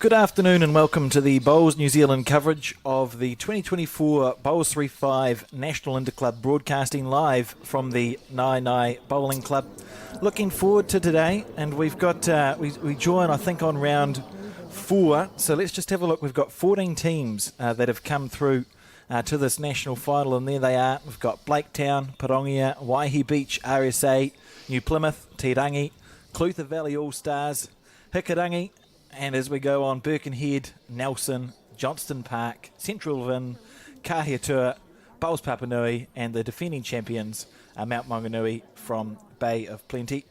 Good afternoon and welcome to the Bowls New Zealand coverage of the 2024 Bowls3Five National Interclub, broadcasting live from the Naenae Bowling Club. Looking forward to today, and we've got we join I think on round 4, so let's just have a look. We've got 14 teams that have come through to this national final, and there they are. We've got Blaketown, Parongia, Waihi Beach, RSA, New Plymouth, Te Rangi, Clutha Valley All-Stars, Hikurangi, and as we go on, Birkenhead, Nelson, Johnston Park, Central Vin, Kahiatua, Bowls Papanui, and the defending champions, Mount Maunganui from Bay of Plenty.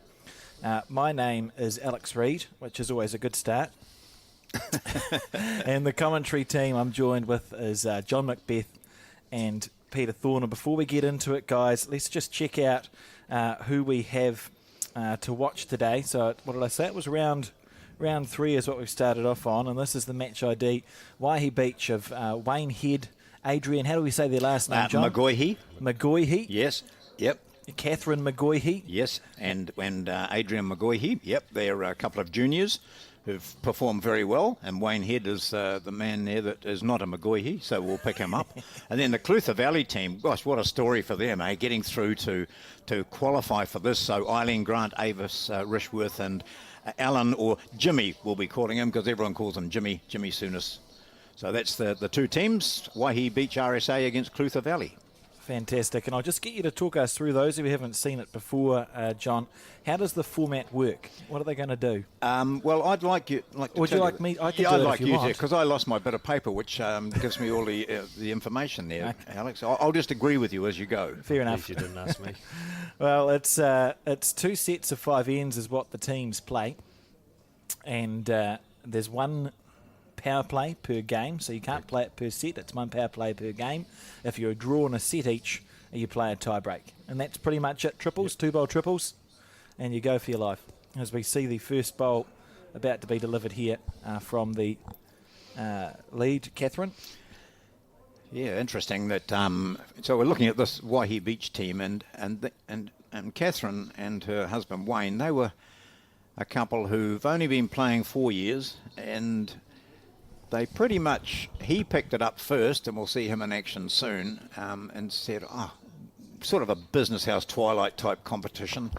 My name is Alex Reid, which is always a good start. And the commentary team I'm joined with is John Macbeth and Peter Thorner. Before we get into it, guys, let's just check out who we have to watch today. So what did I say? It was round 3 is what we've started off on, and this is the match ID. Waihi Beach of Wayne Head, Adrian, how do we say their last name, John? Magoihi. Magoihi? Yes, yep. Catherine Magoihi? Yes, and Adrian Magoihi, yep. They're a couple of juniors who've performed very well, and Wayne Head is the man there that is not a Magoihi, so we'll pick him up. And then the Clutha Valley team, gosh, what a story for them, eh? Getting through to qualify for this. So Eileen Grant, Avis Rishworth, and Alan, or Jimmy, we'll be calling him because everyone calls him Jimmy Souness. So that's the two teams, Waihi Beach RSA against Clutha Valley. Fantastic. And I'll just get you to talk us through those who haven't seen it before, John. How does the format work? What are they going to do? Well, I'd like you... Would you like me? I could do I'd it like if you you want. to, because I lost my bit of paper, which gives me all the information there, okay. Alex. I'll just agree with you as you go. Fair enough. You didn't ask me. Well, it's 2 sets of 5 ends is what the teams play. And there's one power play per game, so you can't play it per set. It's one power play per game. If you're drawn a set each, you play a tie break. And that's pretty much it. Triples, 2-bowl triples, and you go for your life. As we see the first bowl about to be delivered here from the lead, Catherine. Yeah, interesting that. So we're looking at this Waihi Beach team, and Catherine and her husband Wayne. They were a couple who've only been playing 4 years, and they pretty much, he picked it up first, and we'll see him in action soon, and said, sort of a business house twilight type competition.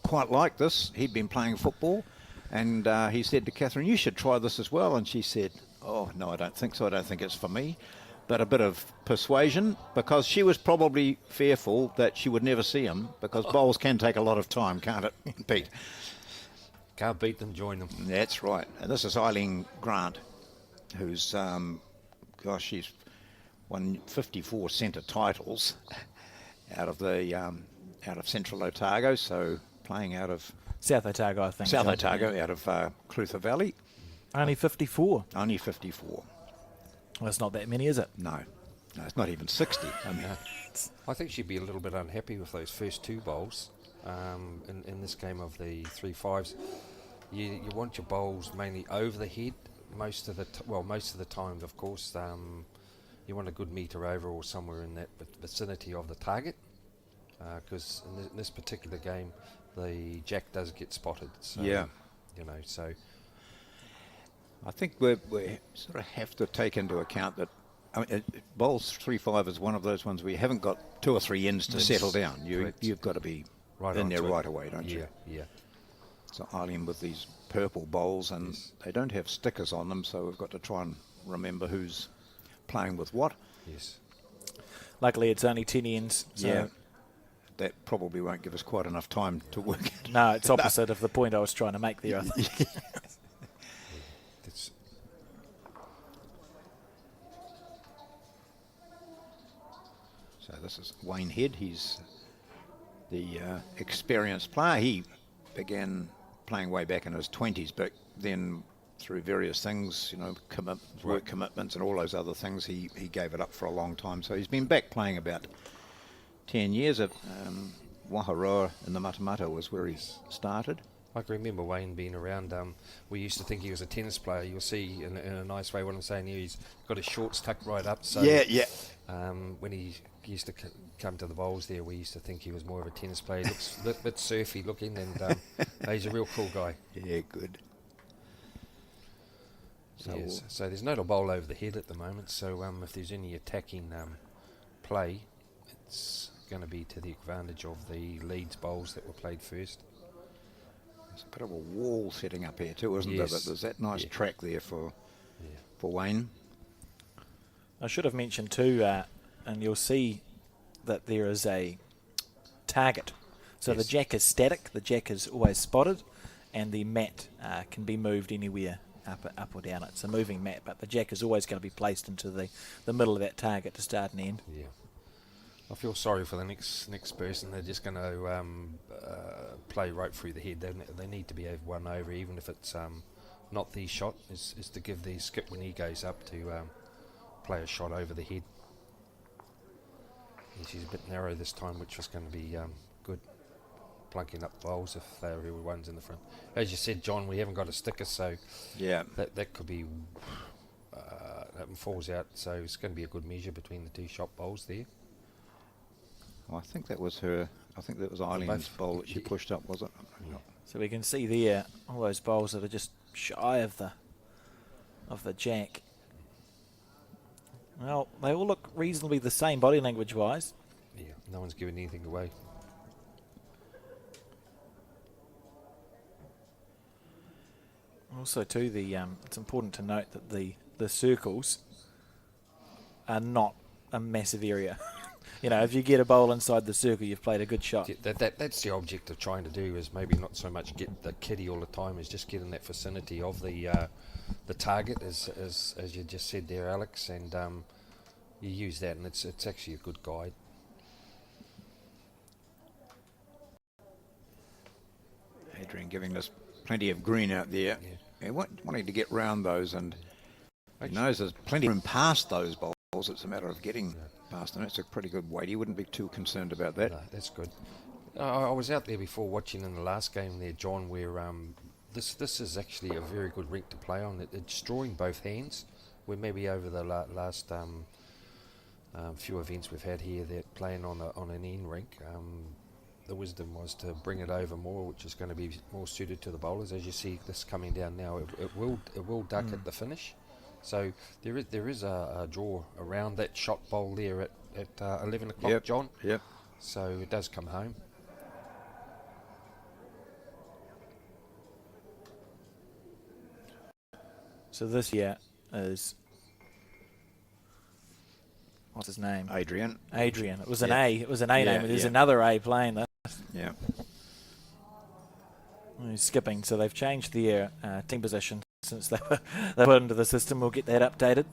Quite like this. He'd been playing football, and he said to Catherine, you should try this as well. And she said, oh, no, I don't think so. I don't think it's for me. But a bit of persuasion, because she was probably fearful that she would never see him, because bowls can take a lot of time, can't it, Pete? Can't beat them, join them. That's right. And this is Eileen Grant, who's, she's won 54 centre titles out of Central Otago, so playing out of South Otago, I think. South Otago, out of Clutha Valley. Only 54. Only 54. Well, it's not that many, is it? No, it's not even 60. I mean, I think she'd be a little bit unhappy with those first 2 bowls in this game of the 3-5s. You want your bowls mainly over the head most of the time, of course. You want a good metre over or somewhere in that vicinity of the target, because in this particular game the jack does get spotted. So, yeah, so I think we sort of have to take into account that Bowls3Five is one of those ones where you haven't got 2 or 3 ends to settle down. You've got to be right in there right away, don't you? Yeah. So Eileen with these purple bowls, and they don't have stickers on them, so we've got to try and remember who's playing with what. Yes. Luckily, it's only 10 ends. So yeah. That probably won't give us quite enough time to work it. No, it's opposite of the point I was trying to make there, I think. So this is Wayne Head. He's the experienced player. He began playing way back in his 20s, but then through various things, work commitments and all those other things, he gave it up for a long time. So he's been back playing about 10 years. At Waharoa in the Matamata was where he started. I can remember Wayne being around. We used to think he was a tennis player. You'll see in a nice way what I'm saying here. He's got his shorts tucked right up. So yeah. When he used to come to the bowls there, we used to think he was more of a tennis player. He looks a bit surfy looking, and he's a real cool guy. Yeah, good. So Yes. So there's no bowl over the head at the moment. So if there's any attacking play, it's going to be to the advantage of the Leeds bowls that were played first. there's a bit of a wall setting up here too, isn't Yes. there? There's that nice Yeah. track there for Yeah. Wayne. I should have mentioned too, and you'll see that there is a target. So the Yes. jack is static, the jack is always spotted, and the mat can be moved anywhere up or down. It's a moving mat, but the jack is always going to be placed into the middle of that target to start and end. Yeah. I feel sorry for the next person. They're just going to play right through the head. They need to be one over, even if it's not the shot, is to give the skip when he goes up to play a shot over the head. And she's a bit narrow this time, which was going to be good, plunking up bowls if they were ones in the front. As you said, John, we haven't got a sticker, so Yeah. that could be that one falls out. So it's going to be a good measure between the two shot bowls there. Well, I think that was her. I think that was Eileen's bowl that she pushed up, was it? Yeah. So we can see there all those bowls that are just shy of the jack. Well, they all look reasonably the same body language wise. Yeah, no one's giving anything away. Also, too, it's important to note that the circles are not a massive area. You know, if you get a bowl inside the circle, you've played a good shot. Yeah, that's the object of trying to do, is maybe not so much get the kitty all the time, is just get in that vicinity of the target, as you just said there, Alex, and you use that, and it's actually a good guide. Adrian giving us plenty of green out there. Yeah. Wanting to get round those, and he knows there's plenty of room past those bowls. It's a matter of getting past them. It's a pretty good weight. He wouldn't be too concerned about that. No, that's good. I was out there before watching in the last game there, John, where this is actually a very good rink to play on. It's drawing both hands. Where maybe over the last few events we've had here, they're playing on an end rink. The wisdom was to bring it over more, which is going to be more suited to the bowlers. As you see this coming down now, it will duck at the finish. So there is a draw around that shot bowl there at 11 o'clock, Yep. John. Yep. So it does come home. So this here is, what's his name? Adrian. Adrian. It was an Yeah. A. It was an A Yeah, name. There's yeah. another A playing this. Yeah. He's skipping, so they've changed their team position since they put into the system. We'll get that updated.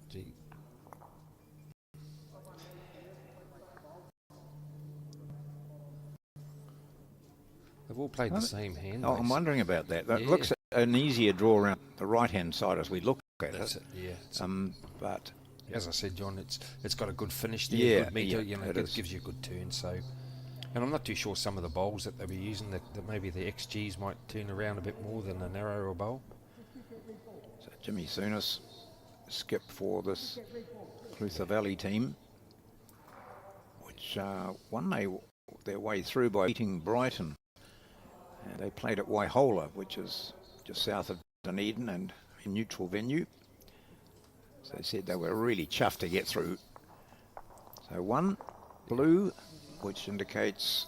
Gee. They've all played the same hand. Oh, I'm base. wondering about that. That Yeah. looks an easier draw around the right-hand side as we look at That's it. it. Yeah. It's But as I said, John, it's got a good finish there, Yeah, good meter, yeah, it it is. gives you a good turn. So, and I'm not too sure some of the bowls that they'll be using that maybe the XGs might turn around a bit more than a narrower bowl. so Jimmy Souness skip for this Clutha Valley team, which won their way through by beating Brighton. And they played at Waihola, which is just south of Dunedin and a neutral venue. So they said they were really chuffed to get through. So one blue, which indicates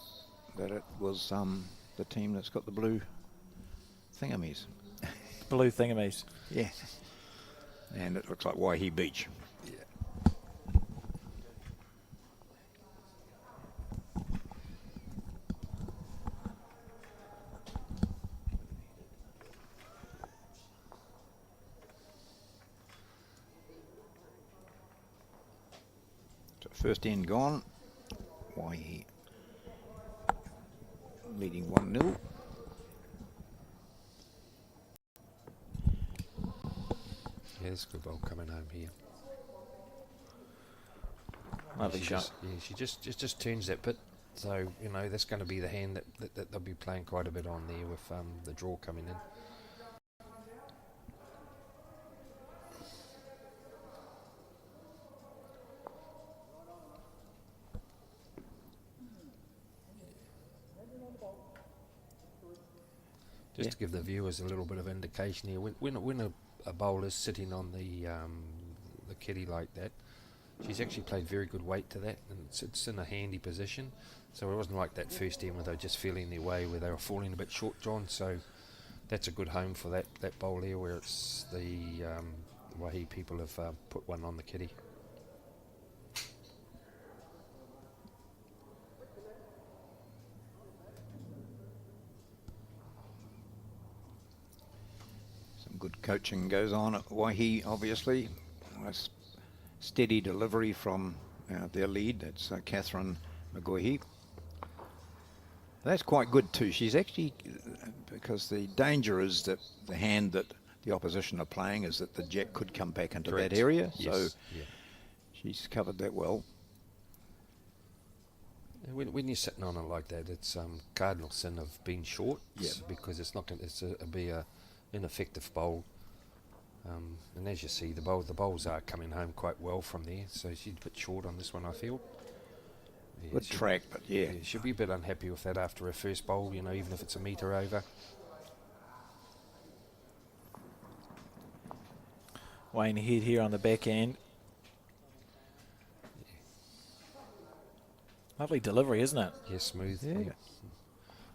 that it was the team that's got the blue thingamies. Blue thingamies. Yeah. And it looks like Waihi Beach. So first end gone. Waihi leading 1-0. Yeah, it's a good bowl coming home here. Lovely She shot. she just turns that bit. So, you know, that's going to be the hand that they'll be playing quite a bit on there with the draw coming in. Just to give the viewers a little bit of indication here, when a bowler sitting on the kitty like that, she's actually played very good weight to that, and it's in a handy position. So it wasn't like that first end where they were just feeling their way, where they were falling a bit short, John. So that's a good home for that bowl there, where it's the Waihi people have put one on the kitty. Some good coaching goes on at Waihi, obviously. Nice steady delivery from their lead. That's Catherine McGoihi. That's quite good too. She's actually, because the danger is that the hand that the opposition are playing is that the jack could come back into Correct. that area. Yes. So Yeah. she's covered that well. When you're sitting on it like that, it's cardinal sin of being short, because it's not going. It'll be a ineffective bowl. And as you see, the bowls are coming home quite well from there. So she's a bit short on this one, I feel. Yeah, Good track, but yeah. She'll be a bit unhappy with that after her first bowl, even if it's a metre over. Wayne ahead here on the back end. Lovely delivery, isn't it? Yeah, smooth. Yeah.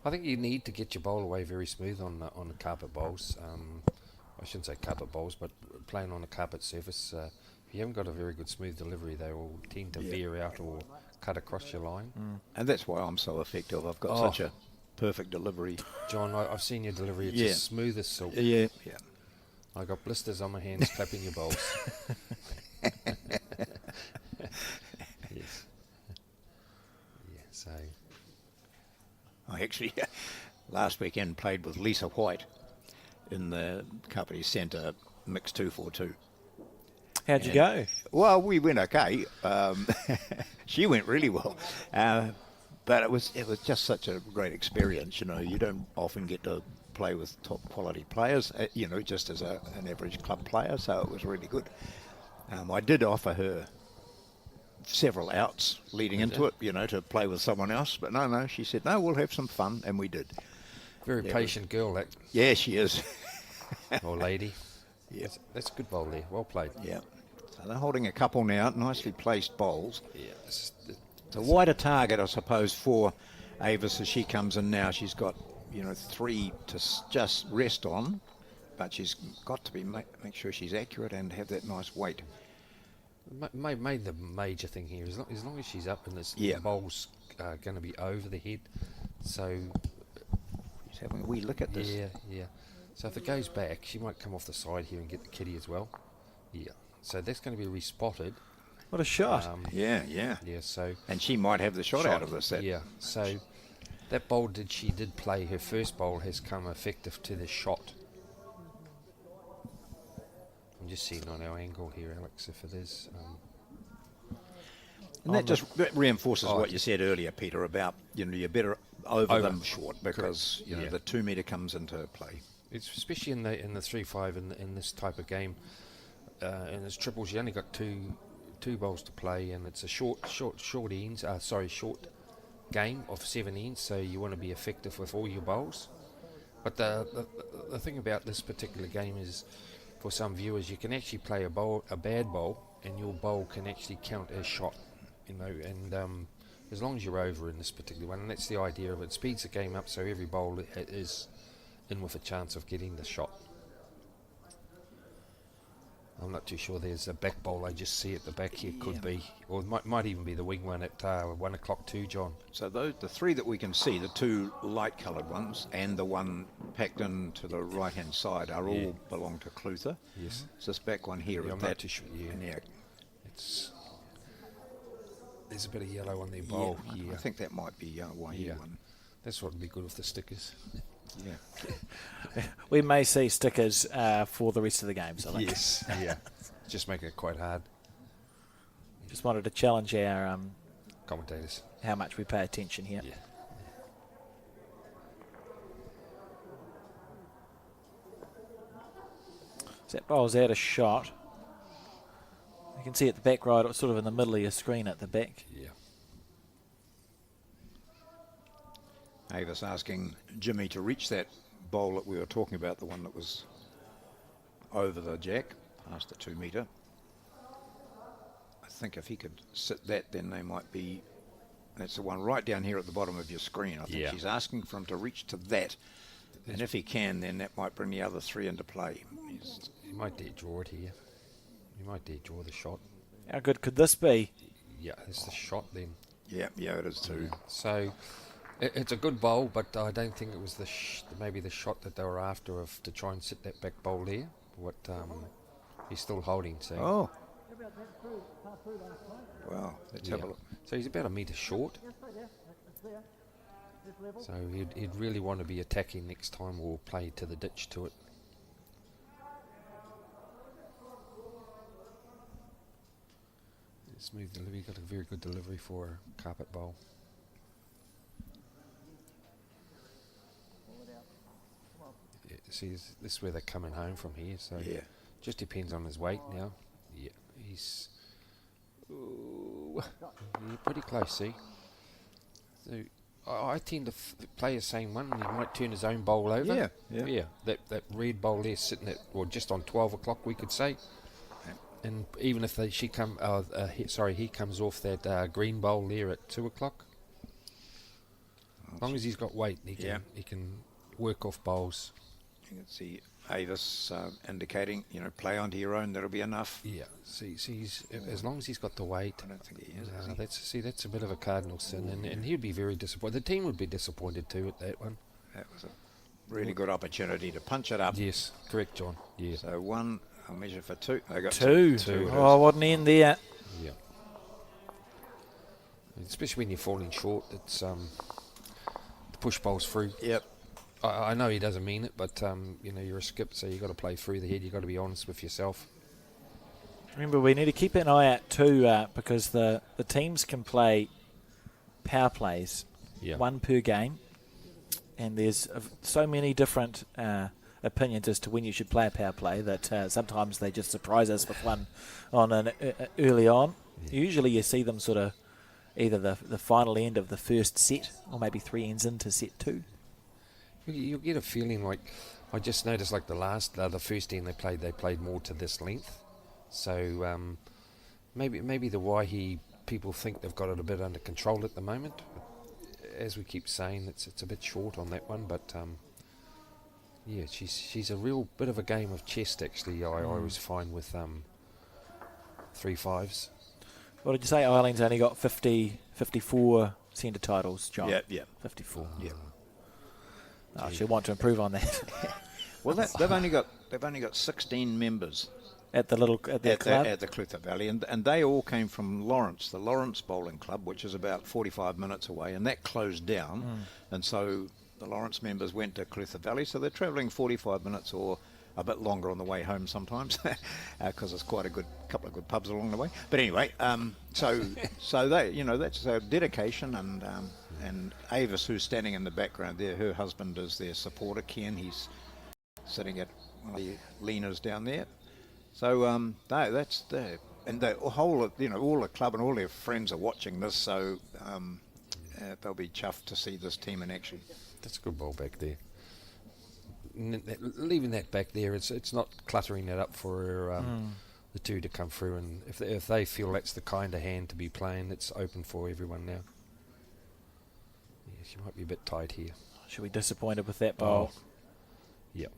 I think you need to get your bowl away very smooth on the carpet bowls. I shouldn't say carpet bowls, but playing on a carpet surface, if you haven't got a very good smooth delivery, they will tend to veer out or cut across your line. And that's why I'm so effective. I've got such a perfect delivery. John, I've seen your delivery. It's as smooth as silk. Yeah. I got blisters on my hands clapping your bowls. Yes. Yeah, so... I actually, last weekend, played with Lisa White in the Kapiti Centre Mixed 242. How'd you go? Well, we went okay. She went really well. But it was just such a great experience. You don't often get to play with top quality players, just as an average club player, so it was really good. I did offer her several outs leading into it, to play with someone else, but no, she said, no, we'll have some fun, and we did. Very patient girl, that. Yeah, she is. Or lady. Yeah. That's a good bowl there. Well played. Yeah. So they're holding a couple now, nicely placed bowls. Yeah. It's a wider target, I suppose, for Avis as she comes in now. She's got, 3 to just rest on, but she's got to make sure she's accurate and have that nice weight. Made the major thing here, as long as she's up and the bowl's going to be over the head. So she's having a wee look at this. Yeah. So if it goes back, she might come off the side here and get the kitty as well. Yeah. So that's going to be respotted. What a shot. Yeah. Yeah, so... And she might have the shot out of this. Yeah, so that bowl she did play, her first bowl has come effective to the shot. I'm just seeing on our angle here, Alex, if it is... and that reinforces what you said earlier, Peter, about, you're better over than short, because, the 2 metre comes into play. It's especially in the 3-5 in this type of game, and it's triples. You only got two bowls to play, and it's a short game of 7 ends. So you want to be effective with all your bowls. But the thing about this particular game is, for some viewers, you can actually play a bad bowl, and your bowl can actually count as shot. And as long as you're over in this particular one, and that's the idea of it, speeds the game up, so every bowl is in with a chance of getting the shot. I'm not too sure. There's a back bowl I just see at the back here. Could be, or it might even be the wing one at 1 o'clock too, John. So the 3 that we can see, the 2 light coloured ones and the one packed in to the right hand side, are all belong to Clutha. Yes. It's this back one here. I'm not too sure. Yeah. There's a bit of yellow on their bowl. I think that might be Waihi one. That's what would be good with the stickers. Yeah. We may see stickers for the rest of the games, I think. Yes. Yeah. Just making it quite hard. Just wanted to challenge our Commentators. how much we pay attention here. Yeah. So that bowl's out a shot. You can see at the back right, it's sort of in the middle of your screen at the back. Yeah. Avis asking Jimmy to reach that bowl that we were talking about, the one that was over the jack, past the 2 metre. I think if he could sit that, then they might be. That's the one right down here at the bottom of your screen. I think she's asking for him to reach to that. And if he can, then that might bring the other 3 into play. He might dare draw it here. He might dare draw the shot. How good could this be? Yeah, it's the shot then. Yeah, it is too. So it's a good bowl, but I don't think it was maybe the shot that they were after to try and sit that back bowl there. What he's still holding. So. Oh. Well, let's have a look. So he's about a metre short. So he'd really want to be attacking next time or play to the ditch to it. Smooth delivery, got a very good delivery for a carpet bowl. Yeah, see, this is where they're coming home from here, so just depends on his weight now. Yeah, he's pretty close, see. So I tend to play the same one, and he might turn his own bowl over. Yeah. That red bowl there sitting at, or just on 12 o'clock, we could say. And even if he comes off that green bowl there at 2 o'clock, as long as he's got weight, he can work off bowls. You can see Avis indicating, play onto your own. That'll be enough. Yeah. See, as long as he's got the weight. I don't think he is. That's a bit of a cardinal sin, and he'd be very disappointed. The team would be disappointed too at that one. That was a really good opportunity to punch it up. Yes, correct, John. Yeah. So 1. I'll measure for 2. They got two. Oh, what an end there. Yeah. Especially when you're falling short, it's the push bowls through. Yep. I know he doesn't mean it, but you're a skip, so you've got to play through the head. You've got to be honest with yourself. Remember, we need to keep an eye out too, because the teams can play power plays, 1 per game, and there's so many different opinions as to when you should play a power play that sometimes they just surprise us with one on early on. Usually you see them sort of either the final end of the first set or maybe 3 ends into set 2. You'll get a feeling like, I just noticed like the first end they played more to this length. So maybe the Waihi people think they've got it a bit under control at the moment. As we keep saying, it's a bit short on that one, but yeah, she's a real bit of a game of chess actually. I always find with 3-5s. What did you say? Eileen's only got 54 centre titles, John. Yeah. 54. Yeah. Oh, she'll want to improve on that. Well, they've only got 16 members at the club at the Clutha Valley, and they all came from Lawrence, the Lawrence Bowling Club, which is about 45 minutes away, and that closed down, and so the Lawrence members went to Clutha Valley, so they're travelling 45 minutes or a bit longer on the way home sometimes, because there's quite a couple of good pubs along the way. But anyway, so they, that's a dedication, and Avis, who's standing in the background there, her husband is their supporter, Ken. He's sitting at one of the leaners down there. So that's the, and the whole, all the club and all their friends are watching this, so they'll be chuffed to see this team in action. That's a good ball back there. Leaving that back there, it's not cluttering it up for the two to come through, and if they feel that's the kind of hand to be playing, it's open for everyone now. Yeah, she might be a bit tight here. She'll be disappointed with that bowl. Oh. Yep.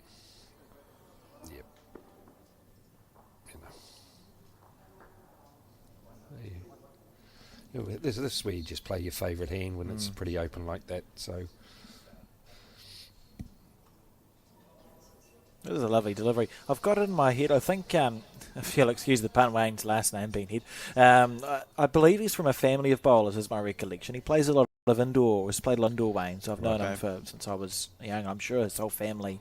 This is where you just play your favourite hand when it's pretty open like that. So it was a lovely delivery. I've got it in my head. I think, if you'll excuse the pun, Wayne's last name being Head. I believe he's from a family of bowlers, is my recollection. He plays a lot of indoor, has played indoor, Wayne, so I've known him since I was young. I'm sure his whole family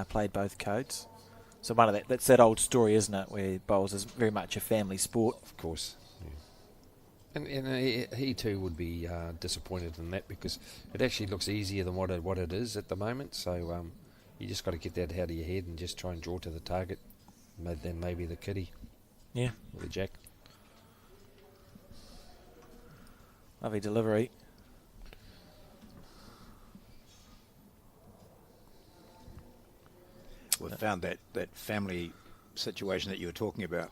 played both codes. So that's that old story, isn't it, where bowls is very much a family sport. Of course. And he too would be disappointed in that, because it actually looks easier than what it is at the moment. So you just got to get that out of your head and just try and draw to the target. Then maybe the kitty. Yeah. Or the jack. Lovely delivery. we've found that family situation that you were talking about,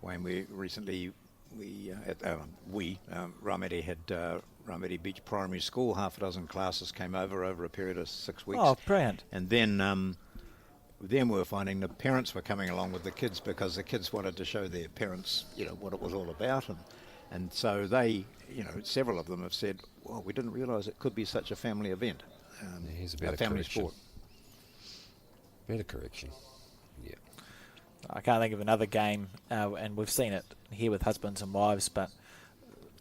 Wayne. We recently, Ramedi had Ramedi Beach Primary School, half a dozen classes came over a period of 6 weeks. Oh, brilliant. And then we were finding the parents were coming along with the kids because the kids wanted to show their parents, what it was all about. And so they, several of them have said, well, we didn't realise it could be such a family event. Here's a better family correction. sport. Better correction. Yeah. I can't think of another game, and we've seen it here with husbands and wives, but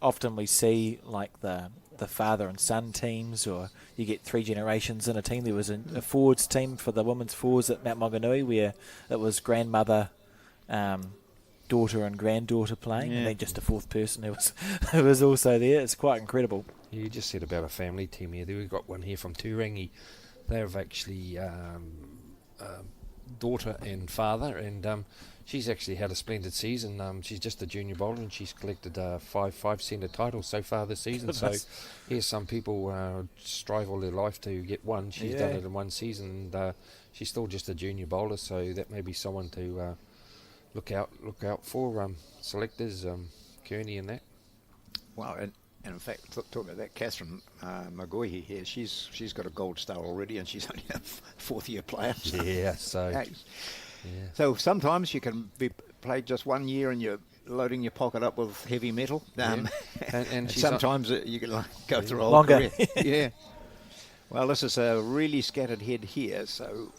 often we see like the father and son teams, or you get 3 generations in a team. There was a forwards team for the women's forwards at Mount Maunganui where it was grandmother, daughter and granddaughter playing, and then just a 4th person who was also there. It's quite incredible. You just said about a family team here. We've got one here from Turangi. They've actually daughter and father, and she's actually had a splendid season. She's just a junior bowler, and she's collected 5 centre titles so far this season. Goodness. So here's some people strive all their life to get one. She's done it in one season, and she's still just a junior bowler. So that may be someone to look out for. Selectors, Kearney and that. Wow, and in fact, talking about that, Catherine Magohi here, she's got a gold star already, and she's only a 4th-year player. Yeah, so... Hey. Yeah. So sometimes you can be played just 1 year and you're loading your pocket up with heavy metal. And she's sometimes you can go through a whole Longer. career. Yeah. Well, this is a really scattered head here, so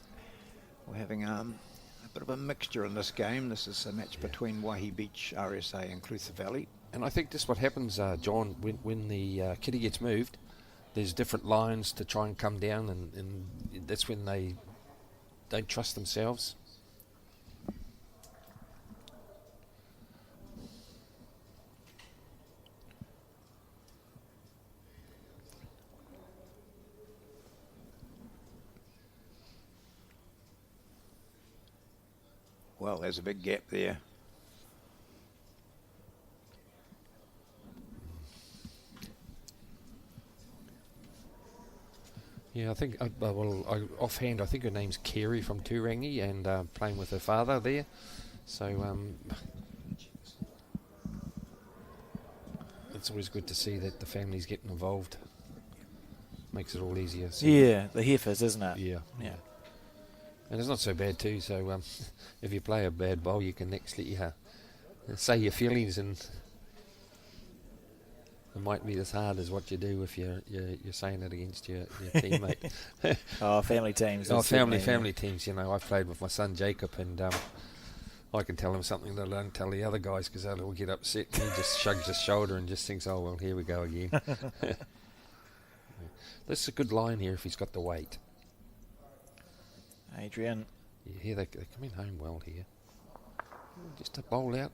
we're having a bit of a mixture in this game. This is a match between Waihi Beach RSA and Clutha Valley. And I think this is what happens, John, when the kitty gets moved. There's different lines to try and come down, and that's when they don't trust themselves. Well, there's a big gap there. Yeah, I think, offhand, I think her name's Kerry from Turangi, and playing with her father there. So it's always good to see that the family's getting involved. Makes it all easier. So Yeah, the heifers, isn't it? Yeah. Yeah. And it's not so bad too, so if you play a bad bowl, you can actually say your feelings, and it might be as hard as what you do if you're saying it against your teammate. Oh, family teams. Family teams. I've played with my son Jacob, and I can tell him something that I don't tell the other guys because they'll get upset. And he just shrugs his shoulder and just thinks, oh, well, here we go again. This is a good line here if he's got the weight. Adrian. Yeah, here they're coming home well here. Just a bowl out.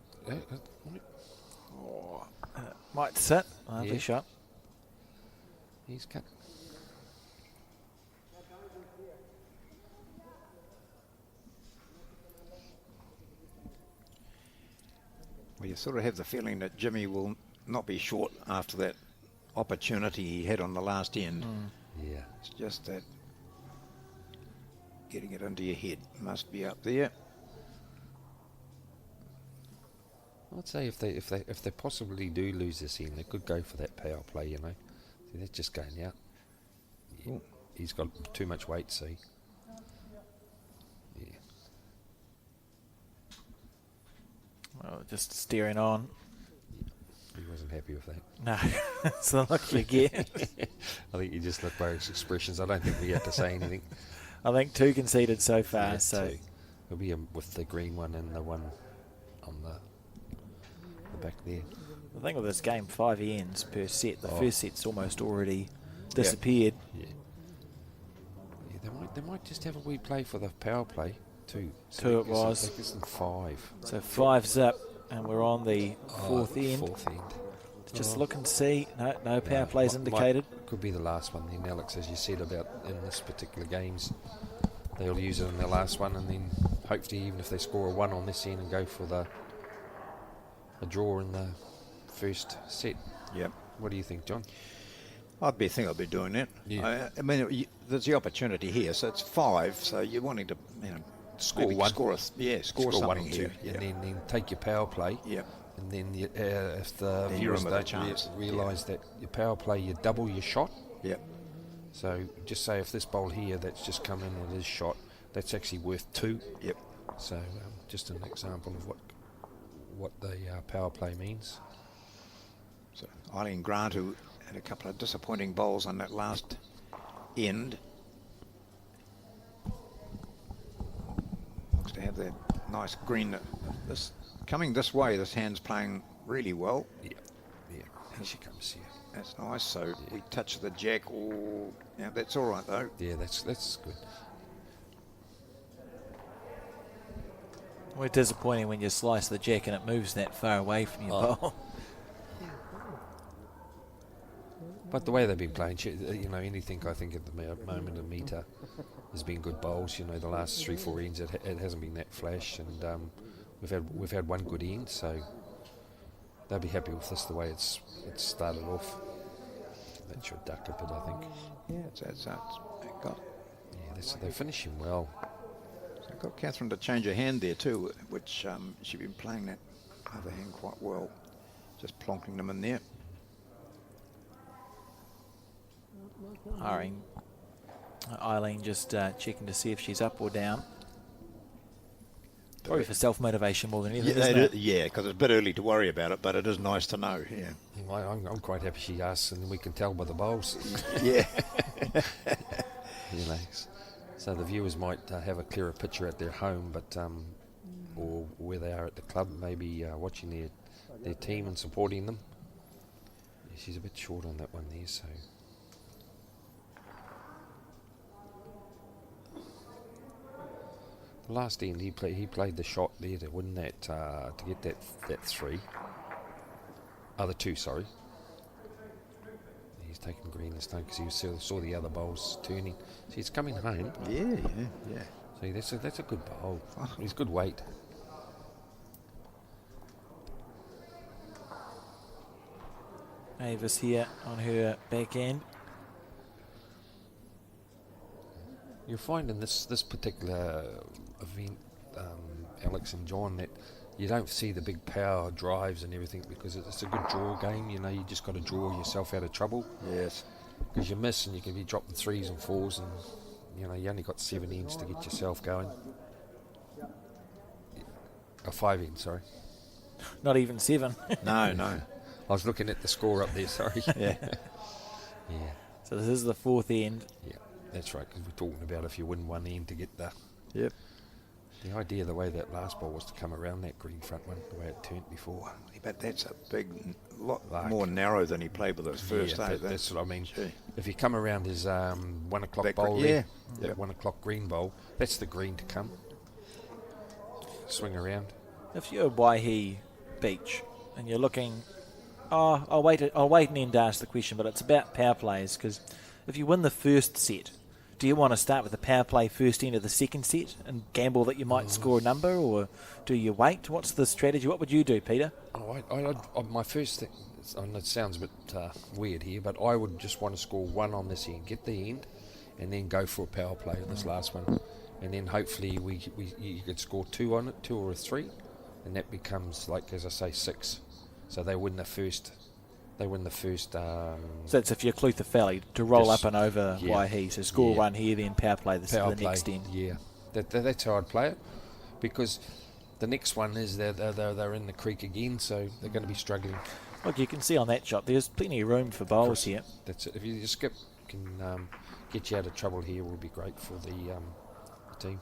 Might sit. Lovely Yeah. shot. He's cut. Well, you sort of have the feeling that Jimmy will not be short after that opportunity he had on the last end. Yeah. It's just that getting it into your head must be up there. I'd say if they possibly do lose this end, they could go for that power play. See, that's just going out. Yeah. He's got too much weight. See. Yeah. Well, just steering on. He wasn't happy with that. No, it's the look you get. I think you just look by his expressions. I don't think we have to say anything. I think 2 conceded so far. Yeah, so two. It'll be with the green one and the one on the back there. I think with this game, 5 ends per set. The first set's almost already disappeared. Yeah. Yeah, they might just have a wee play for the power play too. Two it was. That gives them 5. So 5 zip, and we're on the 4th end. 4th end. Just look and see. No power plays indicated. Could be the last one then, Alex, as you said about in this particular games. They'll use it in their last one, and then hopefully even if they score a 1 on this end and go for a draw in the first set. Yep. What do you think, John? I think I'll be doing that. Yeah. I mean, there's the opportunity here. So it's 5. So you're wanting to, Score maybe one. score something one or two, here. and then take your power play. Yeah. And then if the Then viewers you're in with a don't chance. realise that your power play, you double your shot. Yeah. So just say if this bowl here that's just come in and is shot, that's actually worth 2. Yep. So just an example of what the power play means. So Eileen Grant, who had a couple of disappointing bowls on that last end, looks to have that nice green. This coming this way, this hand's playing really well. Yeah, here she comes here. That's nice. So we touch the jack. Oh, yeah, that's all right though. Yeah, that's good. Well, it's disappointing when you slice the jack and it moves that far away from your bowl. But the way they've been playing, anything I think at the moment a metre has been good bowls. The last 3-4 ends it hasn't been that flash, and we've had one good end, so they'll be happy with this the way it's started off. That should duck a bit, I think. Yeah, They're finishing well. So got Catherine to change her hand there too, which she's been playing that other hand quite well, just plonking them in there. Eileen just checking to see if she's up or down. Probably for self-motivation more than anything, isn't it? Yeah, because it's a bit early to worry about it, but it is nice to know. Yeah. I'm quite happy she asks, and we can tell by the bowls. Yeah. So the viewers might have a clearer picture at their home, but or where they are at the club, maybe watching their team and supporting them. Yeah, she's a bit short on that one there, so. The last end he played the shot there to win that to get that 3. The 2, sorry. He's taking green this time because he saw the other bowls turning. See, it's coming home. Yeah. See, that's a good bowl. He's good weight. Avis here on her back end. You'll find in this particular event, Alex and John, that you don't see the big power drives and everything because it's a good draw game. You just got to draw yourself out of trouble. Yes. Because you miss and you can be dropping 3s and 4s, and you only got 7 ends to get yourself going. 5 ends, sorry. Not even 7. No. I was looking at the score up there. Sorry. Yeah. Yeah. So this is the 4th end. Yeah. That's right, because we're talking about if you win one end to get the... Yep. The idea, the way that last ball was to come around that green front one, the way it turned before. But that's a lot more narrow than he played with his first day. That's what I mean. Gee. If you come around his 1 o'clock Back bowl yeah. there, that 1 o'clock green bowl, that's the green to come. Swing around. If you're Waihi Beach and you're looking... I'll wait and then ask the question, but it's about power plays, because if you win the first set, do you want to start with the power play first end of the second set and gamble that you might score a number, or do you wait? What's the strategy? What would you do, Peter? My first thing, and it sounds a bit weird here, but I would just want to score 1 on this end, get the end, and then go for a power play on this last one. And then hopefully you could score 2 on it, 2 or a 3, and that becomes, like, as I say, 6. So they win the first. So that's if you're Clutha Valley to roll up and over Waihi. So score 1 here, then power play the next end. Yeah, that's how I'd play it, because the next one is they're in the creek again, so they're going to be struggling. Look, you can see on that shot, there's plenty of room for bowls here. That's it. If you just can get you out of trouble here, will be great for the team.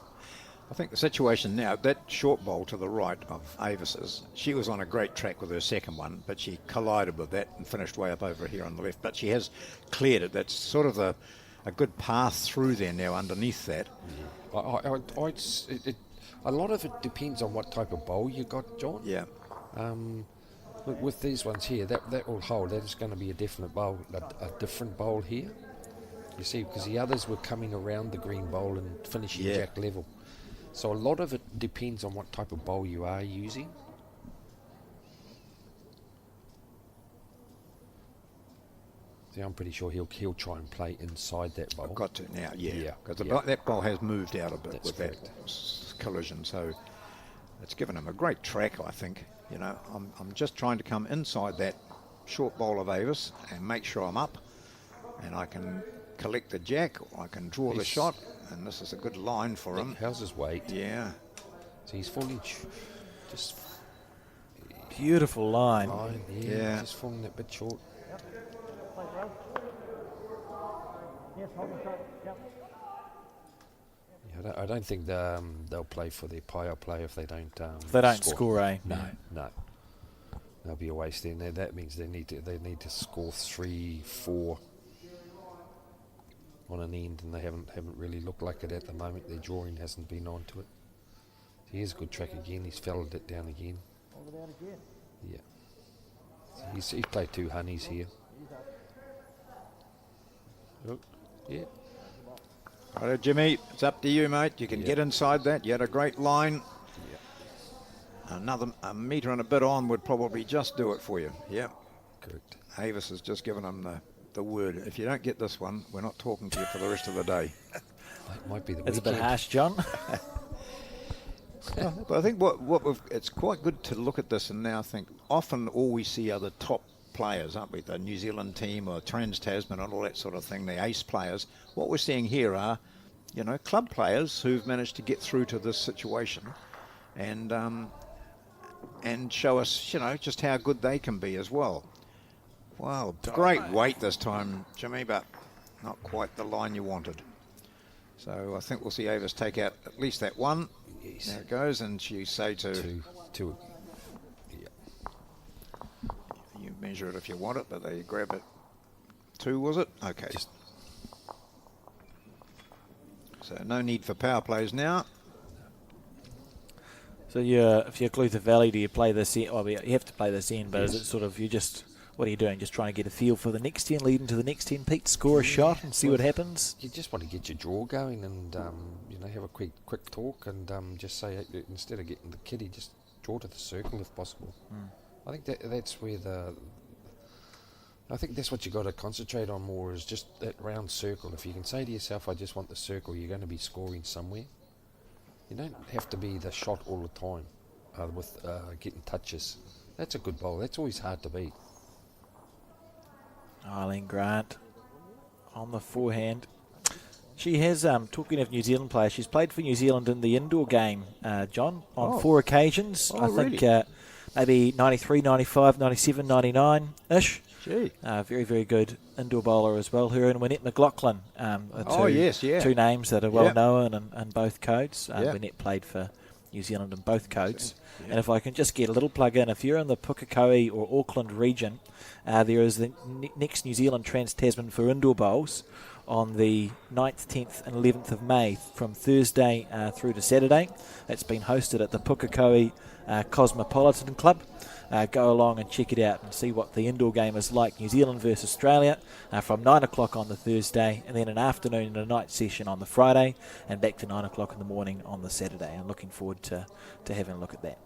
I think the situation now, that short bowl to the right of Avis's, she was on a great track with her second one, but she collided with that and finished way up over here on the left. But she has cleared it. That's sort of a good path through there now underneath that. Yeah. A lot of it depends on what type of bowl you got, John. Yeah. With these ones here, that will hold. That is going to be a different bowl here. You see, because the others were coming around the green bowl and finishing jack level. So a lot of it depends on what type of bowl you are using. See, I'm pretty sure he'll try and play inside that bowl. I've got to now, Yeah, because yeah. that ball has moved out a bit That's with correct. that collision, so it's given him a great track, I think. You know, I'm just trying to come inside that short bowl of Avis and make sure I'm up, and I can collect the jack, or I can draw the shot, and this is a good line for him. How's his weight? Yeah. So he's falling just Beautiful line. Yeah. just falling a bit short. Yeah, I don't think they'll play for their power play if they don't. If they don't score, eh? No. They'll be a waste then. That means they need to score 3, 4 on an end, and they haven't really looked like it at the moment. Their drawing hasn't been onto it. Here's a good track again. He's felled it down again. Yeah. So he's played 2 honeys here. Oh, yeah. All right, Jimmy, it's up to you, mate. You can get inside that. You had a great line. Another metre and a bit on would probably just do it for you. Yeah. Correct. Avis has just given him the word. If you don't get this one, we're not talking to you for the rest of the day. That might be the It's a bit weekend. harsh, John. But I think it's quite good to look at this and now think often all we see are the top players, aren't we? The New Zealand team or Trans-Tasman and all that sort of thing, the ace players. What we're seeing here are, you know, club players who've managed to get through to this situation and show us, you know, just how good they can be as well. Wow, great weight this time, Jimmy, but not quite the line you wanted. So I think we'll see Avis take out at least that one. Yes. There it goes, and you say to... Two. Yeah. You measure it if you want it, but they grab it. 2, was it? Okay. So no need for power plays now. So if you're Clutha Valley, do you play this in? Well, you have to play this in, but is it sort of, what are you doing? Just trying to get a feel for the next 10, lead into the next 10, Pete, score a shot and see what happens? You just want to get your draw going and, have a quick talk and just say, instead of getting the kiddie, just draw to the circle if possible. I think that's where I think that's what you got to concentrate on more is just that round circle. If you can say to yourself, I just want the circle, you're going to be scoring somewhere. You don't have to be the shot all the time with getting touches. That's a good bowl. That's always hard to beat. Eileen Grant on the forehand. She has, talking of New Zealand players, she's played for New Zealand in the indoor game, John, on 4 occasions. I think maybe 93, 95, 97, 99-ish. Gee. Very, very good indoor bowler as well. Her and Wynette McLaughlin are two names that are well known in both codes. Wynette played for New Zealand in both codes. Yeah. And if I can just get a little plug in, if you're in the Pukekohe or Auckland region, there is the next New Zealand Trans-Tasman for indoor bowls on the 9th, 10th and 11th of May from Thursday through to Saturday. It's been hosted at the Pukekohe Cosmopolitan Club. Go along and check it out and see what the indoor game is like. New Zealand versus Australia from 9 o'clock on the Thursday, and then an afternoon and a night session on the Friday, and back to 9 o'clock in the morning on the Saturday. I'm looking forward to having a look at that.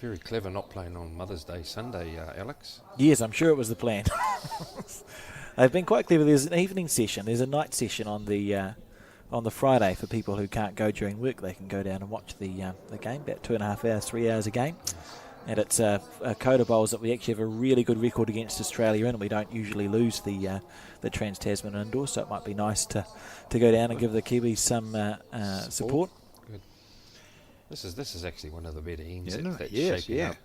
Very clever not playing on Mother's Day Sunday, Alex. Yes, I'm sure it was the plan. They've been quite clever. There's an evening session. There's a night session on the Friday for people who can't go during work. They can go down and watch the game, about 2.5 hours, 3 hours a game. And it's a code of bowls that we actually have a really good record against Australia in. We don't usually lose the Trans-Tasman indoor, so it might be nice to go down and give the Kiwis some support. Good. This is actually one of the better ends. Yes, shaping up.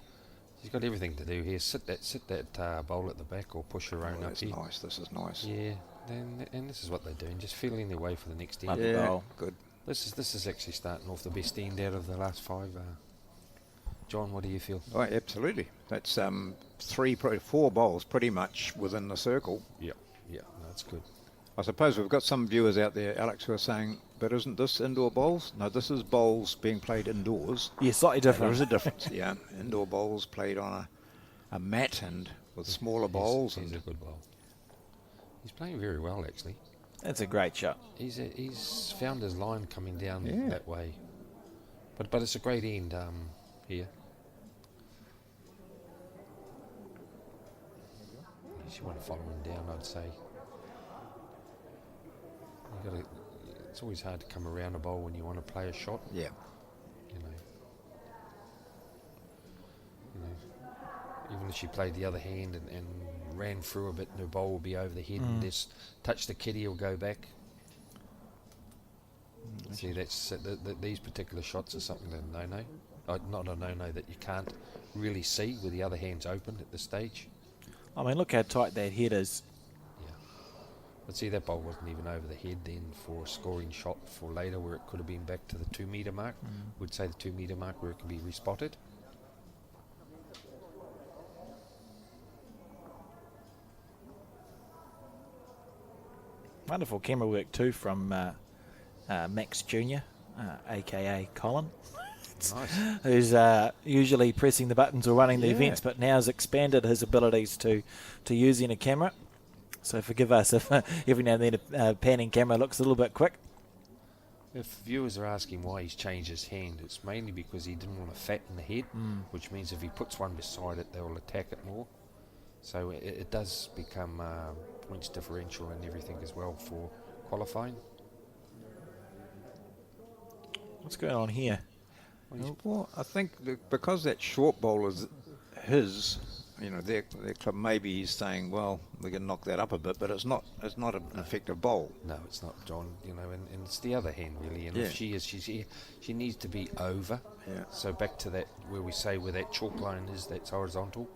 She's got everything to do here. Sit that bowl at the back or push her own up here. Nice. This is nice. Yeah. And this is what they're doing, just feeling their way for the next end. Yeah, good. This is actually starting off the best end out of the last 5. John, what do you feel? Oh, absolutely. That's 4 bowls pretty much within the circle. Yeah, that's good. I suppose we've got some viewers out there, Alex, who are saying, but isn't this indoor bowls? No, this is bowls being played indoors. Yeah, slightly different. There is a difference, yeah. Indoor bowls played on a mat and with smaller bowls. He's a good bowl. He's playing very well, actually. That's a great shot. He's found his line coming down that way. But it's a great end here. You want to follow him down, I'd say. It's always hard to come around a bowl when you want to play a shot. Yeah. You know, even if she played the other hand and ran through a bit, and her bowl will be over the head and just touch the kitty, it'll go back. See, that's these particular shots are something that no-no, not a no-no that you can't really see with the other hands open at this stage. I mean, look how tight that head is. Yeah, but see, that bowl wasn't even over the head then for a scoring shot for later, where it could have been back to the 2 metre mark. Would say the 2 metre mark where it can be respotted. Wonderful camera work too from Max Jr., aka Colin, Nice. who's usually pressing the buttons or running the events, but now has expanded his abilities to using a camera. So forgive us if every now and then a panning camera looks a little bit quick. If viewers are asking why he's changed his hand, it's mainly because he didn't want to fatten the head, which means if he puts one beside it, they'll attack it more. So it does become points differential and everything as well for qualifying. What's going on here? Well, I think because that short bowl is his, their club, maybe he's saying, well, we can knock that up a bit, but it's not an effective bowl. No, it's not, John. And it's the other hand really. And if she's here, she needs to be over. Yeah. So back to that where we say where that chalk line is, that's horizontal.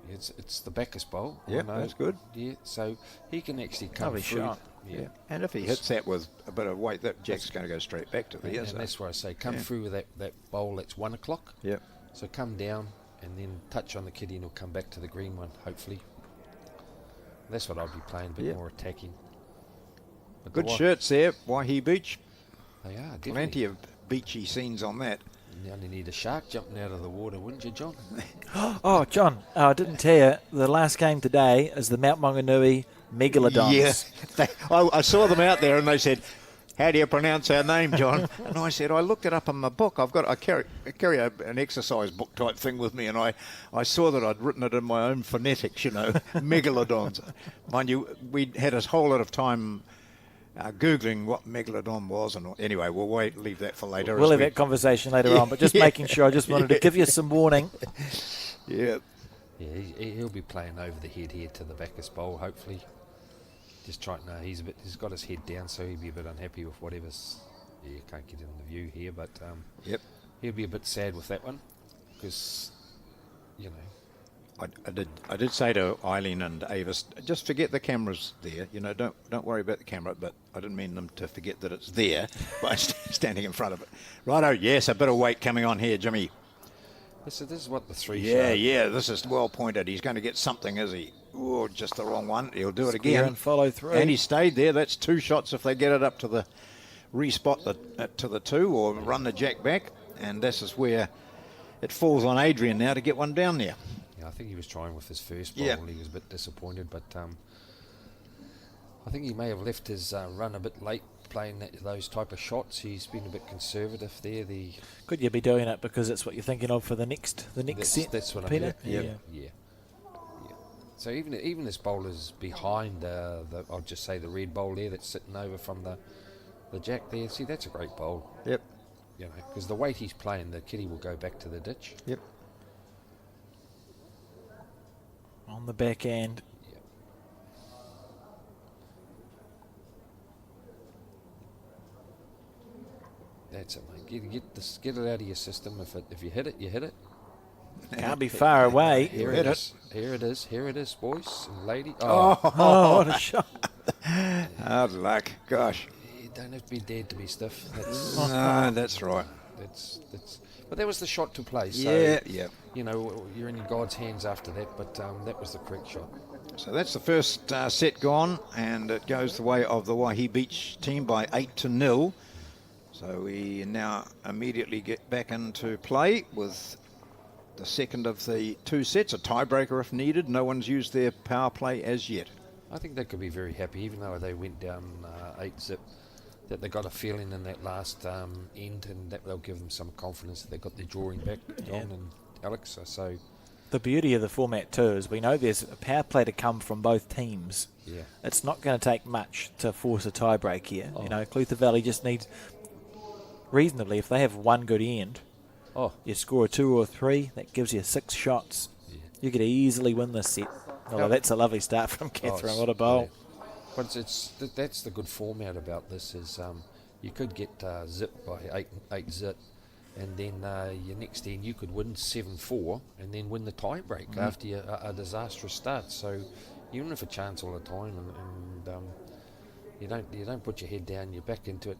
It's the Bacchus bowl. Yeah, that's good. Yeah, so he can actually come Lovely through. shot. Yeah. And if he hits that with a bit of weight, that jack's going to go straight back to the And that's why I say come through with that bowl that's 1 o'clock. Yeah. So come down and then touch on the kitty and he'll come back to the green one, hopefully. That's what I'd be playing, a bit more attacking. But Good shirts there, Waihi Beach. They are, definitely. Plenty of beachy scenes on that. You only need a shark jumping out of the water, wouldn't you, John? Oh, John, I didn't tell you, the last game today is the Mount Maunganui Megalodons. Yeah, I saw them out there and they said, how do you pronounce our name, John? And I said, I looked it up in my book. I carry an exercise book type thing with me, and I saw that I'd written it in my own phonetics, Megalodons. Mind you, we had a whole lot of time Googling what Megalodon was, and anyway, we'll leave that for later. We'll have that conversation later on, but just making sure, I just wanted to give you some warning. Yeah. Yeah, he'll be playing over the head here to the Bacchus bowl, hopefully. Just trying, no, he's got his head down, so he'll be a bit unhappy with whatever's. Yeah, you can't get in the view here, but he'll be a bit sad with that one, because, I did say to Eileen and Avis, just forget the cameras there. Don't worry about the camera, but I didn't mean them to forget that it's there by standing in front of it. Righto, yes, a bit of weight coming on here, Jimmy. This is what the three. Yeah, this is well pointed. He's going to get something, is he? Oh, just the wrong one. He'll do it again. And follow through. And he stayed there. That's 2 shots if they get it up to the respot to the 2 or run the jack back. And this is where it falls on Adrian now to get one down there. Yeah, I think he was trying with his first ball. Yeah. He was a bit disappointed, but I think he may have left his run a bit late playing those type of shots. He's been a bit conservative there. Could you be doing it because it's what you're thinking of for the next set? That's what Peter? I'm doing. Yeah. So even this bowler's behind I'll just say the red bowl there that's sitting over from the jack there. See, that's a great bowl. Yep. Because the weight he's playing, the kitty will go back to the ditch. Yep. On the back end. Yep. That's it, mate. Get it out of your system. If you hit it, you hit it. Can't be far away. Here hit it it. is. Here it is, boys and lady. Oh, what a shot. Hard luck. Gosh. You don't have to be dead to be stiff. No, that's right. But that was the shot to play. So, Yeah. you're in God's hands after that. But that was the correct shot. So that's the first set gone, and it goes the way of the Waihi Beach team by 8-0. So we now immediately get back into play with the second of the 2 sets, a tiebreaker if needed. No one's used their power play as yet. I think they could be very happy, even though they went down 8-zip, that they got a feeling in that last end, and that they'll give them some confidence that they got their drawing back, John and Alex. So The beauty of the format too is we know there's a power play to come from both teams. Yeah. It's not going to take much to force a tie break here. Oh. You know, Clutha Valley just needs, reasonably, if they have one good end, you score a 2 or 3, that gives you 6 shots. Yeah. You could easily win this set. Although that's a lovely start from Catherine. What a bowl. But that's the good format about this is you could get zipped by 8 zip, and then your next end you could win 7-4 and then win the tie break after a disastrous start. So you don't have a chance all the time, and you don't put your head down, you're back into it.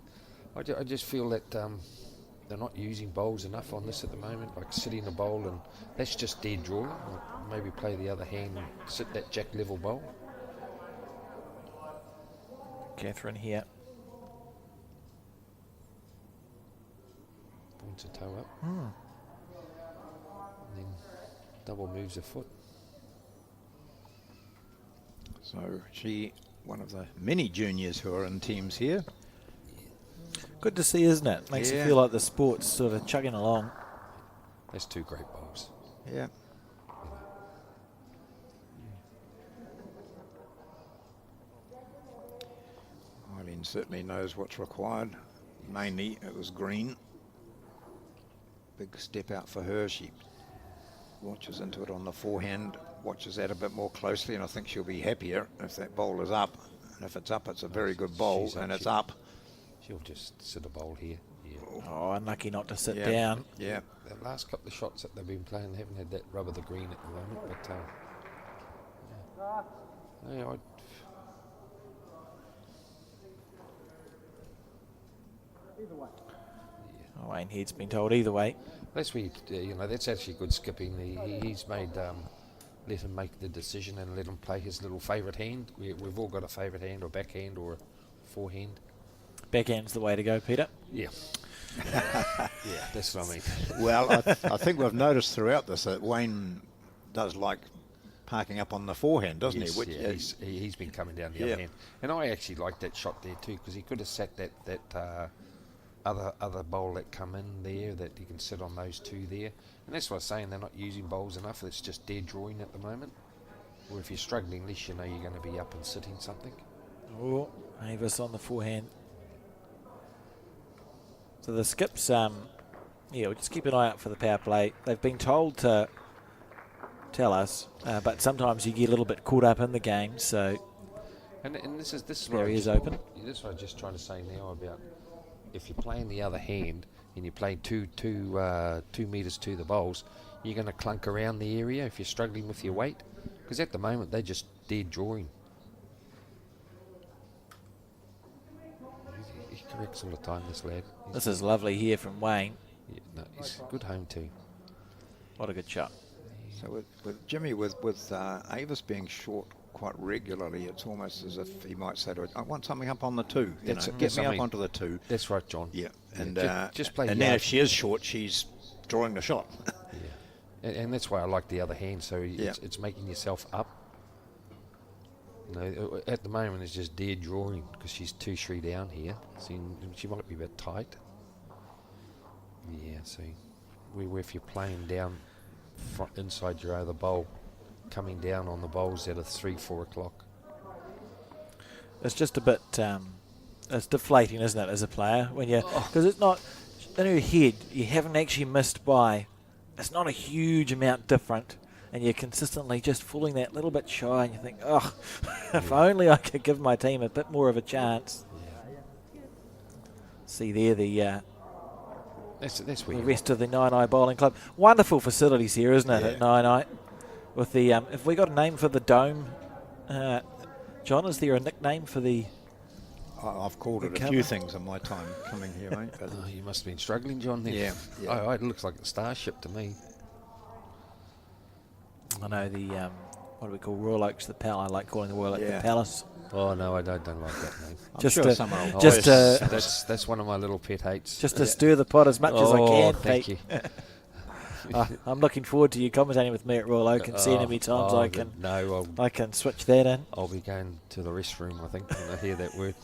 I just feel that they're not using bowls enough on this at the moment, like sitting a bowl, and that's just dead drawing. Maybe play the other hand and sit that jack level bowl. Catherine here. Points a toe up. And then double moves her foot. So she, one of the many juniors who are in teams here. Good to see, isn't it? Makes you feel like the sport's sort of chugging along. That's 2 great bowls. Yeah. Eileen certainly knows what's required. Mainly it was green. Big step out for her. She watches into it on the forehand, watches that a bit more closely, and I think she'll be happier if that bowl is up. And if it's up, it's a very good bowl, and it's up. She'll just sit a bowl here. Yeah. Oh, unlucky not to sit down. Yeah. The last couple of shots that they've been playing, they haven't had that rub of the green at the moment, but Wayne Head's been told either way. that's where that's actually good skipping. He's made let him make the decision and let him play his little favourite hand. We've all got a favourite hand, or backhand, or forehand. Backhand's the way to go, Peter. Yeah. Yeah, that's what I mean. Well, I think we've noticed throughout this that Wayne does like parking up on the forehand, doesn't Yes, he? Which, yeah, he's been coming down the other hand. And I actually liked that shot there too, because he could have sat that other bowl that come in there, that you can sit on those 2 there. And that's what I was saying, they're not using bowls enough. It's just dead drawing at the moment. Or if you're struggling, at least you know you're going to be up and sitting something. Oh, Avis on the forehand. So the skips, we'll just keep an eye out for the power play. They've been told to tell us, but sometimes you get a little bit caught up in the game, so And this is there he is open. This is what I'm just trying to say now about if you're playing the other hand and you play 2 metres to the bowls, you're going to clunk around the area if you're struggling with your weight, because at the moment they're just dead drawing. He corrects all the time, this lad. This is lovely here from Wayne. Yeah, no, he's good home too. What a good shot. So with Jimmy, with Avis being short quite regularly, it's almost as if he might say to it, I want something up on the 2. Get me up onto the 2. That's right, John. Yeah. And just play. And then if she is short, she's drawing the shot. Yeah. And that's why I like the other hand. So it's making yourself up. At the moment it's just dead drawing because she's 2-3 down here. So she might be a bit tight. Yeah. So if you're playing down inside your other bowl, coming down on the bowls at a 3-4 o'clock. It's just a bit, it's deflating, isn't it, as a player? When you, because it's not, in her head, you haven't actually missed by, it's not a huge amount different, and you're consistently just falling that little bit shy, and you think, oh, if only I could give my team a bit more of a chance. Yeah. See there the That's where the rest of the Naenae Bowling Club. Wonderful facilities here, isn't it, at Naenae? With the, have we got a name for the dome? John, is there a nickname for the... I've called it a few things in my time coming here, mate. But you must have been struggling, John, then. Yeah. It looks like a starship to me. I know the, what do we call Royal Oaks, the Palace? I like calling the Royal Oak the Palace. Oh, no, I don't like that name. That's one of my little pet hates. Just to stir the pot as much as I can, thank Pete. you. I'm looking forward to you commentating with me at Royal Oak and seeing how many times I can switch that in. I'll be going to the restroom, I think, when I hear that word.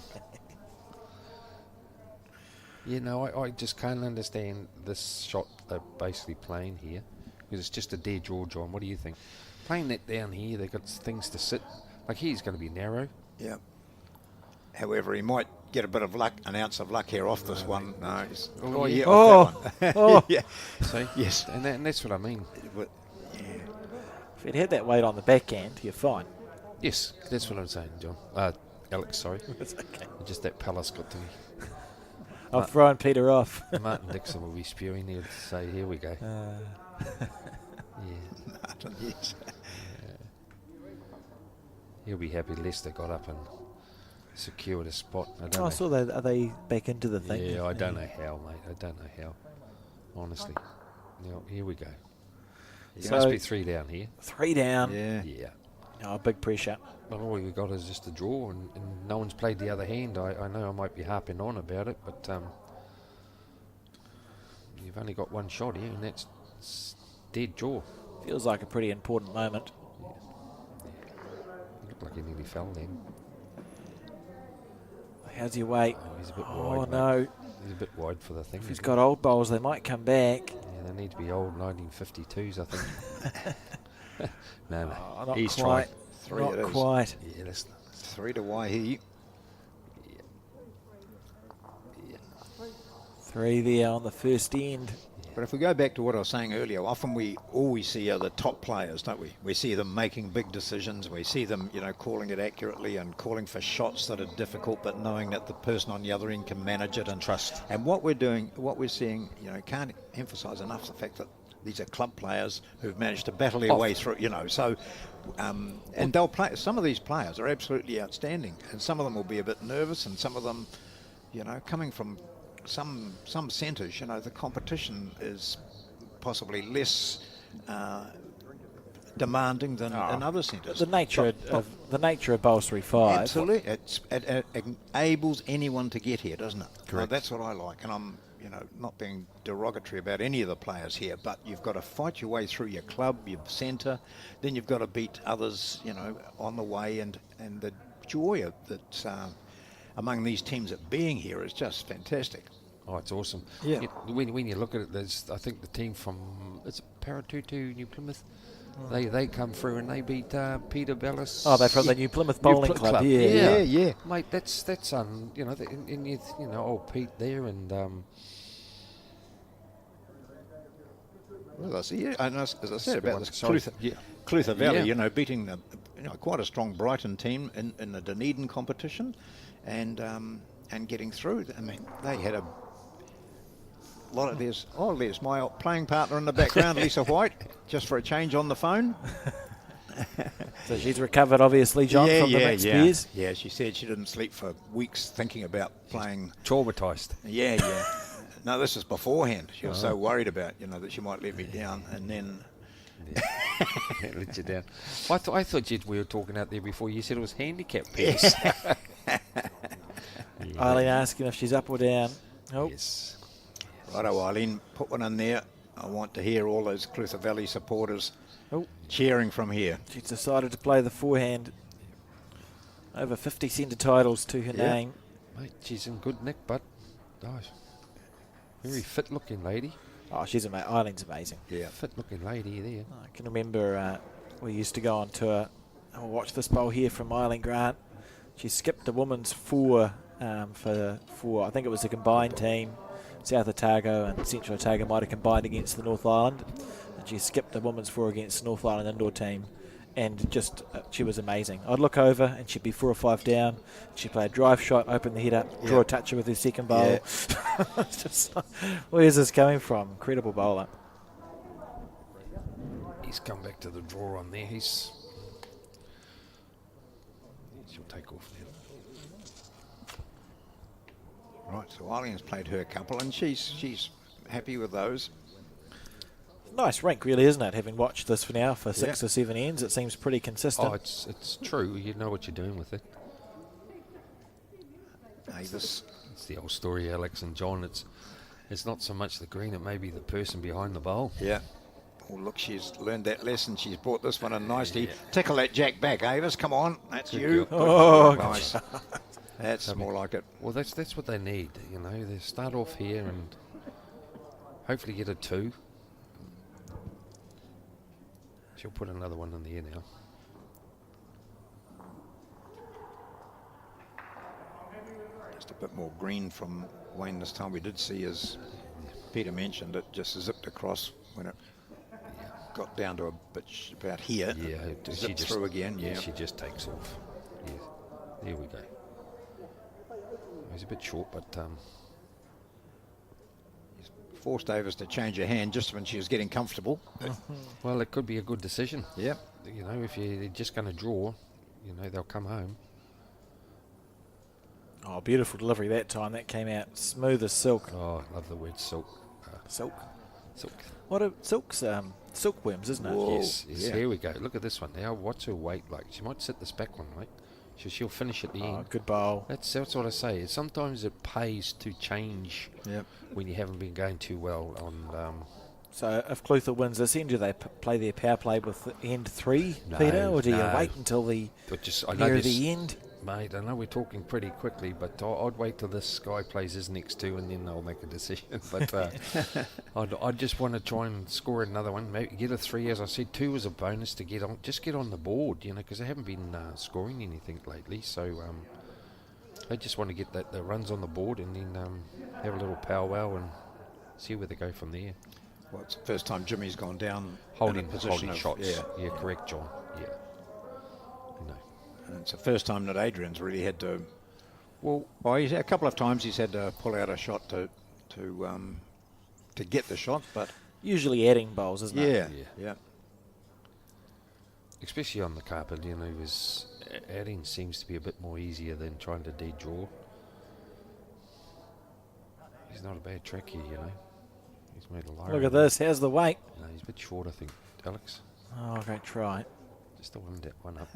I just can't understand this shot they're basically playing here, because it's just a dead draw, John. What do you think? Playing that down here, they've got things to sit. Like he's going to be narrow. Yeah. However, he might get a bit of luck, an ounce of luck here off this one. No. Oh, yeah. Off that one. Oh. Yeah. See? Yes. And that's what I mean. But, yeah. If it had that weight on the back end, you're fine. Yes, that's what I'm saying, John. Alex, sorry. It's okay. Just that palace got to me. I've thrown Peter off. Martin Dixon will be spewing there to say, here we go. Yeah. Martin, yes. He'll be happy Leicester got up and secured a spot. I don't I know. saw that. Are they back into the thing? Yeah, I don't know how, mate. I don't know how. Honestly. Now, here we go. It So- must be 3 down here. 3 down. Yeah. Yeah. Oh, big pressure. But all we've got is just a draw, and no one's played the other hand. I know I might be harping on about it, but you've only got one shot here, and that's dead draw. Feels like a pretty important moment. He looked like he nearly fell then. How's your weight? Oh, he's a bit Oh, wide. no. Mate. He's a bit wide for the thing. If he's isn't got old bowls, they might come back. he? Yeah, they need to be old 1952s, I think. No. Oh, not He's quite. trying. 3 Not it is. quite. Yeah, that's 3 to Waihi. 3 there on the first end. But if we go back to what I was saying earlier, often we always see the top players, don't we? We see them making big decisions. We see them, calling it accurately and calling for shots that are difficult, but knowing that the person on the other end can manage it and trust. And what we're doing, what we're seeing, can't emphasise enough the fact that these are club players who've managed to battle their way through, So, and they'll play. Some of these players are absolutely outstanding, and some of them will be a bit nervous, and some of them, coming from some centres, the competition is possibly less demanding than in other centres. The nature of Bowls3Five. Absolutely, it enables anyone to get here, doesn't it? Correct. That's what I like, and I'm not being derogatory about any of the players here, but you've got to fight your way through your club, your centre, then you've got to beat others, on the way, and the joy of that among these teams that being here is just fantastic. Oh, it's awesome. Yeah. When you look at it, there's I think the team from it's Paratutu, New Plymouth. They come through and they beat Peter Bellis. Oh, they're from the New Plymouth Bowling Club. Yeah. Mate, that's old Pete there and Well, and as I said Good about one. this Sorry. Clutha Valley, Yeah. beating the, quite a strong Brighton team in the Dunedin competition, and getting through. I mean, they had a lot of there's my playing partner in the background, Lisa White, just for a change on the phone. So she's recovered, obviously, John, from the mixed beers. Yeah, she said she didn't sleep for weeks thinking about playing. traumatised. Yeah. No, this is beforehand. She was so worried about, that she might let me down, and then. Let you down. I thought we were talking out there before. You said it was handicap pairs. Eileen asking if she's up or down. Oh, Yes. Righto, Eileen, put one in there. I want to hear all those Clutha Valley supporters cheering from here. she's decided to play the forehand. Over 50 centre titles to her Yeah. name. Mate, she's in good nick, but very fit-looking lady. Oh, Eileen's amazing. Yeah. Fit-looking lady there. I can remember we used to go on tour. I'll watch this bowl here from Eileen Grant. She skipped the women's four for I think it was a combined team. South Otago and Central Otago might have combined against the North Island, and she skipped the women's four against the North Island indoor team, and just she was amazing. I'd look over and she'd be 4 or 5 down. She'd play a drive shot, open the head up, draw a toucher with her second bowl. Yeah. It's just like, where's this coming from? Incredible bowler. He's come back to the draw on there. She'll take off now. Right, so Eileen's played her couple, and she's happy with those. Nice rink, really, isn't it? Having watched this for now for 6 or 7 ends, it seems pretty consistent. Oh, it's true. You know what you're doing with it. Avis. It's the old story, Alex and John. It's not so much the green; it may be the person behind the bowl. Yeah. Oh, look, she's learned that lesson. She's brought this one in nicely. Tickle that jack back, Avis. Come on, that's you. girl. Oh, nice. That's more like it. Well, that's what they need. They start off here and hopefully get a 2. She'll put another one in the air now. Just a bit more green from Wayne this time. We did see, as Peter mentioned, it just zipped across when it got down to a bit about here. Yeah, it she zipped just through again. Yeah, Yeah, she just takes off. Yeah, there we go. He's a bit short, but forced Davis to change her hand just when she was getting comfortable. well, it could be a good decision. Yeah. You know, if you're just going to draw, you know, they'll come home. Oh, beautiful delivery that time. That came out smooth as silk. Oh, I love the word silk. Silk. Silk. What are silk's silkworms, isn't it? Whoa. Yes, yes. Yeah. Here we go. Look at this one. Now, what's her weight like? She might sit this back one, right? She'll finish at the Oh, end. good bowl. That's what I say. Sometimes it pays to change Yep. when you haven't been going too well on. So if Clutha wins this end, do they play their power play with the end 3, No, Peter, or do you no. wait until the But just I know near this, the end? mate. I know we're talking pretty quickly, but I'd wait till this guy plays his next two, and then I'll make a decision. But I'd just want to try and score another one. Maybe get a 3, as I said. 2 was a bonus to get on. Just get on the board, you know, because they haven't been scoring anything lately. So I just want to get the runs on the board, and then have a little powwow and see where they go from there. Well, it's the first time Jimmy's gone down Holding in a position of, shots. Yeah. Yeah, correct, John. Yeah. No. And it's the first time that Adrian's really had to. Well, He's a couple of times he's had to pull out a shot to get the shot, but Usually adding bowls, isn't it? yeah, Yeah. yeah. especially on the carpet, you know, adding seems to be a bit more easier than trying to dead draw. He's not a bad track here, you know. He's made a line. Look at this. How's the weight? No, he's a bit short, I think, Alex. Oh, great try. Just the one up.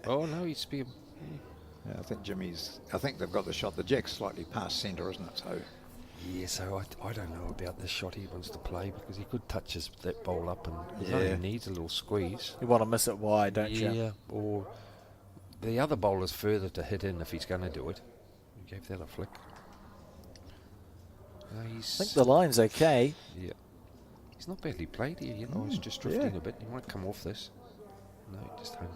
Oh no, he's been. Yeah, I think they've got the shot. The jack's slightly past centre, isn't it? So Yeah, so I don't know about this shot he wants to play, because he could touch that bowl up, and he Yeah. only needs a little squeeze. You want to miss it wide, don't Yeah, you? or the other bowler's further to hit in if he's going to do it. He gave that a flick. I think the line's okay. Yeah. He's not badly played here, you know. He's just drifting a bit. He might come off this. No, he just hung.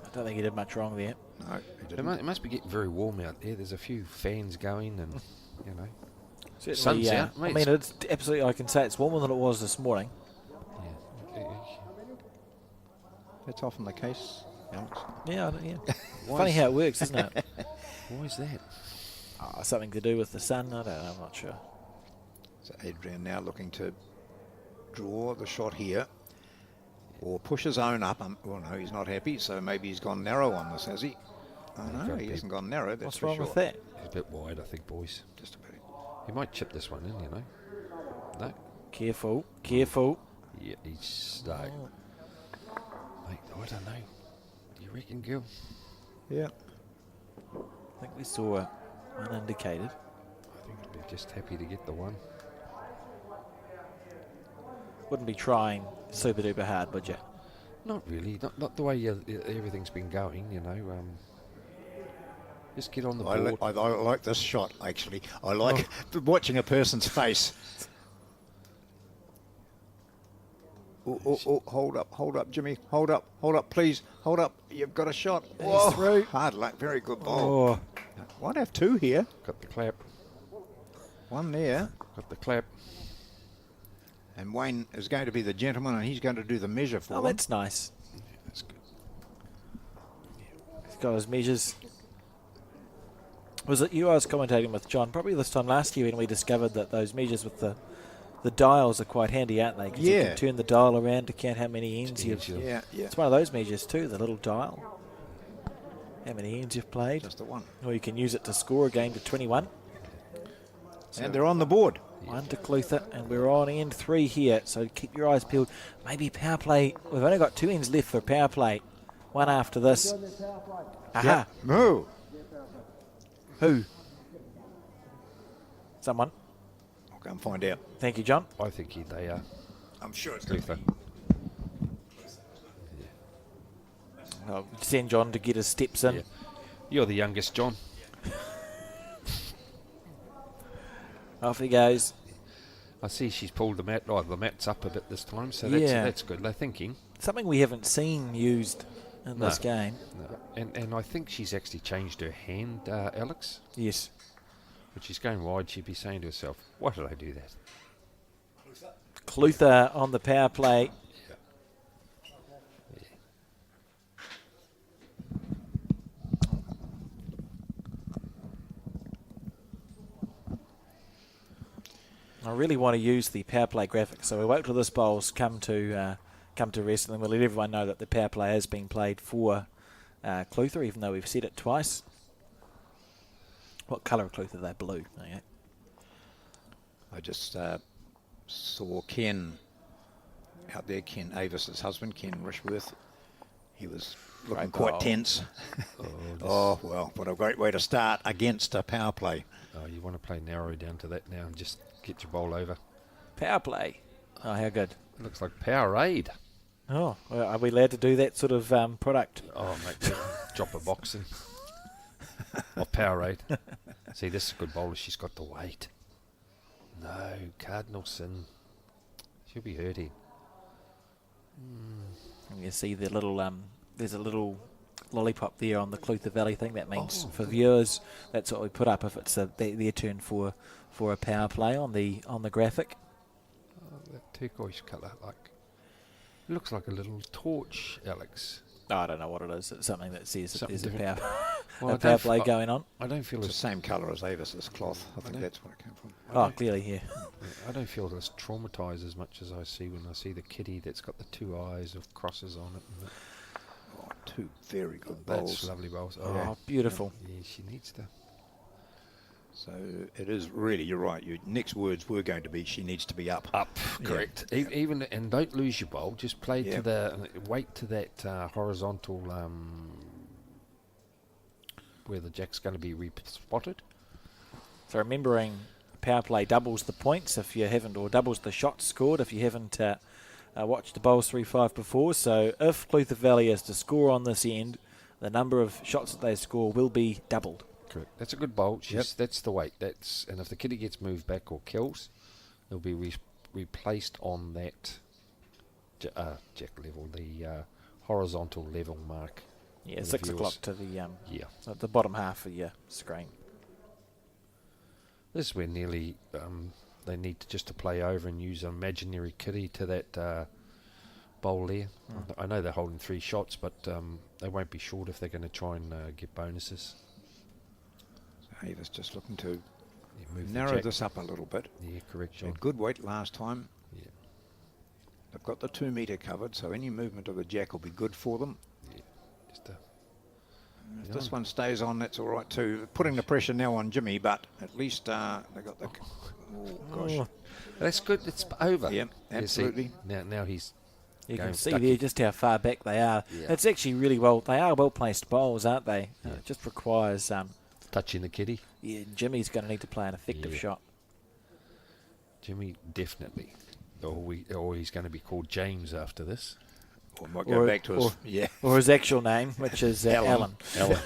I don't think he did much wrong there. no, he didn't. It must be getting very warm out there. There's a few fans going, and, you know. Certainly, Sun's out, mate. I mean, it's absolutely, I can say it's warmer than it was this morning. Yeah. That's often the case, Alex. Yeah, yeah. Why Funny is- how it works, isn't it? Why is that? Something to do with the sun. I don't know. I'm not sure. So Adrian now looking to draw the shot here, or push his own up. Well, no, he's not happy, so maybe he's gone narrow on this, has he? Oh, no, Got he big. hasn't gone narrow. That's What's for wrong sure. with that? He's a bit wide, I think, boys. Just a bit. He might chip this one in, you know. No. Careful, careful. Yeah, he's no. Mate, I don't know. Do you reckon, Gil? Yeah. I think we saw one indicated. I think I'd be just happy to get the one. Wouldn't be trying super duper hard, would you? Not really. Not the way everything's been going, you know. Just get on the board. I like this shot, actually. I like watching a person's face. Oh, hold up, Jimmy. Hold up, please. Hold up. You've got a shot. Whoa. through. Hard luck. Very good ball. Oh, Might have 2 here. Got the clap. 1 there. Got the clap. And Wayne is going to be the gentleman, and he's going to do the measure for oh, them. that's nice. Yeah, that's good. He's got his measures. Was it you I was commentating with, John? Probably this time last year when we discovered that those measures with the dials are quite handy, aren't they? 'Cause you Yeah. can turn the dial around to count how many ends you've... Yeah. It's one of those measures too, the little dial. How many ends you've played. Just the one. Or you can use it to score a game to 21. And they're on the board. One to Clutha, and we're on end 3 here, so keep your eyes peeled. Maybe power play. We've only got 2 ends left for power play. One after this. Aha. Yep. Moo. Who? Someone. I'll go and find out. Thank you, John. I think they are. I'm sure it's going to Luther. I'll send John to get his steps in. Yeah. You're the youngest, John. Off he goes. I see she's pulled the mat. Oh, the mat's up a bit this time, so Yeah. that's good. They're thinking. Something we haven't seen used in this game. No. And I think she's actually changed her hand, Alex. Yes. When she's going wide, she'd be saying to herself, why did I do that? Clutha on the power play. I really want to use the power play graphic, so we wait till this bowl's come to rest, and then we'll let everyone know that the power play has been played for Clutha, even though we've said it twice. What colour of Clutha? They're blue. Okay. I just saw Ken out there, Ken Avis's husband, Ken Rishworth. He was looking quite tense. Oh, well, what a great way to start against a power play. Oh, you want to play narrow down to that now and just get your bowl over. Power play. Oh, how good. It looks like Powerade. Oh, well, are we allowed to do that sort of product? Oh, mate, drop a box in. Of Powerade. See, this is a good bowler. She's got the weight. No, cardinal sin. She'll be hurting. You see the little, there's a little lollipop there on the Clutha Valley thing. That means for viewers, that's what we put up if it's their turn for a power play on the graphic. Oh, that turquoise colour, it looks like a little torch, Alex. Oh, I don't know what it is. It's something that says that there's Something a power, Well, a power play going on. I don't feel It's the as same colour as Avis's cloth. I think that's where it came from. Oh, clearly here. I don't feel as traumatised as much as I see when I see the kitty that's got the two eyes of crosses on it. And Oh, two very good that's bowls. lovely bowls. Oh, beautiful. Yeah, she needs to. So it is really, you're right. Your next words were going to be, she needs to be up. Up, correct. Even and don't lose your bowl. Just play Yeah. to the wait to that horizontal where the jack's going to be spotted. So remembering power play doubles the points if you haven't, or doubles the shots scored if you haven't watched the Bowls3Five before. So if Clutha Valley is to score on this end, the number of shots that they score will be doubled. Correct. That's a good bowl. That's the weight. And if the kitty gets moved back or kills, it'll be replaced on that jack level, the horizontal level mark. Yeah, the 6 viewers. o'clock to the Yeah. the bottom half of your screen. This is where nearly they need to play over and use an imaginary kitty to that bowl there. I know they're holding 3 shots, but they won't be short if they're going to try and get bonuses. Avis just looking to Move the narrow jack. this up a little bit. Yeah, correct, She John. had good weight last time. Yeah, They've got the 2 metre covered, so any movement of the jack will be good for them. yeah. Just If this one stays on, that's all right too. Putting the pressure now on Jimmy, but at least they got the... Oh, gosh. that's good. It's over. Yeah, You see, absolutely. now he's You going can see ducky. there just how far back they are. Yeah. It's actually really well. They are well placed bowls, aren't they? Yeah. It just requires. touching the kitty. Yeah, Jimmy's going to need to play an effective Yeah. shot. Jimmy definitely. Or he's going to be called James after this. Or might go back to his... or- Yeah. Or his actual name, which is Alan. Alan.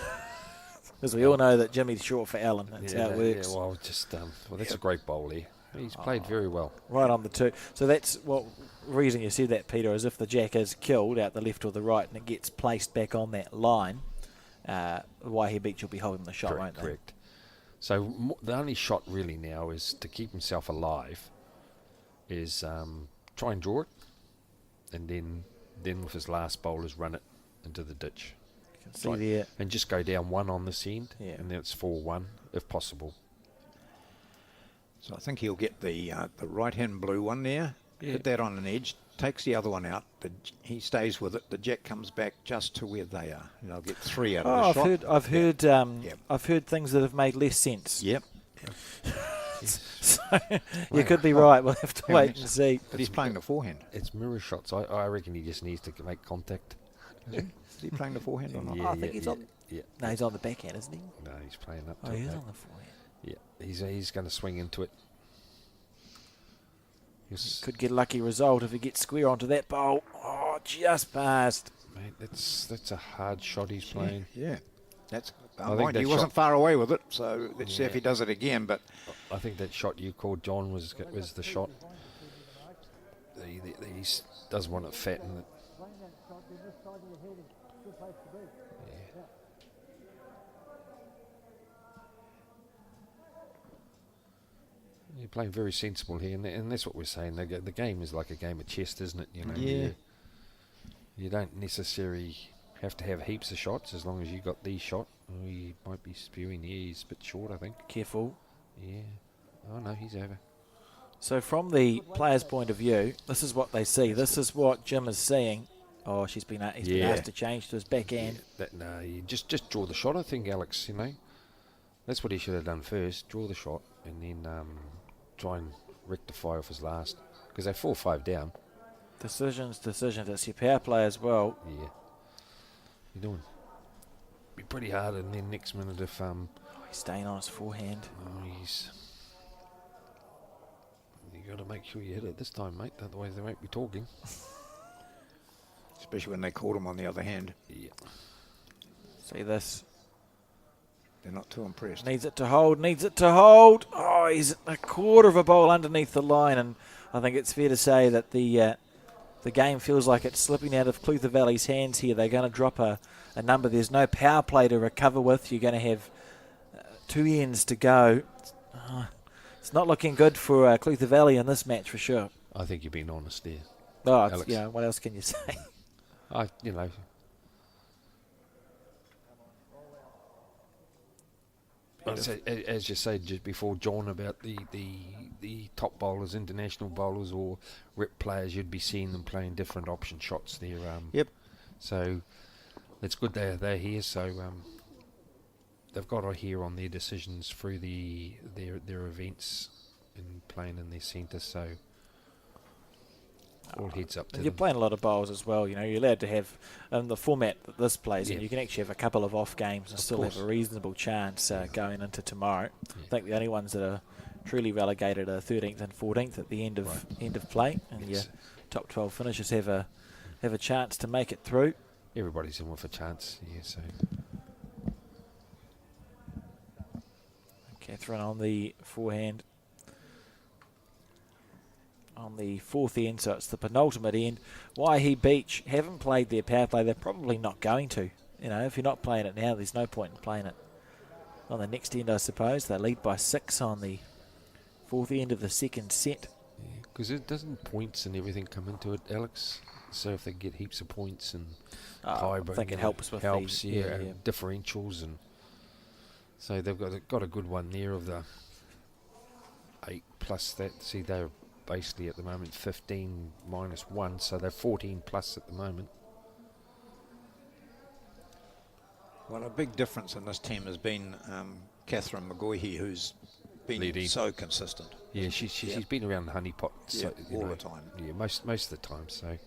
Because we all know that Jimmy's short for Alan. That's how it works. Yeah, well, that's a great bowl here. He's played very well. Right on the 2. So that's what reason you said that, Peter, is if the jack is killed out the left or the right and it gets placed back on that line, Waihe Beach will be holding the shot, Correct, won't they? correct. So the only shot really now is to keep himself alive is try and draw it, and then with his last bowl is run it into the ditch. You can see there. And just go down 1 on this end, Yeah. and then it's 4-1 if possible. So I think he'll get the right-hand blue one there, Yeah. hit that on an edge, takes the other one out. He stays with it. The jack comes back just to where they are, and they'll get 3 out of the shot. I've heard things that have made less sense. Yep. So you could be right. We'll have to wait and see. But he's playing the forehand. It's mirror shots. I reckon he just needs to make contact. Is he playing the forehand or not? I think he's on. Yeah. No, he's on the backhand, isn't he? No, he's playing up Oh, to he it. is mate. on the forehand. Yeah, he's going to swing into it. Could get a lucky result if he gets square onto that bowl. Oh, just passed. Mate, that's a hard shot he's playing. Yeah. That's. I think Mind, that he wasn't shot- far away with it, so let's see if Yeah. he does it again. But I think that shot you called John was the shot. He doesn't want it fat in it. You're playing very sensible here, and that's what we're saying. The game is like a game of chess, isn't it? You know, Yeah. You don't necessarily have to have heaps of shots as long as you got the shot. Oh, he might be spewing. Yeah, he's a bit short, I think. Careful. Yeah. Oh no, he's over. So from the player's point of view, this is what they see. This is what Jim is seeing. Oh, he's been asked to change to his backhand. No, you just draw the shot. I think Alex, you know, that's what he should have done first. Draw the shot and then try and rectify off his last, because they're 4-5 down. Decisions. It's your power play as well. Yeah. You're doing. Be pretty hard, and then next minute if He's staying on his forehand. You got to make sure you hit it this time, mate. Otherwise they won't be talking. Especially when they caught him on the other hand. Yeah. See this. They're not too impressed. Needs it to hold. Oh, he's a quarter of a bowl underneath the line, and I think it's fair to say that the game feels like it's slipping out of Clutha Valley's hands here. They're going to drop a number. There's no power play to recover with. You're going to have 2 ends to go. It's not looking good for Clutha Valley in this match for sure. I think you've been honest there. Oh, Alex. yeah. What else can you say? You know. As you said just before, John, about the top bowlers, international bowlers or rep players, you'd be seeing them playing different option shots there. Yep. So it's good they're here. So they've got to hear on their decisions through their events and playing in their centre. So all heads up to You're them. playing a lot of bowls as well. You know, you're allowed to have the format that this plays in. Yeah. You can actually have a couple of off games and Of still course. have a reasonable chance going into tomorrow. Yeah. I think the only ones that are truly relegated are 13th and 14th at the end of play, and Yes. your top 12 finishers have a chance to make it through. Everybody's in with a chance. Yeah. So Catherine on the forehand. On the 4th end, so it's the penultimate end. Waihi Beach haven't played their power play. They're probably not going to. You know, if you're not playing it now, there's no point in playing it on the next end, I suppose. They lead by 6 on the 4th end of the second set. because it doesn't points and everything come into it, Alex. So if they get heaps of points and I think it helps with the and differentials, and so they've got a good one there of the 8 plus that. See, they're basically at the moment 15 minus 1, so they're 14 plus at the moment. Well, a big difference in this team has been Catherine McGoy, who's been Leading. so consistent. Yeah, she's been around the honeypot all the time. Yeah, most of the time. So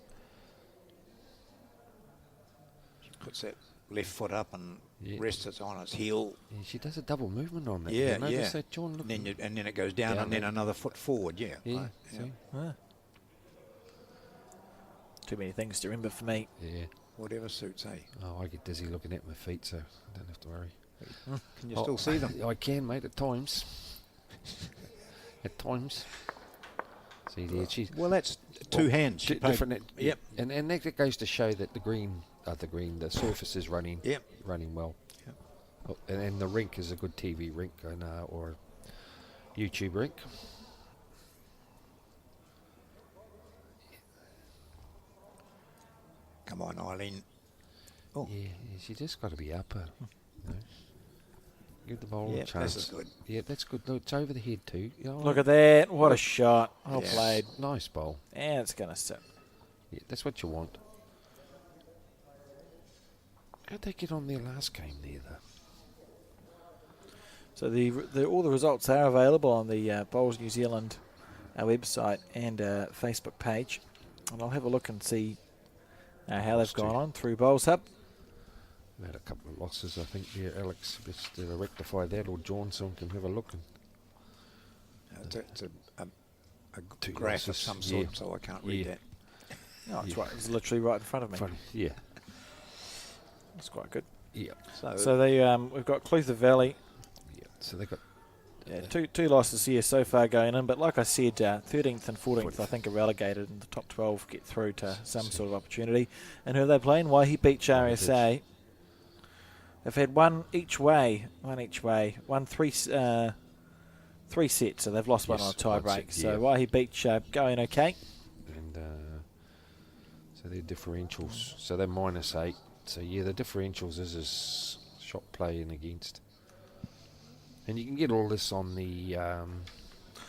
She puts that left foot up and Yeah. rests it on its heel. yeah, she does a double movement on that. Yeah, You notice yeah. that, John? Look, And then it goes down and then there. another foot forward. Yeah. yeah, Right, see? Too many things to remember for me. Yeah. Whatever suits, eh? Oh, I get dizzy looking at my feet, so I don't have to worry. Can you still see them? I can, mate, at times. At times. See there, she's Well, that's two hands. She played- different. Yep. And that goes to show that the surface is running Yep. running well. Yep. Oh, and the rink is a good TV rink or a YouTube rink. Come on, Eileen. Oh. Yeah, she just got to be up. You know. Give the ball Yeah, a chance. this is good. Yeah, that's good. Look, it's over the head too. You know, Look at that. What a shot. Well Yes. played. nice bowl. And it's going to sit. Yeah, that's what you want. How'd they get on their last game there, though? So all the results are available on the Bowls New Zealand website and Facebook page. And I'll have a look and see how they've gone on through Bowls Hub. We had a couple of losses, I think, there, Alex. Just rectify that, or Johnson can have a look. And It's a Two graph of losses, some sort, yeah. so I can't read Yeah. that. Oh, it's right. It's literally right in front of me. funny. Yeah, It's quite good. yeah, So they we've got Clutha Valley. yeah. So they got Yeah, two losses here so far going in, but like I said, 13th and 14th I think are relegated, and the top 12 get through to some sort of opportunity. And who are they playing? Waihi Beach RSA. They've had one three sets, so they've lost one on a tie break. So Waihi Beach going okay. And so their differentials, so they're -8. So yeah, the differentials is shot play in against. And you can get all this on the...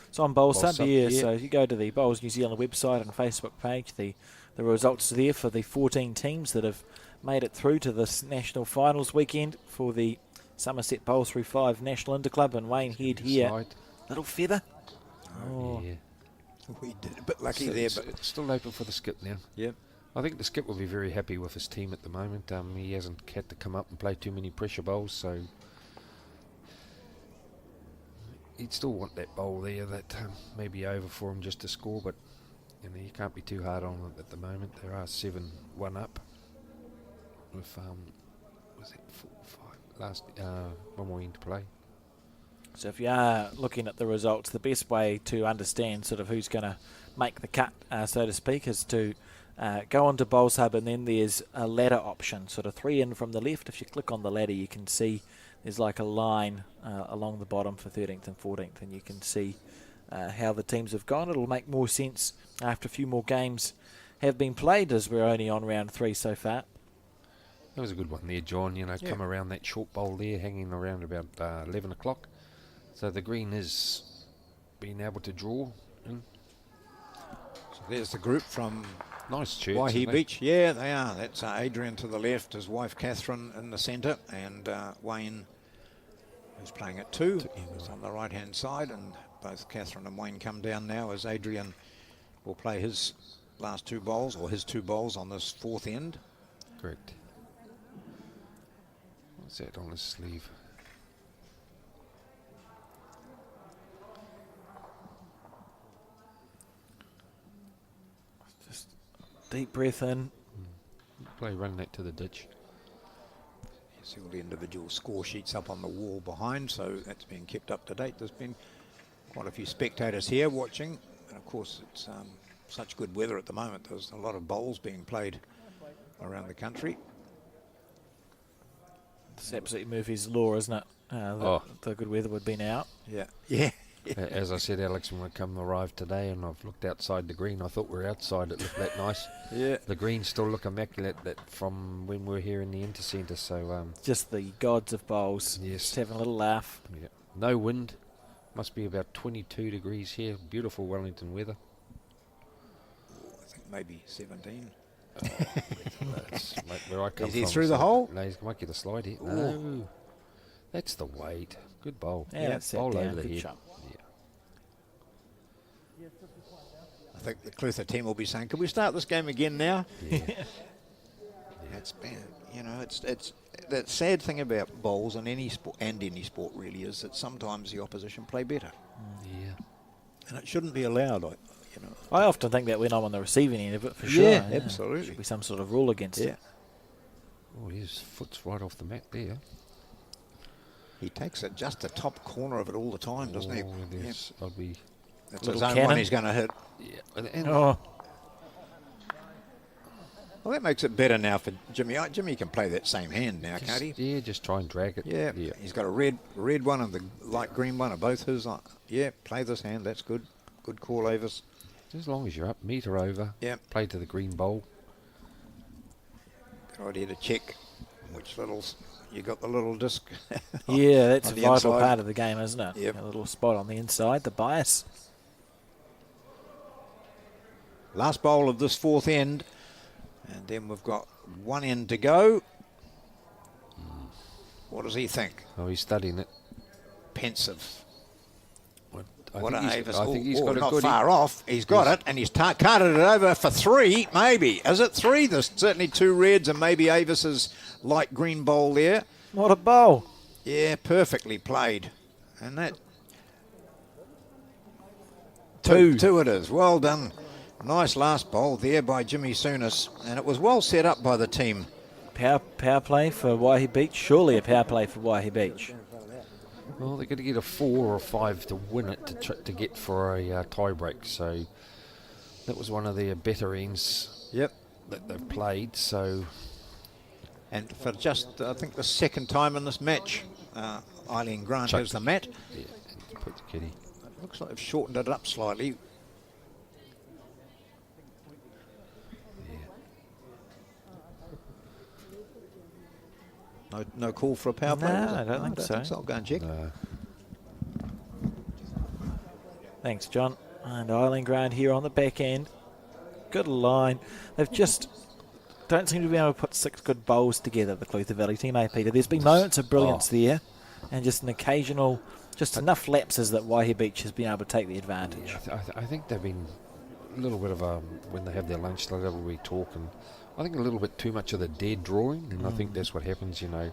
it's on Bowls Bowls Sub, yeah. So if you go to the Bowls New Zealand website and Facebook page, the results are there for the 14 teams that have made it through to this national finals weekend for the Summerset Bowls3Five National Interclub, and Wayne Head here. Slide. Little feather. Oh, yeah. We did a bit lucky So there, it's, but it's still open for the skip now. yep. I think the skip will be very happy with his team at the moment. He hasn't had to come up and play too many pressure bowls, so he'd still want that bowl there that may be over for him just to score, but you can't be too hard on him at the moment. There are 7-1 up with was it 4-5 last one more in to play. So if you are looking at the results, the best way to understand sort of who's going to make the cut, so to speak, is to go onto Bowls Hub, and then there's a ladder option, sort of 3 in from the left. If you click on the ladder, you can see there's like a line along the bottom for 13th and 14th, and you can see how the teams have gone. It'll make more sense after a few more games have been played, as we're only on round 3 so far. That was a good one there, John. Come around that short bowl there, hanging around about 11 o'clock. So the green is being able to draw in. So there's the group from Nice church. Waihi Beach. Yeah, they are. That's Adrian to the left, his wife Catherine in the centre, and Wayne, who's playing at 2, is on the right-hand side, and both Catherine and Wayne come down now as Adrian will play his last 2 bowls, or his 2 bowls on this 4th end. Correct. What's that on his sleeve? Just deep breath in. Play run that to the ditch. You see all the individual score sheets up on the wall behind, so that's been kept up to date. There's been quite a few spectators here watching, and of course it's such good weather at the moment. There's a lot of bowls being played around the country. It's absolutely Murphy's Law, isn't it? The good weather would be out. Yeah. Yeah. As I said, Alex, when I arrived today and I've looked outside the green, I thought we were outside. It looked that nice. Yeah. The greens still look immaculate from when we were here in the Intercentre. So just the gods of bowls. Yes. Just having a little laugh. Yeah. No wind. Must be about 22 degrees here. Beautiful Wellington weather. I think maybe 17. That's where I come Is he from. through the hole? No, he might get a slide here. No. That's the weight. Good bowl. Yeah, that's bowl down. over the Good head. shot. Yeah. I think the Clutha team will be saying, "Can we start this game again now?" Yeah. It's been, it's that sad thing about bowls and any sport really is that sometimes the opposition play better, Yeah. and it shouldn't be allowed. I often think that when I'm on the receiving end of it, for sure. Yeah, absolutely. Should be some sort of rule against it. Oh, his foot's right off the mat there. He takes it just the top corner of it all the time, doesn't he? Yes. I'll be. That's Little his own cannon. one he's going to hit. Yeah. And Oh, Well, that makes it better now for Jimmy. Jimmy can play that same hand now, can't he? Yeah, just try and drag it. Yeah. He's got a red one and the light green one are both his. Yeah, play this hand. That's good. Good call, Avis. As long as you're up, metre over. Yeah. Play to the green bowl. Good idea to check which you got the little disc. yeah, that's a on the vital inside. part of the game, isn't it? Yep. A little spot on the inside, the bias. Last bowl of this 4th end, and then we've got 1 end to go. What does he think? Oh, he's studying it. Pensive. I What think Avis? I think he's got a not good. far off. He's got it, and he's carted it over for 3, maybe. Is it 3? There's certainly 2 reds, and maybe Avis's light green bowl there. What a bowl. Yeah, perfectly played. And that... 2 it is. Well done. Nice last bowl there by Jimmy Souness, and it was well set up by the team. Power play for Waihi Beach. Surely a power play for Waihi Beach. Well, they're going to get a 4 or a 5 to win it to get for a tie break. So that was one of their better ends Yep. that they've played. So And for just, I think, the second time in this match, Eileen Grant has the mat. yeah, put the kitty. It looks like they've shortened it up slightly. No call for a power play? No, was it? I don't think so. I'll go and check. Thanks, John. And Eileen Grant here on the back end. Good line. They've just don't seem to be able to put 6 good bowls together, the Clutha Valley team, Peter? There's been moments of brilliance there, and just an occasional, just enough lapses that Waihe Beach has been able to take the advantage. Yeah, I think they've been a little bit of when they have their lunch, they'll have a wee talk, and I think a little bit too much of the dead drawing, and I think that's what happens, you know.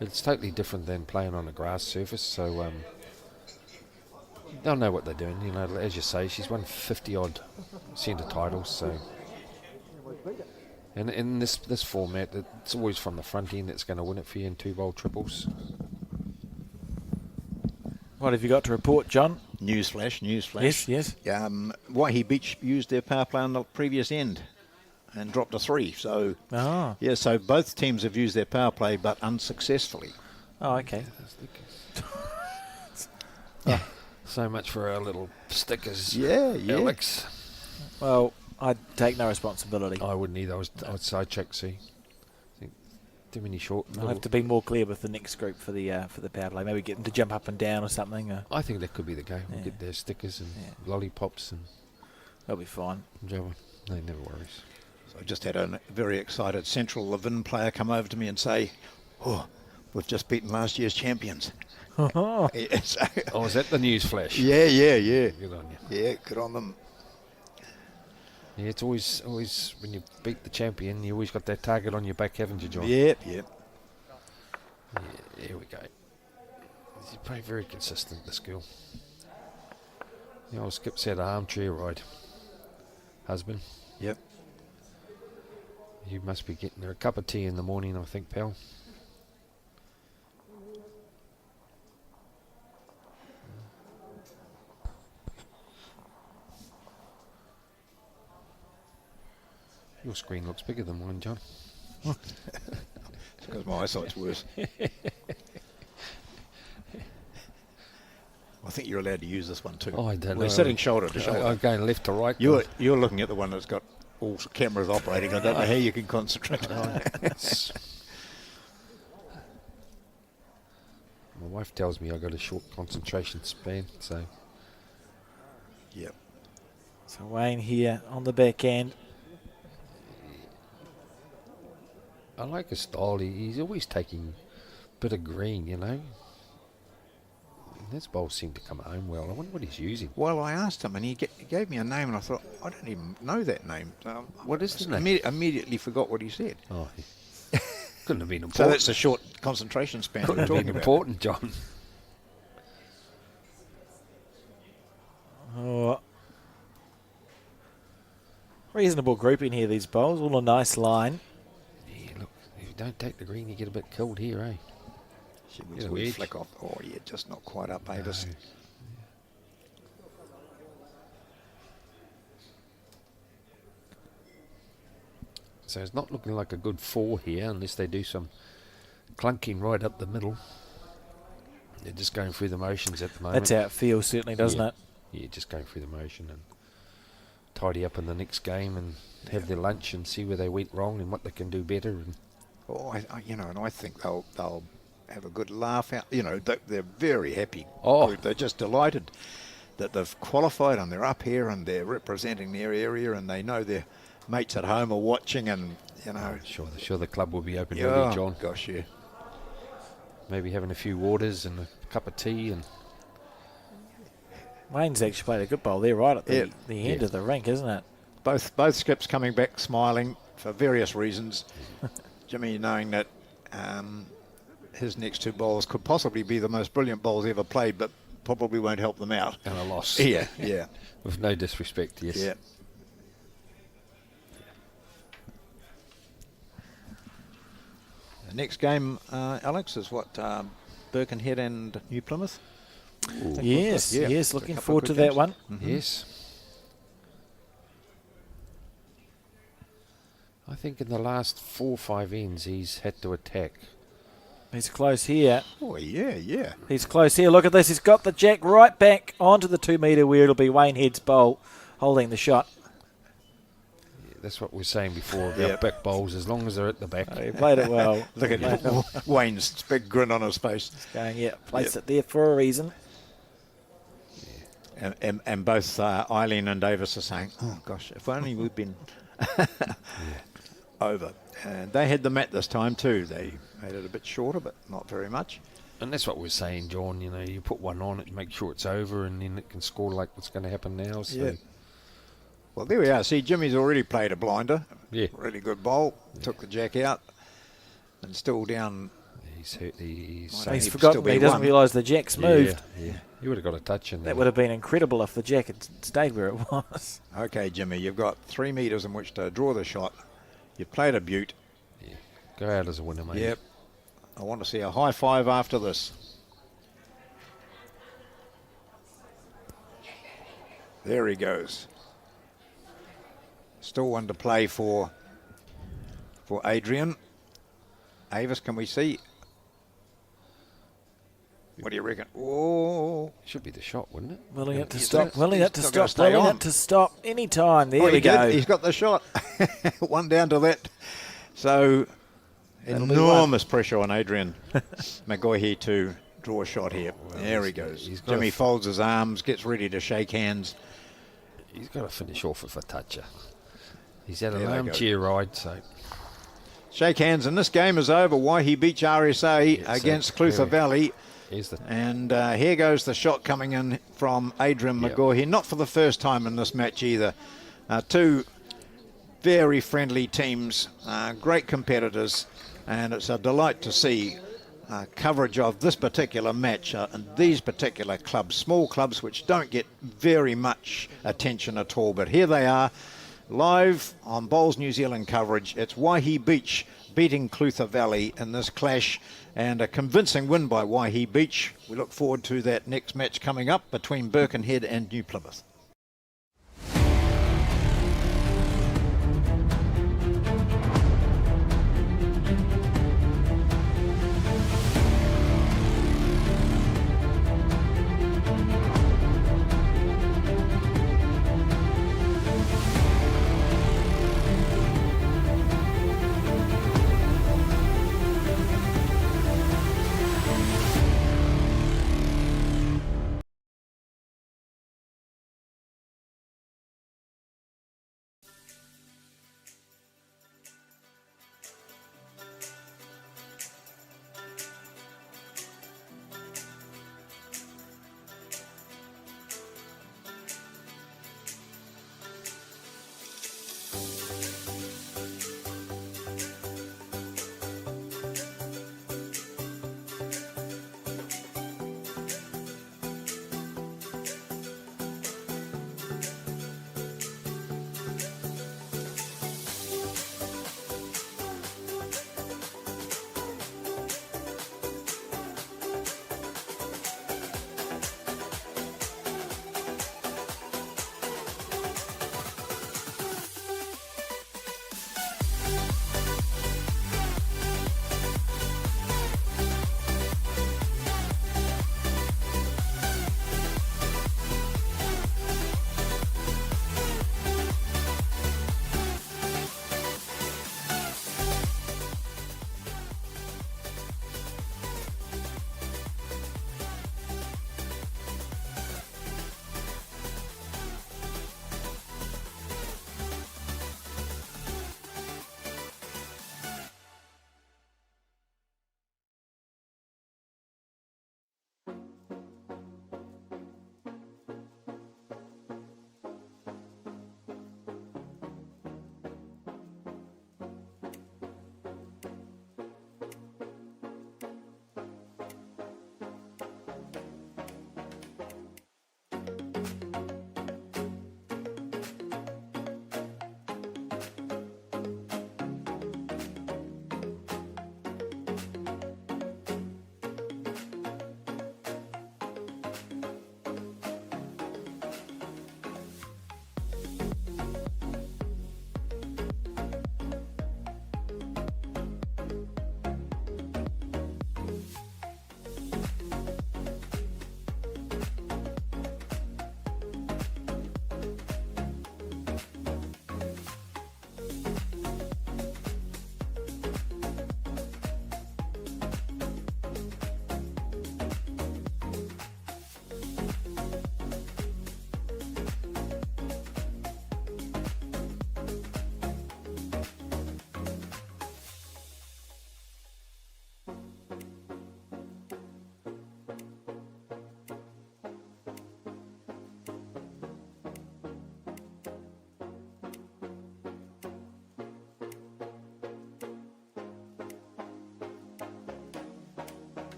It's totally different than playing on a grass surface, so they'll know what they're doing, you know. As you say, she's won 50-odd centre titles, so... And in this format, it's always from the front end that's going to win it for you in 2-bowl triples. What have you got to report, John? Newsflash. Yes. Waihe Beach used their power play on the previous end and dropped a 3. So, so both teams have used their power play, but unsuccessfully. Oh, okay. So much for our little stickers. Yeah. Alex. Well, I'd take no responsibility. I wouldn't either. I'd side check C. I think too many short. I'll have to be more clear with the next group for the power play. Maybe get them to jump up and down or something. I think that could be the game. We'll get their stickers and lollipops and they'll be fine. Java. No, never worries. So I just had a very excited Central Levin player come over to me and say, "Oh, we've just beaten last year's champions." Yes. Oh, is that the news flash? Yeah. Good on you. Yeah, good on them. Yeah, it's always when you beat the champion, you always got that target on your back, haven't you, John? Yep. Yeah, here we go. He's pretty very consistent, the skill. The old Skip said armchair ride. Husband. Yep. You must be getting her a cup of tea in the morning, I think, pal. Your screen looks bigger than mine, John. It's because my eyesight's worse. I think you're allowed to use this one too. Oh, I don't know. We're sitting shoulder to shoulder. I'm going left to right. You're looking at the one that's got all cameras operating. I don't know how you can concentrate. My wife tells me I got a short concentration span, so. Yep. So Wayne here on the back end. I like his style. He's always taking a bit of green, you know. And this bowl seemed to come home well. I wonder what he's using. Well, I asked him, and he gave me a name, and I thought, I don't even know that name. What is the name? Immediately forgot what he said. Oh, couldn't have been important. So that's a short concentration span. Couldn't have been important, John. Oh. Reasonable grouping here, these bowls. All a nice line. Yeah, look, if you don't take the green, you get a bit killed here, eh? She was a wee flick off. Oh, yeah, just not quite up, Avis. No. So it's not looking like a good 4 here unless they do some clunking right up the middle. They're just going through the motions at the moment. That's how it feels, certainly, doesn't it? Yeah, just going through the motion and tidy up in the next game and have their lunch and see where they went wrong and what they can do better. And and I think they'll have a good laugh out. You know, they're very happy. Oh. Group. They're just delighted that they've qualified and they're up here and they're representing their area and they know their mates at home are watching and, you know. Sure the club will be open early, John. Gosh, yeah. Maybe having a few waters and a cup of tea and... Wayne's actually played a good bowl there right at the end of the rink, isn't it? Both skips coming back smiling for various reasons. Jimmy knowing that his next 2 bowls could possibly be the most brilliant bowls ever played, but probably won't help them out. And a loss. Yeah. With no disrespect, yes. Yeah. The next game, Alex, is what? Birkenhead and New Plymouth? Yes, Yeah, yes, a looking couple of forward to good that games. one. Yes. I think in the last 4 or 5 ends, he's had to attack. He's close here. Oh, yeah. He's close here. Look at this. He's got the jack right back onto the 2 metre where it'll be Wayne Head's bowl holding the shot. That's what we were saying before about back bowls, as long as they're at the back. Oh, he played it well. Look at Wayne's big grin on his face. Going, yeah, placed it there for a reason. And both Eileen and Davis are saying, oh, gosh, if only we'd been over. And they had the mat this time too. They made it a bit shorter, but not very much. And that's what we're saying, John. You know, you put one on it, make sure it's over, and then it can score like what's going to happen now. So. Yeah. Well, there we are. See, Jimmy's already played a blinder. Yeah. Really good bowl. Yeah. Took the jack out. And still down. He's hurt. He's forgotten. He doesn't realise the jack's moved. Yeah. He would have got a touch in there. That would have been incredible if the jack had stayed where it was. Okay, Jimmy, you've got 3 metres in which to draw the shot. You've played a beaut. Yeah. Go out as a winner, mate. Yep. I want to see a high five after this. There he goes. Still one to play for Adrian. Avis, can we see? What do you reckon? Oh, should be the shot, wouldn't it? Willing it to He's stop. still- Willing he's it to still gonna stop. stay Willing on. it to stop any time. There oh, we he go. did. He's got the shot. One down to that. So That'll be enormous pressure on Adrian McGoy to draw a shot here. Well, there he goes. he's got Jimmy a- folds his arms, gets ready to shake hands. He's got to finish off with a toucher. He's had an There they go. armchair ride, so Shake hands, and this game is over. Waihi Beach RSA Yes, against so Clutha very- Valley. here's the And here goes the shot coming in from Adrian Yep. McGoy, not for the first time in this match either. Two very friendly teams, great competitors, and it's a delight to see coverage of this particular match and these particular clubs, small clubs which don't get very much attention at all. But here they are, live on Bowls New Zealand coverage. It's Waihi Beach beating Clutha Valley in this clash, and a convincing win by Waihi Beach. We look forward to that next match coming up between Birkenhead and New Plymouth.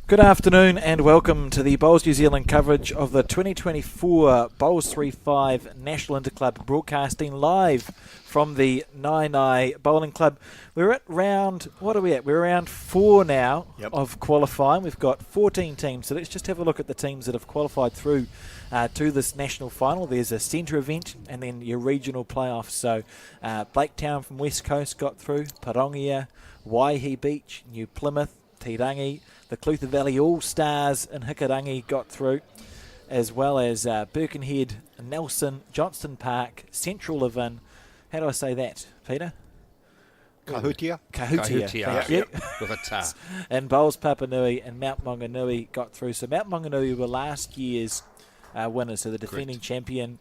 Good afternoon and welcome to the Bowls New Zealand coverage of the 2024 Bowls3Five National Interclub, broadcasting live from the Naenae Bowling Club. We're at round, what are we at? We're round 4 now of qualifying. We've got 14 teams, so let's just have a look at the teams that have qualified through to this national final. There's a centre event and then your regional playoffs. So Blaketown from West Coast got through, Parongia, Waihi Beach, New Plymouth, Tirangi, the Clutha Valley All-Stars in Hikarangi got through, as well as Birkenhead, Nelson, Johnston Park, Central Levin. How do I say that, Peter? Kahutia. Thank you. With a ta. And Bowls Papanui and Mount Maunganui got through. So Mount Maunganui were last year's winners, so the defending champion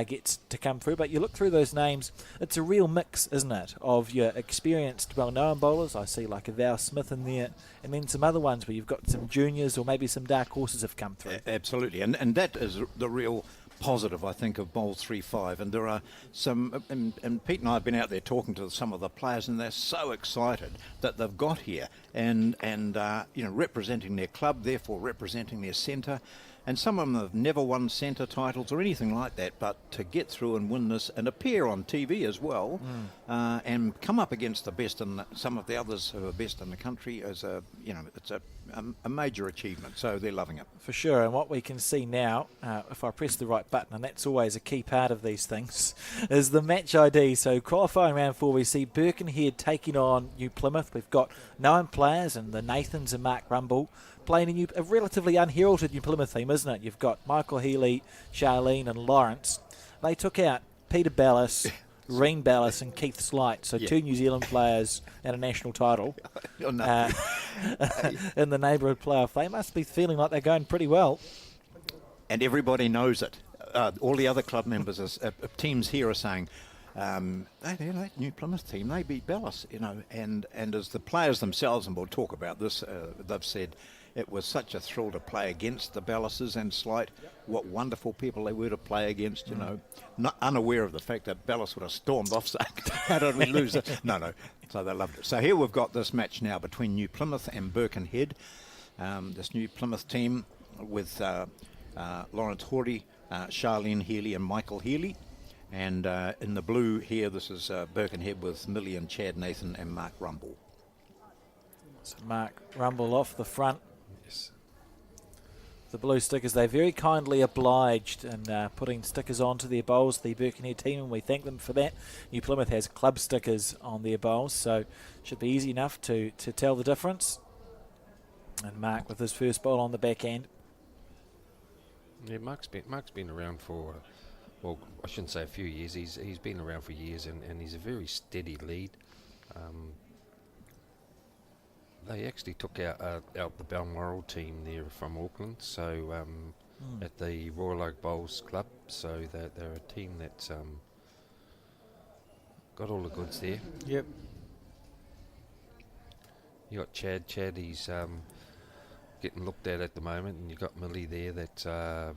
gets to come through. But you look through those names, it's a real mix, isn't it, of your experienced, well-known bowlers. I see like a Val Smith in there, and then some other ones where you've got some juniors or maybe some dark horses have come through. Absolutely, and that is the real positive, I think, of Bowls3Five. And there are some, and Pete and I have been out there talking to some of the players, and they're so excited that they've got here and representing their club, therefore representing their centre. And some of them have never won centre titles or anything like that, but to get through and win this and appear on TV as well, and come up against the best and some of the others who are best in the country is it's a major achievement. So they're loving it for sure. And what we can see now, if I press the right button, and that's always a key part of these things, is the match ID. So qualifying round 4, we see Birkenhead taking on New Plymouth. We've got known players and the Nathans and Mark Rumble playing a relatively unheralded New Plymouth team, isn't it? You've got Michael Healy, Charlene and Lawrence. They took out Peter Ballas, Reen Ballas and Keith Slight, so 2 New Zealand players and a national title in the neighbourhood playoff. They must be feeling like they're going pretty well. And everybody knows it. All the other club members, teams here are saying, that New Plymouth team, they beat Ballas, and as the players themselves, and we'll talk about this, they've said, it was such a thrill to play against the Ballases and Slight. What wonderful people they were to play against, not unaware of the fact that Ballas would have stormed off saying, how did we lose it? No. So they loved it. So here we've got this match now between New Plymouth and Birkenhead. This New Plymouth team with Lawrence Horty, Charlene Healy and Michael Healy. And in the blue here, this is Birkenhead with Millie and Chad Nathan and Mark Rumble. So Mark Rumble off the front. Yes. The blue stickers, they very kindly obliged in putting stickers onto their bowls, the Birkenhead team, and we thank them for that. New Plymouth has club stickers on their bowls, so should be easy enough to tell the difference. And Mark with his first bowl on the back end. Yeah, Mark's been around for, well, I shouldn't say a few years. He's been around for years, and he's a very steady lead. They actually took out the Balmoral team there from Auckland, so at the Royal Oak Bowls Club. So they're a team that's got all the goods there. Yep. You got Chad. He's getting looked at the moment, and you got Millie there. That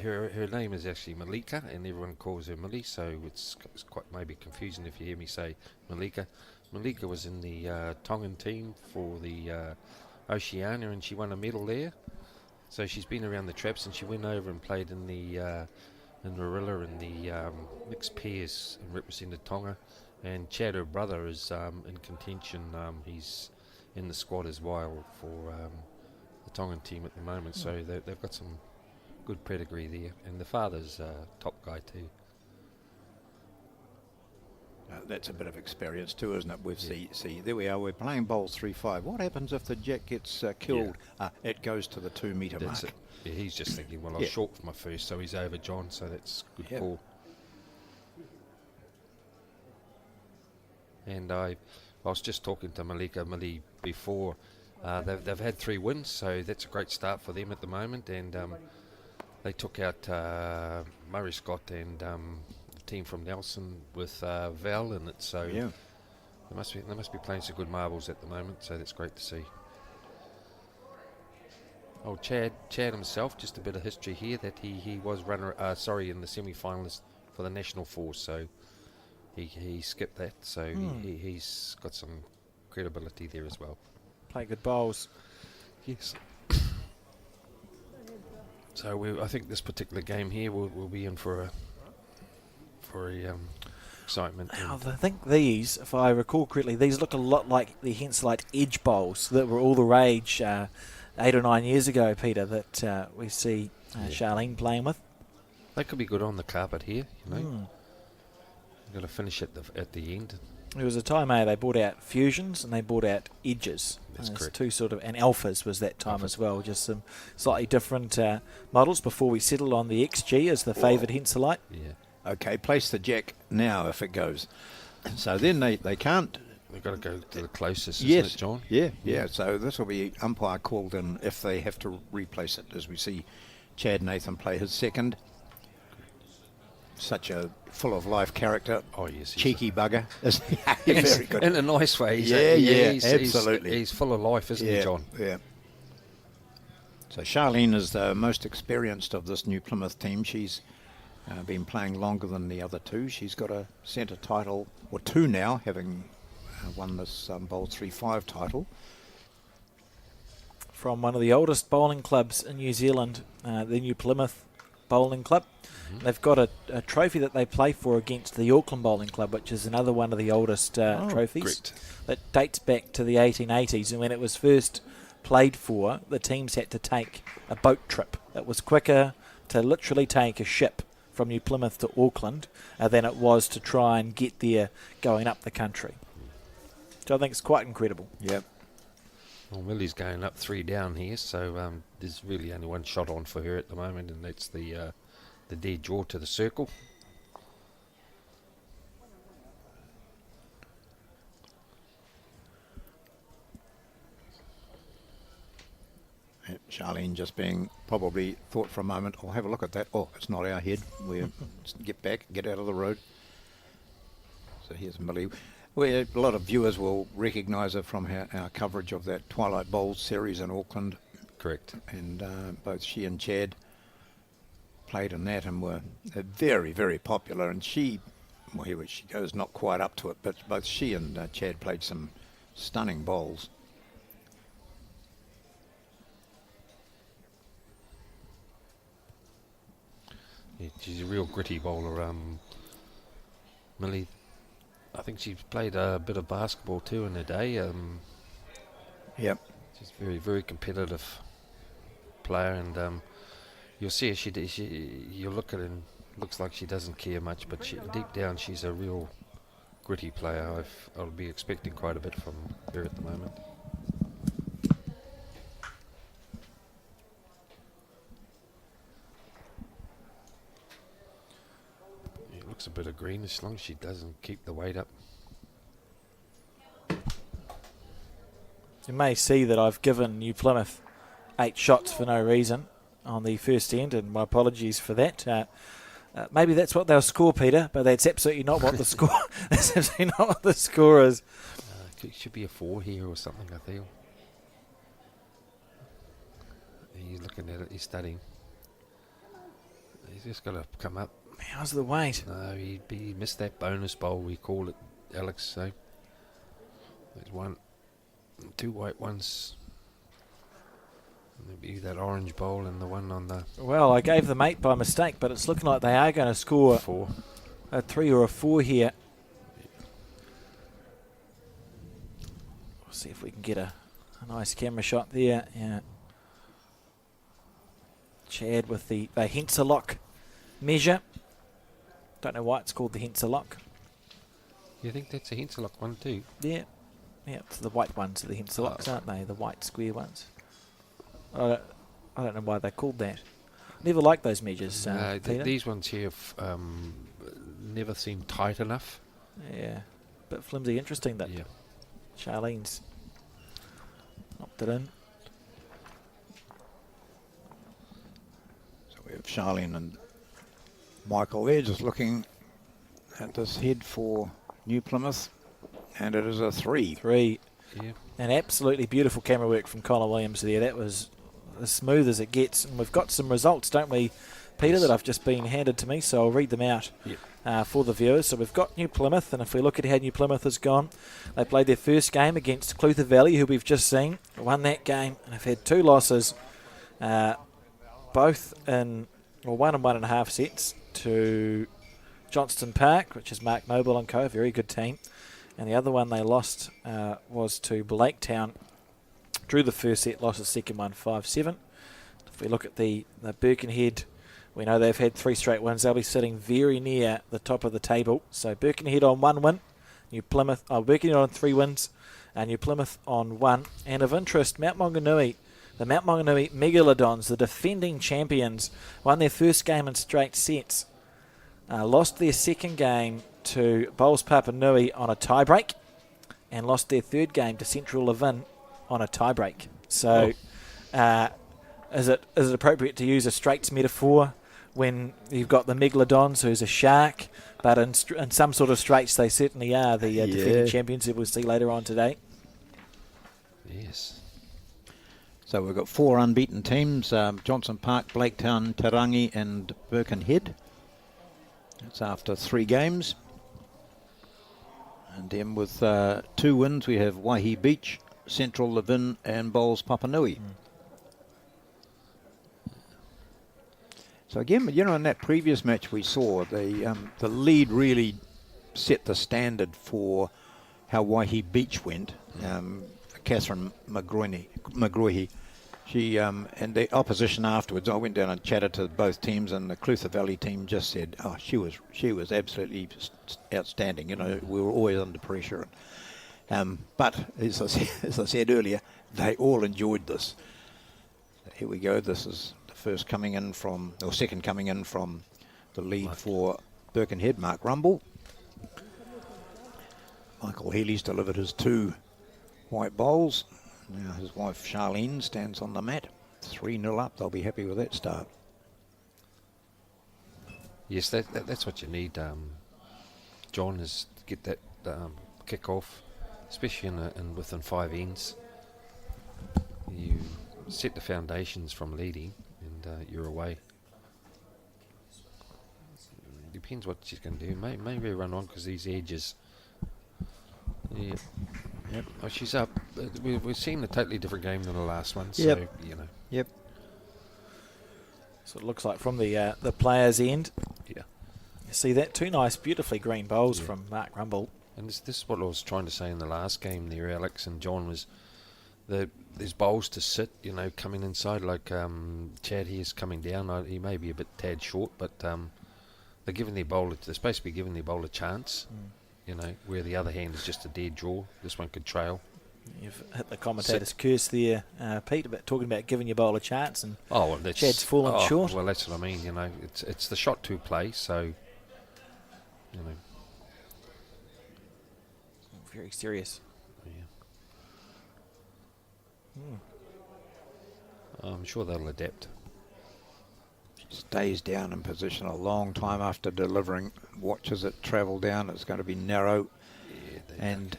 her name is actually Malika, and everyone calls her Millie. So it's quite maybe confusing if you hear me say Malika. Malika was in the Tongan team for the Oceania, and she won a medal there. So she's been around the traps, and she went over and played in the in Marilla in the mixed pairs and represented Tonga. And Chad, her brother, is in contention. He's in the squad as well for the Tongan team at the moment. So they've got some good pedigree there, and the father's top guy too. That's a bit of experience too, isn't it? We've see there we are. We're playing Bowls3Five. What happens if the jack gets killed? It goes to the 2 metre mark. It. Yeah, he's just thinking, well, I was short for my first, so he's over John. So that's a good call. And I was just talking to Millie before. They've had 3 wins, so that's a great start for them at the moment. And they took out Murray Scott and team from Nelson with Val in it, so they must be playing some good marbles at the moment, so that's great to see. Oh, Chad himself, just a bit of history here, that he was in the semi-finalist for the national force, so he skipped that, so he's got some credibility there as well. Play good bowls. Yes. So I think this particular game here will be in for excitement. Now, I think these, if I recall correctly, these look a lot like the Henselite edge bowls that were all the rage 8 or 9 years ago, Peter, that we see Charlene playing with. They could be good on the carpet here, you know. You've got to finish at the end. There was a time they brought out fusions and they brought out edges. That's correct. Two sort of, and alphas was that time as well. Just some slightly different models before we settled on the XG as the favoured Henselite. Yeah. Okay, place the jack now if it goes. So then they can't. They've got to go to the closest, Yes, isn't it, John? Yeah. So this will be umpire called in if they have to replace it, as we see Chad Nathan play his second. Such a full of life character. Oh yes, cheeky bugger. Very good. In a nice way. He's absolutely. He's full of life, isn't he, John? Yeah. So Charlene is the most experienced of this New Plymouth team. She's been playing longer than the other two. She's got a centre title, or two now, having won this Bowls3Five title. From one of the oldest bowling clubs in New Zealand, the New Plymouth Bowling Club. They've got a trophy that they play for against the Auckland Bowling Club, which is another one of the oldest trophies. Great. That dates back to the 1880s, and when it was first played for, the teams had to take a boat trip. It was quicker to literally take a ship from New Plymouth to Auckland than it was to try and get there going up the country. So I think it's quite incredible. Yep. Well, Millie's going up 3 down here, so there's really only one shot on for her at the moment, and that's the dead draw to the circle. Yep, Charlene just being probably thought for a moment, I'll have a look at that. Oh, it's not our head. We'll get back, get out of the road. So here's Millie. A lot of viewers will recognise her from our coverage of that Twilight Bowls series in Auckland. Correct. And both she and Chad played in that and were very, very popular. And she, well, here she goes, not quite up to it, but both she and Chad played some stunning bowls. Yeah, she's a real gritty bowler, Millie. I think she's played a bit of basketball too in her day. Yep. She's a very, very competitive player, and you'll see her. You look at her and looks like she doesn't care much, but deep down she's a real gritty player. I'll be expecting quite a bit from her at the moment. It looks a bit of green as long as she doesn't keep the weight up. You may see that I've given New Plymouth 8 shots for no reason on the first end, and my apologies for that. Maybe that's what they'll score, Peter, but that's absolutely not what the score. That's absolutely not what the score is. It should be a 4 here or something, I feel. He's looking at it. He's studying. He's just got to come up. How's the weight? No, he missed that bonus bowl, we call it, Alex. So there's 1, 2 white ones. Maybe that orange bowl and the one on the... Well, I gave them 8 by mistake, but it's looking like they are going to score 4. A 3 or a 4 here. We'll see if we can get a nice camera shot there. Yeah. Chad with the Hensellock measure. Don't know why it's called the Hensellock. You think that's a Hensellock one too? Yeah. Yeah, it's the white ones are the Hensellocks, aren't they? The white square ones. I don't know why they're called that. Never liked those measures, Peter. These ones here never seem tight enough. Yeah, bit flimsy. Interesting that Charlene's knocked it in. So we have Charlene and Michael there just looking at this head for New Plymouth, and it is a 3. 3. Yeah. And absolutely beautiful camera work from Colin Williams there. That was as smooth as it gets. And we've got some results, don't we, Peter, that have just been handed to me, so I'll read them out for the viewers. So we've got New Plymouth, and if we look at how New Plymouth has gone, they played their first game against Clutha Valley, who we've just seen, won that game, and have had 2 losses, both in 1 and 1.5 sets to Johnston Park, which is Mark Noble and co, a very good team, and the other one they lost was to Blaketown. Drew the first set, lost the second one 5-7. If we look at the Birkenhead, we know they've had 3 straight wins. They'll be sitting very near the top of the table. So Birkenhead on 1 win, Birkenhead on 3 wins, and New Plymouth on 1. And of interest, Mount Maunganui, the Mount Maunganui Megalodons, the defending champions, won their first game in straight sets. Lost their second game to Bowls Papanui on a tiebreak, and lost their third game to Central Levin on a tiebreak. So, is it appropriate to use a straights metaphor when you've got the Megalodons, who's a shark, but in some sort of straights they certainly are the defending champions that we'll see later on today? Yes. So we've got 4 unbeaten teams, Johnson Park, Blaketown, Tarangi and Birkenhead. That's after 3 games. And then with 2 wins we have Waihi Beach, Central Levin and Bowls Papanui. So again, in that previous match we saw, the lead really set the standard for how Waihi Beach went. Catherine McGroihi, she and the opposition afterwards, I went down and chatted to both teams, and the Clutha Valley team just said, "Oh, she was absolutely outstanding. We were always under pressure." But as I said earlier, they all enjoyed this. Here we go. This is the second coming in from the lead for Birkenhead, Mark Rumble. Michael Healy's delivered his 2 white bowls. Now his wife Charlene stands on the mat. 3-0 up. They'll be happy with that start. Yes, that's what you need, John, is to get that kick off, especially in within 5 ends. You set the foundations from leading, and you're away. Depends what she's going to do. Maybe run on because these edges. Yeah. Yep. Oh, she's up. We've seen a totally different game than the last one. So, Yep. So it looks like from the players' end. Yeah. You see that? 2 nice, beautifully green bowls from Mark Rumble. And this is what I was trying to say in the last game there, Alex and John, was there's bowls to sit, coming inside, like Chad here is coming down. He may be a bit tad short, but they're supposed to be giving their bowler a chance. Where the other hand is just a dead draw. This one could trail. You've hit the commentator's curse there, Pete, about talking about giving your bowler a chance, and that's, Chad's fallen short. Well, that's what I mean. It's the shot to play. So, very serious. Yeah. I'm sure they'll adapt. Stays down in position a long time after delivering. Watches it travel down. It's going to be narrow. Yeah, and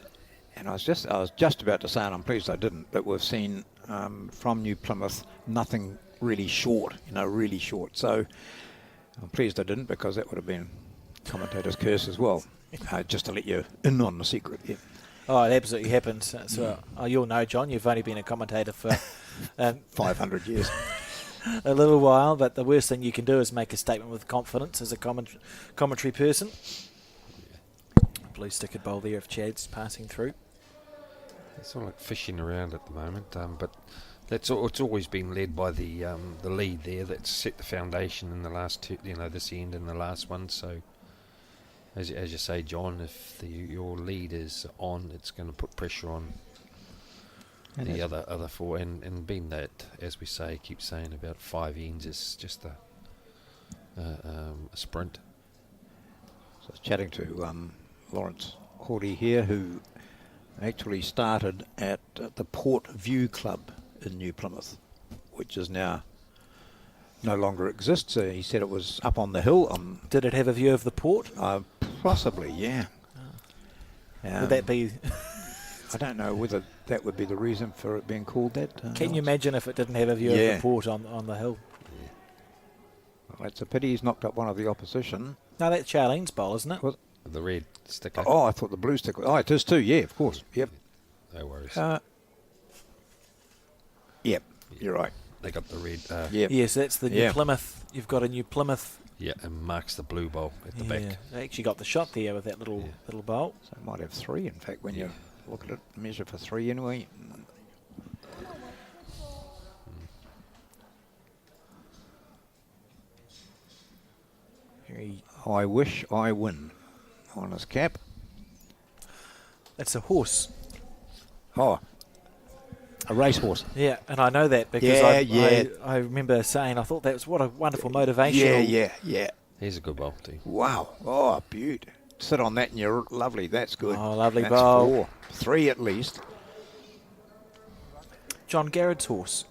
I was just about to say, and I'm pleased I didn't, but we've seen from New Plymouth nothing really short. Really short. So I'm pleased I didn't, because that would have been commentator's curse as well. Just to let you in on the secret. Yeah. Oh, it absolutely happens. So you'll know, John. You've only been a commentator for 500 years. A little while, but the worst thing you can do is make a statement with confidence as a commentary person. Blue stickered bowl there if Chad's passing through. It's sort of like fishing around at the moment, but it's always been led by the lead there that's set the foundation in the last 2, this end and the last one. So as you say, John, if your lead is on, it's going to put pressure on the other 4, and being that, as we say, keep saying about 5 ends, is just a sprint. So I was chatting to Lawrence Hawley here, who actually started at the Port View Club in New Plymouth, which is now no longer exists. He said it was up on the hill. Did it have a view of the port? Possibly, yeah. Would that be... I don't know whether that would be the reason for it being called that. Can you imagine if it didn't have a view of the port on the hill? Well, it's a pity he's knocked up one of the opposition. No, that's Charlene's bowl, isn't it? Was- The red sticker. Oh, I thought the blue sticker. Oh, it is too. Yeah, of course. Yep. No worries. Yep. You're right. They got the red. Yep. Yes, that's the new Yeah. Plymouth. You've got a new Plymouth. Yeah, and marks the blue bowl at the back. They actually got the shot there with that little bowl. So it might have 3, in fact, when you look at it. Measure for 3 anyway. Very. I wish I win on his cap. That's a horse. Oh, a racehorse. Yeah, and I know that because I remember saying I thought that was what a wonderful motivational. Yeah. Here's a good bowl, too. Wow. Oh, beaut. Sit on that and you're lovely. That's good. Oh, lovely That's bowl. 4. 3 at least. John Garrett's horse.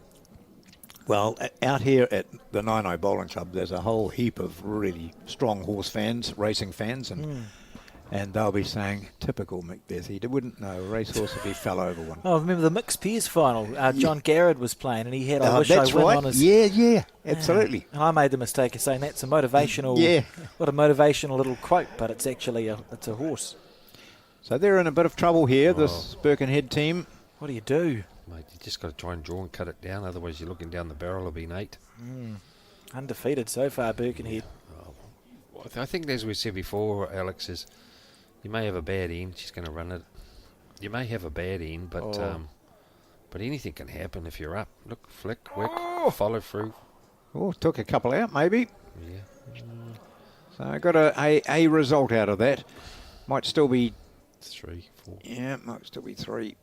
Well, out here at the Naenae Bowling Club, there's a whole heap of really strong horse fans, racing fans, and they'll be saying, typical Macbeth. He wouldn't know a racehorse if he fell over one. Oh, I remember the mixed pairs final. John Garrett was playing, and he had "I wish I that's win" right. on his. Yeah, absolutely. And I made the mistake of saying that's a motivational. What a motivational little quote, but it's actually it's a horse. So they're in a bit of trouble here, this Birkenhead team. What do you do? Mate, you just got to try and draw and cut it down. Otherwise, you're looking down the barrel of being 8. Undefeated so far, Birkenhead. I think, as we said before, Alex, is you may have a bad end. She's going to run it. You may have a bad end, but anything can happen if you're up. Look, flick, wick, follow through. Oh, took a couple out, maybe. Yeah. So I got a result out of that. Might still be 3, 4. Yeah, might still be 3.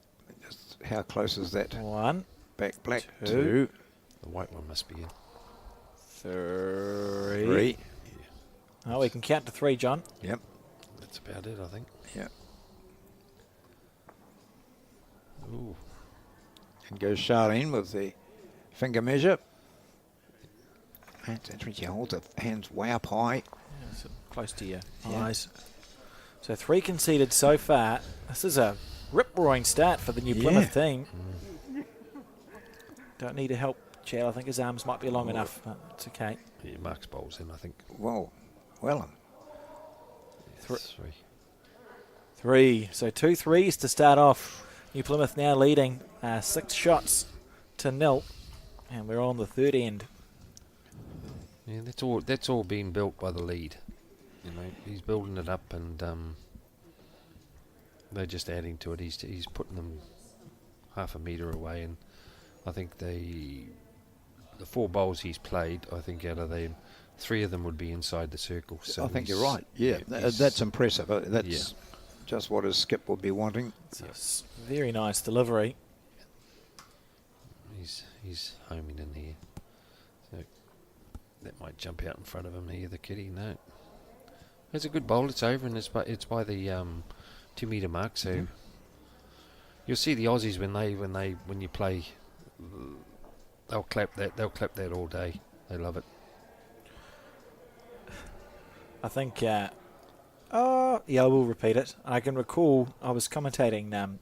Just how close is that? 1, Back black 2. 2. The white one must be in. 3. Oh, we can count to 3, John. Yep. That's about it, I think. Yep. Ooh. And goes Charlene with the finger measure. That's when she holds her hands way up high. Yeah, so close to your eyes. So 3 conceded so far. This is a rip-roaring start for the new Plymouth team. Don't need to help Chad. I think his arms might be long enough, but it's okay. Yeah, Mark's bowls in, I think. Whoa. Well, 3. 3. So 2 threes to start off. New Plymouth now leading 6 shots to 0. And we're on the third end. Yeah, that's all being built by the lead. You know, he's building it up, and they're just adding to it. He's putting them half a metre away, and I think the 4 bowls he's played, I think out of them, 3 of them would be inside the circle. So I think you're right. Yeah, that's impressive. That's just what his skip would be wanting. It's a very nice delivery. He's homing in here. So that might jump out in front of him here, the kitty. No. It's a good bowl. It's over, and it's by the 2 metre mark. So you'll see the Aussies when you play, they'll clap that all day. They love it. I think, I will repeat it. I can recall I was commentating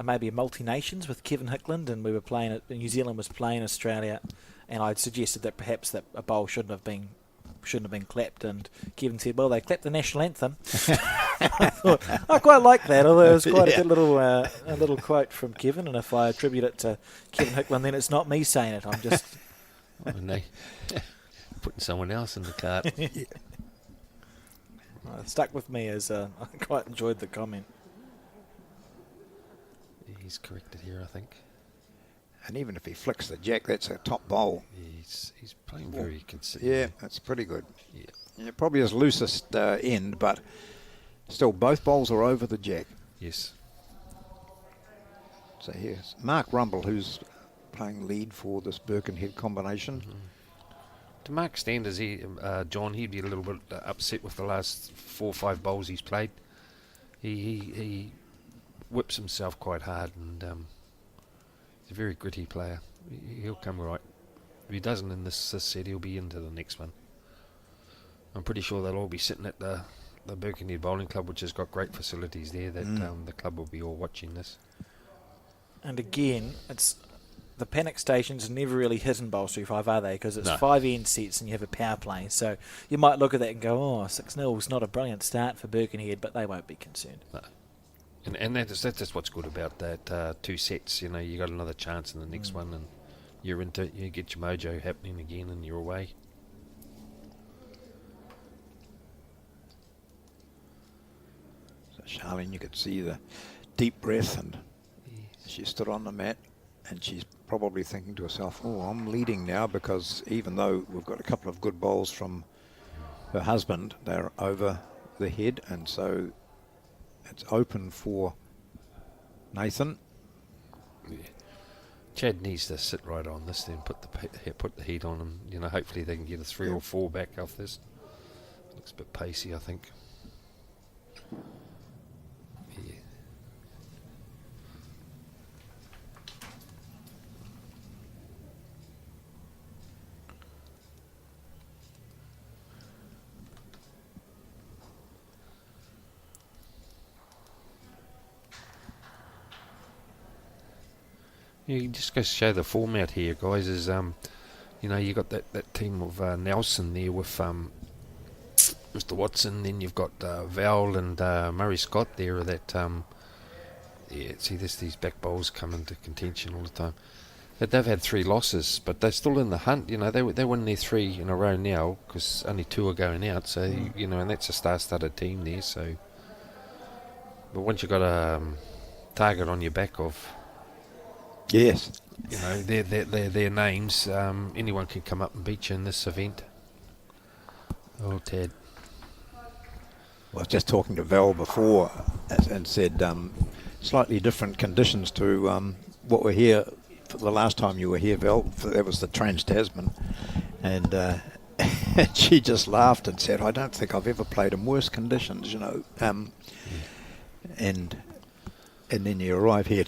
maybe a multi-nations with Kevin Hickland, and we were playing it. New Zealand was playing Australia, and I'd suggested that perhaps that a bowl shouldn't have been clapped, and Kevin said, "Well, they clapped the national anthem." I thought, I quite like that. Although it was quite a good little a little quote from Kevin, and if I attribute it to Kevin Hickland, then it's not me saying it. I'm just putting someone else in the cart. It stuck with me as I quite enjoyed the comment. He's corrected here, I think. And even if he flicks the jack, that's a top bowl. He's playing very consistent. Yeah, that's pretty good. Yeah. Probably his loosest end, but still both bowls are over the jack. Yes. So here's Mark Rumble, who's playing lead for this Birkenhead combination. To Mark's standards, John, he'd be a little bit upset with the last 4 or 5 bowls he's played. He whips himself quite hard, and he's a very gritty player. He'll come right. If he doesn't in this set, he'll be into the next one. I'm pretty sure they'll all be sitting at the Birkenhead Bowling Club, which has got great facilities there, that the club will be all watching this. And again, it's the panic stations are never really hit in Bowls3Five, are they? Because it's No. 5 end sets and you have a power play. So you might look at that and go, oh, 6-0 is not a brilliant start for Birkenhead, but they won't be concerned. No. And that's just what's good about that 2 sets. You know, you got another chance in the next one, and you get your mojo happening again, and you're away. So Charlene, you could see the deep breath, and she stood on the mat, and she's probably thinking to herself, oh, I'm leading now, because even though we've got a couple of good bowls from her husband, they're over the head, and so it's open for Nathan. Yeah. Chad needs to sit right on this, then put the heat on him. You know, hopefully they can get a 3 or 4 back off this. Looks a bit pacey, I think. Yeah. You just go show the format here, guys. Is you know, you got that team of Nelson there with Mr. Watson. Then you've got Val and Murray Scott there. That yeah, see these back bowls come into contention all the time. But they've had 3 losses, but they're still in the hunt. You know, they win their 3 in a row now because only 2 are going out. So you know, and that's a star-studded team there. So, but once you've got a target on your back of, Yes. you know, their names, anyone can come up and beat you in this event. Oh, Ted. I was just talking to Val before and said slightly different conditions to what were here for the last time you were here, Val. That was the Trans-Tasman. And she just laughed and said, I don't think I've ever played in worse conditions, you know. And then you arrive here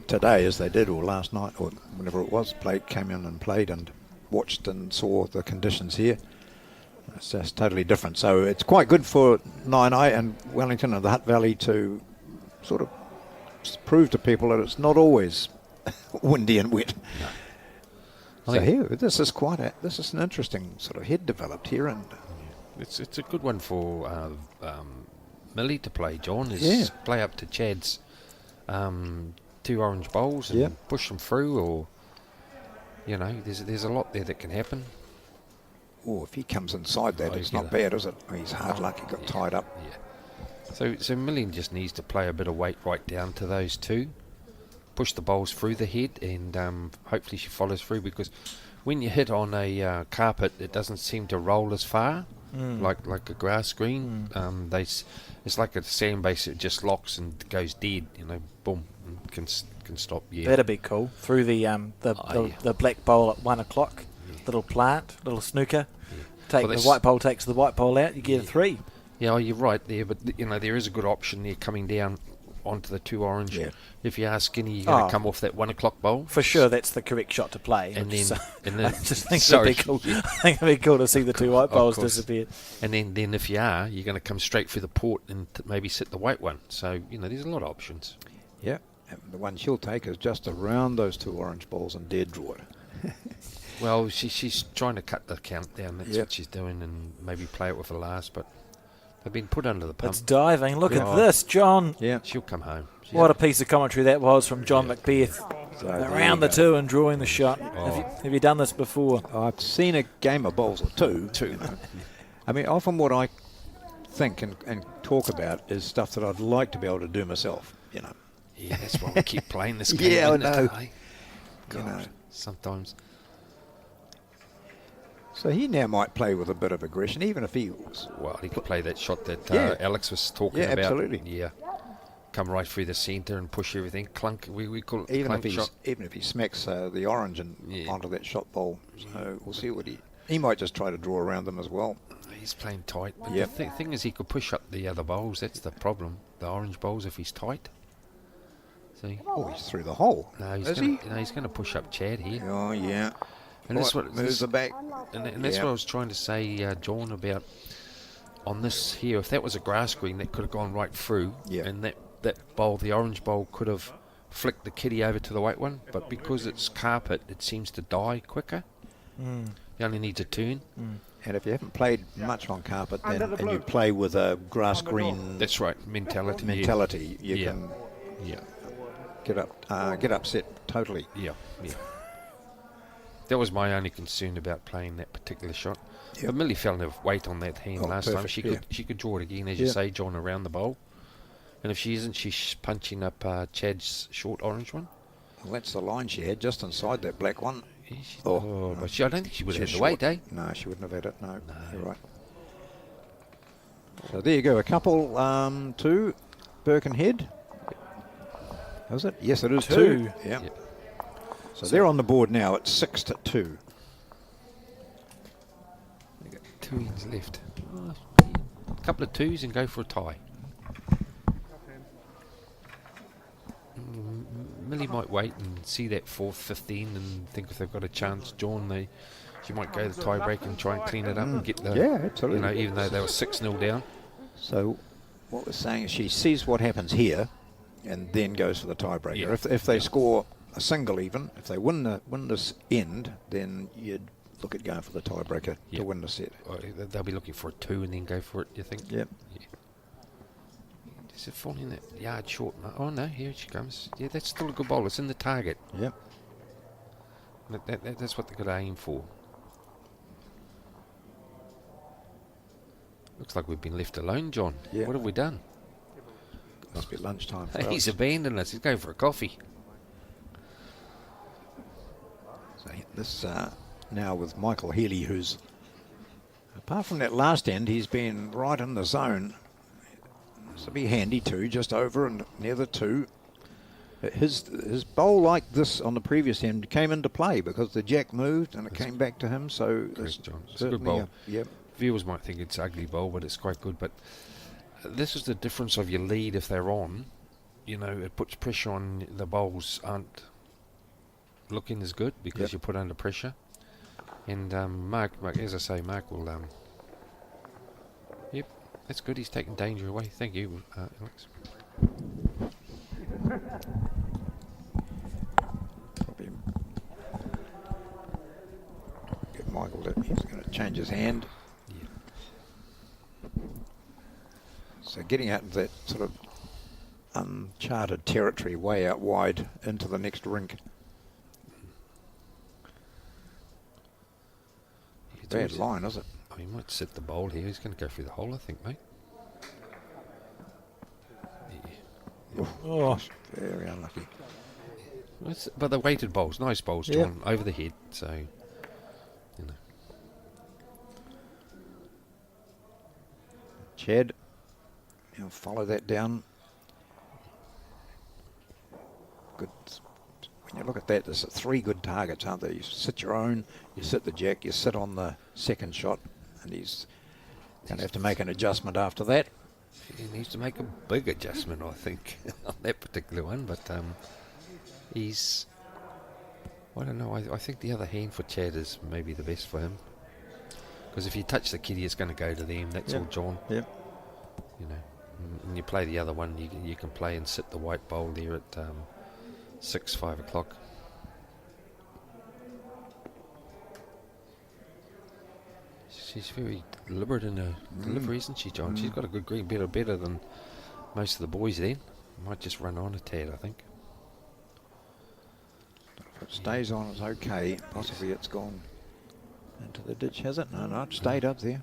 today, as they did, or last night, or whenever it was, came in and played and watched and saw the conditions here. It's just totally different. So it's quite good for Naenae and Wellington and the Hutt Valley to sort of prove to people that it's not always windy and wet. No. So here, this is an interesting sort of head developed here, and It's a good one for Millie to play, John, is play up to Chad's 2 orange bowls and push them through, or, you know, there's a lot there that can happen. oh, if he comes inside that, it's not bad, is it? He's hard luck, he got tied up. Yeah. So Millie just needs to play a bit of weight right down to those 2, push the bowls through the head, and hopefully she follows through, because when you hit on a carpet, it doesn't seem to roll as far, like a grass green. It's like a sand base, it just locks and goes dead, you know, boom, and can stop. Yeah, That'd be cool. Through the black bowl at 1 o'clock, little plant, little snooker. The white bowl takes the white bowl out, you get a 3. Yeah, you're right there, but you know, there is a good option there coming down onto the 2 orange. Yeah. If you are skinny, you're going to come off that 1 o'clock bowl. For sure, that's the correct shot to play. And then, I just think it'd be cool. I think it'd be cool to see the 2 white bowls disappear. And then if you are, you're going to come straight through the port and maybe sit the white one. So, you know, there's a lot of options. Yeah, and the one she'll take is just around those 2 orange balls and dead draw it. Well, she's trying to cut the count down. That's what she's doing, and maybe play it with the last, but they've been put under the pump. It's diving. Look at this, John. Yeah. She'll come home. What a piece of commentary that was from John Macbeth. So Around the 2 and drawing the shot. Have you done this before? I've seen a game of bowls or two. You know. I mean, often what I think and talk about is stuff that I'd like to be able to do myself, you know. Yeah, that's why we keep playing this game. Yeah, I isn't it, know. eh? God, You know. sometimes. So he now might play with a bit of aggression, even if he was. Well, he could play that shot that Yeah. Alex was talking Yeah, about. absolutely. Yeah. Come right through the centre and push everything. Clunk, we call it Even clunk if shot. he smacks the orange onto that shot bowl. So we'll see what he might just try to draw around them as well. He's playing tight. But Yep. the thing is, he could push up the other bowls. That's the problem. The orange bowls, if he's tight. See? Oh, he's through the hole. No, he's Is gonna, he? No, he's going to push up Chad here. Oh, yeah. And that's what moves the back. And that's what I was trying to say, John, about on this here. If that was a grass green, that could have gone right through. Yeah. And that bowl, the orange bowl, could have flick the kitty over to the white one, but because it's carpet, it seems to die quicker. You only need to turn. And if you haven't played much on carpet, then and you play with a grass green That's right, mentality. you can get upset totally. Yeah. That was my only concern about playing that particular shot. Yep. But Millie fell enough weight on that hand last time. perfect, She could draw it again, as you say, John, around the bowl. And if she isn't, she's punching up Chad's short orange one. Well, that's the line she had just inside that black one. Yeah, but I don't think she would have had the weight, eh? No, she wouldn't have had it. No, you're right. So there you go. A couple, 2, Birkenhead. Is it? Yes, it is 2. Yeah. Yep. So they're on the board now at 6-2. They got 2 ends left. A couple of 2s and go for a tie. Millie might wait and see that 4th, 15 and think if they've got a chance. John, she might go the tie break and try and clean it up and get the... Yeah, absolutely. Even though they were 6-0 down. So what we're saying is she sees what happens here and then goes for the tiebreaker. Yeah. If they score a single even, if they win this end, then you'd look at going for the tiebreaker to win the set. They'll be looking for a 2 and then go for it, you think? Yep. Yeah. Is it falling that yard short? Oh no, here she comes. Yeah, that's still a good bowl. It's in the target. Yep. That's what they've got to aim for. Looks like we've been left alone, John. Yeah. What have we done? Must be lunchtime for He's us. abandoned us. He's going for a coffee. So this now with Michael Healy, who's, apart from that last end, he's been right in the zone. This will be handy too, just over and near the 2. His bowl like this on the previous end came into play because the jack moved and it came back to him. So Chris John. It's a good bowl. Yep. Viewers might think it's ugly bowl, but it's quite good. But this is the difference of your lead if they're on. It puts pressure on the bowls aren't looking as good because you're put under pressure. And Mark, as I say, Mark will... Yep, that's good. He's taking danger away. Thank you, Alex. Probably get Michael to, he's going to change his hand. Yeah. So getting out of that sort of uncharted territory way out wide into the next rink. Bad line, is it? Oh, he might set the bowl here. He's going to go through the hole, I think, mate. Yeah. Oh, very unlucky. But the weighted bowls, nice bowls, John, over the head. So, Chad, he'll follow that down. Good. When you look at that, there's 3 good targets, aren't there? You sit your own, you sit the jack, you sit on the second shot, and he's going to have to make an adjustment after that. he needs to make a big adjustment, I think, on that particular one. But he's... I don't know. I think the other hand for Chad is maybe the best for him. Because if you touch the kitty, it's going to go to them. That's all John. Yep. And you play the other one, you can play and sit the white bowl there at 6, 5 o'clock. She's very deliberate in her delivery, isn't she, John? She's got a good green, better than most of the boys then. Might just run on a tad, I think. If it stays on, it's okay. Possibly it's gone into the ditch, has it? No, it stayed up there.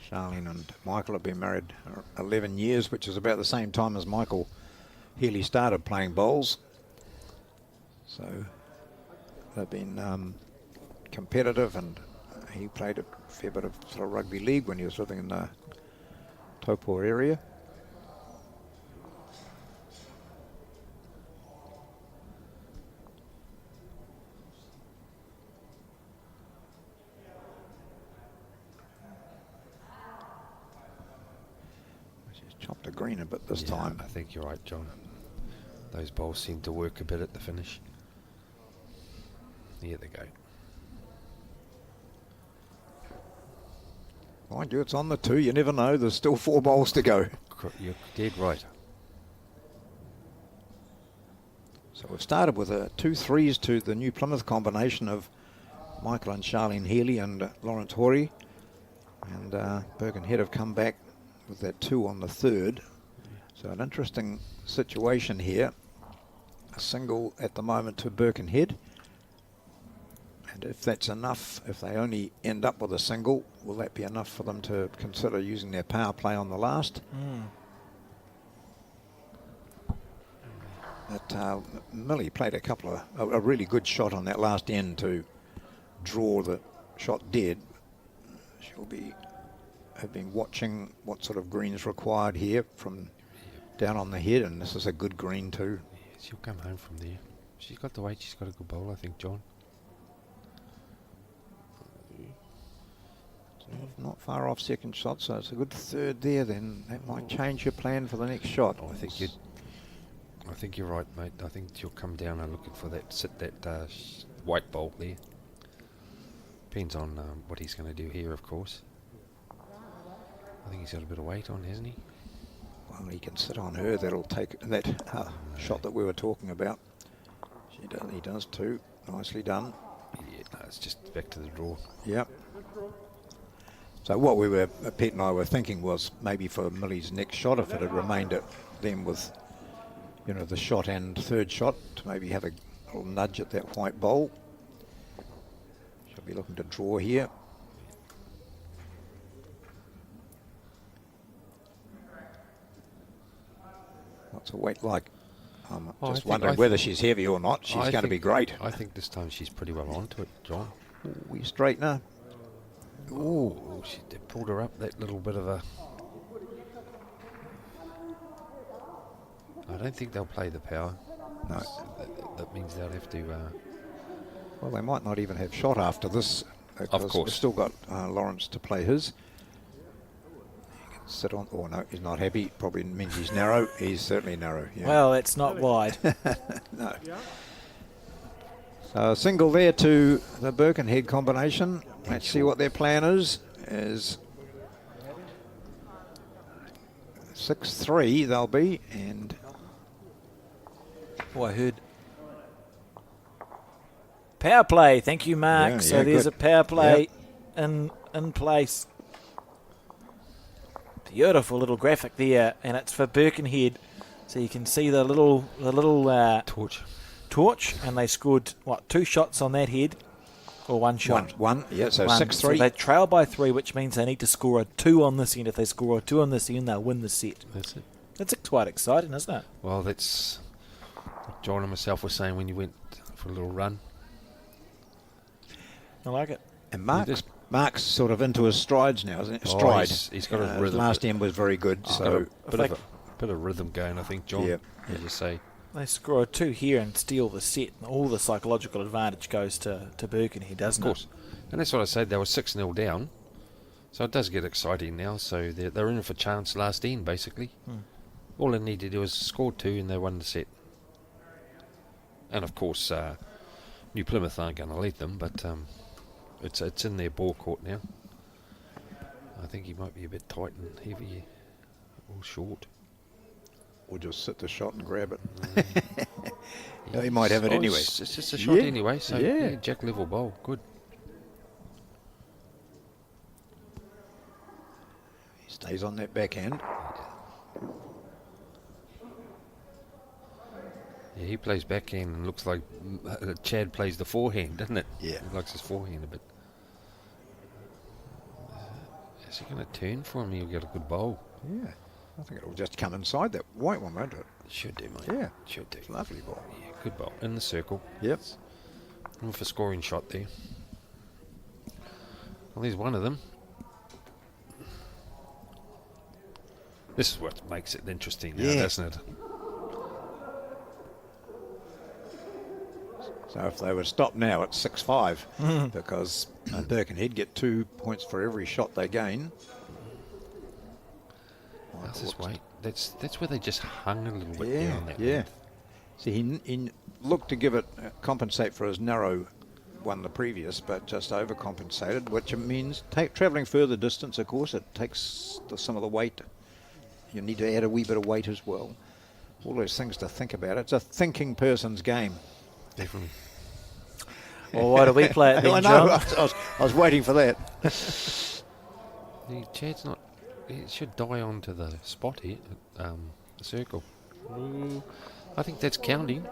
Charlene and Michael have been married 11 years, which is about the same time as Michael Healy started playing bowls. So they've been competitive, and he played a fair bit of sort of rugby league when he was living in the Taupō area. Chopped a green a bit this time. I think you're right, John. Those bowls seem to work a bit at the finish. Here they go. Mind you, it's on the 2. You never know. There's still 4 bowls to go. You're dead right. So we've started with 2 threes to the New Plymouth combination of Michael and Charlene Healy and Lawrence Horry. And Birkenhead have come back with that 2 on the 3rd. So an interesting situation here. A single at the moment to Birkenhead. And if that's enough, if they only end up with a single, will that be enough for them to consider using their power play on the last? But Millie played a really good shot on that last end to draw the shot dead. She'll have been watching what sort of green is required here from down on the head, and this is a good green too. Yeah, she'll come home from there. She's got the weight. She's got a good bowl, I think, John. Not far off second shot, so it's a good 3rd there. Then that might change your plan for the next shot. I think you're right, mate. I think she'll come down and looking for that white bowl there. Depends on what he's going to do here, of course. I think he's got a bit of weight on, hasn't he? Well, he can sit on her. That'll take that shot that we were talking about. He does too. Nicely done. Yeah, no, it's just back to the draw. Yep. So what Pete and I were thinking was maybe for Millie's next shot, if it had remained at them with, the shot and 3rd shot, to maybe have a little nudge at that white bowl. She'll be looking to draw here. What's her weight like? I'm just wondering whether she's heavy or not. She's going to be great. I think this time she's pretty well onto it, John. We straighten her. Oh, they pulled her up that little bit of a... I don't think they'll play the power. No. That means they'll have to... Well, they might not even have shot after this. Of course. We've still got Lawrence to play his. He can sit on... Oh, no, he's not happy. Probably means he's narrow. He's certainly narrow. Yeah. Well, it's not wide. No. So a single there to the Birkenhead combination. Let's see what their plan is. 6-3 they'll be, and I heard power play. Thank you, Mark. Yeah, so there's good. a power play in place. Beautiful little graphic there, and it's for Birkenhead. So you can see the little torch, and they scored 2 shots on that head, or 1 shot. One. Yeah. So 6-3. So they trail by 3, which means they need to score a 2 on this end. If they score a 2 on this end, they'll win the set. That's it. That's quite exciting, isn't it? Well, that's what John and myself were saying when you went for a little run. I like it. And Mark's sort of into his strides now, isn't it? Stride. He's got a His rhythm. last end was very good. So Bit of rhythm going, I think, John. Yeah. As you say. They score a 2 here and steal the set. All the psychological advantage goes to Birkenhead, doesn't it? Of course. And that's what I said. They were 6-0 down. So it does get exciting now. So they're in for chance last end, basically. All they need to do is score 2 and they won the set. And, of course, New Plymouth aren't going to let them, but it's in their ball court now. I think he might be a bit tight and heavy or short. Or just sit the shot and grab it. Yeah, he might have it anyway. It's just a shot anyway, so jack level bowl, good. He stays on that backhand. Yeah, he plays backhand and looks like Chad plays the forehand, doesn't it? Yeah. He likes his forehand a bit. Is he going to turn for him? He'll get a good bowl. Yeah. I think it'll just come inside that white one, won't it? Should do, mate. Yeah. Should do. It's a lovely ball. Yeah, good bowl. In the circle. Yep. And for scoring shot there. Well, there's one of them. This is what makes it interesting now, doesn't it? So if they were stopped now at 6-5, because Birkenhead get 2 points for every shot they gain. How's his weight? That's where they just hung a little bit down that Yeah. length. See, he looked to give it compensate for his narrow won the previous, but just overcompensated, which means travelling further distance, of course, it takes some of the weight. You need to add a wee bit of weight as well. All those things to think about. It's a thinking person's game. Definitely. Well, why do we play it then, I know, John? I was waiting for that. Chad's not. It should die onto the spot here, the circle. Ooh, I think that's counting.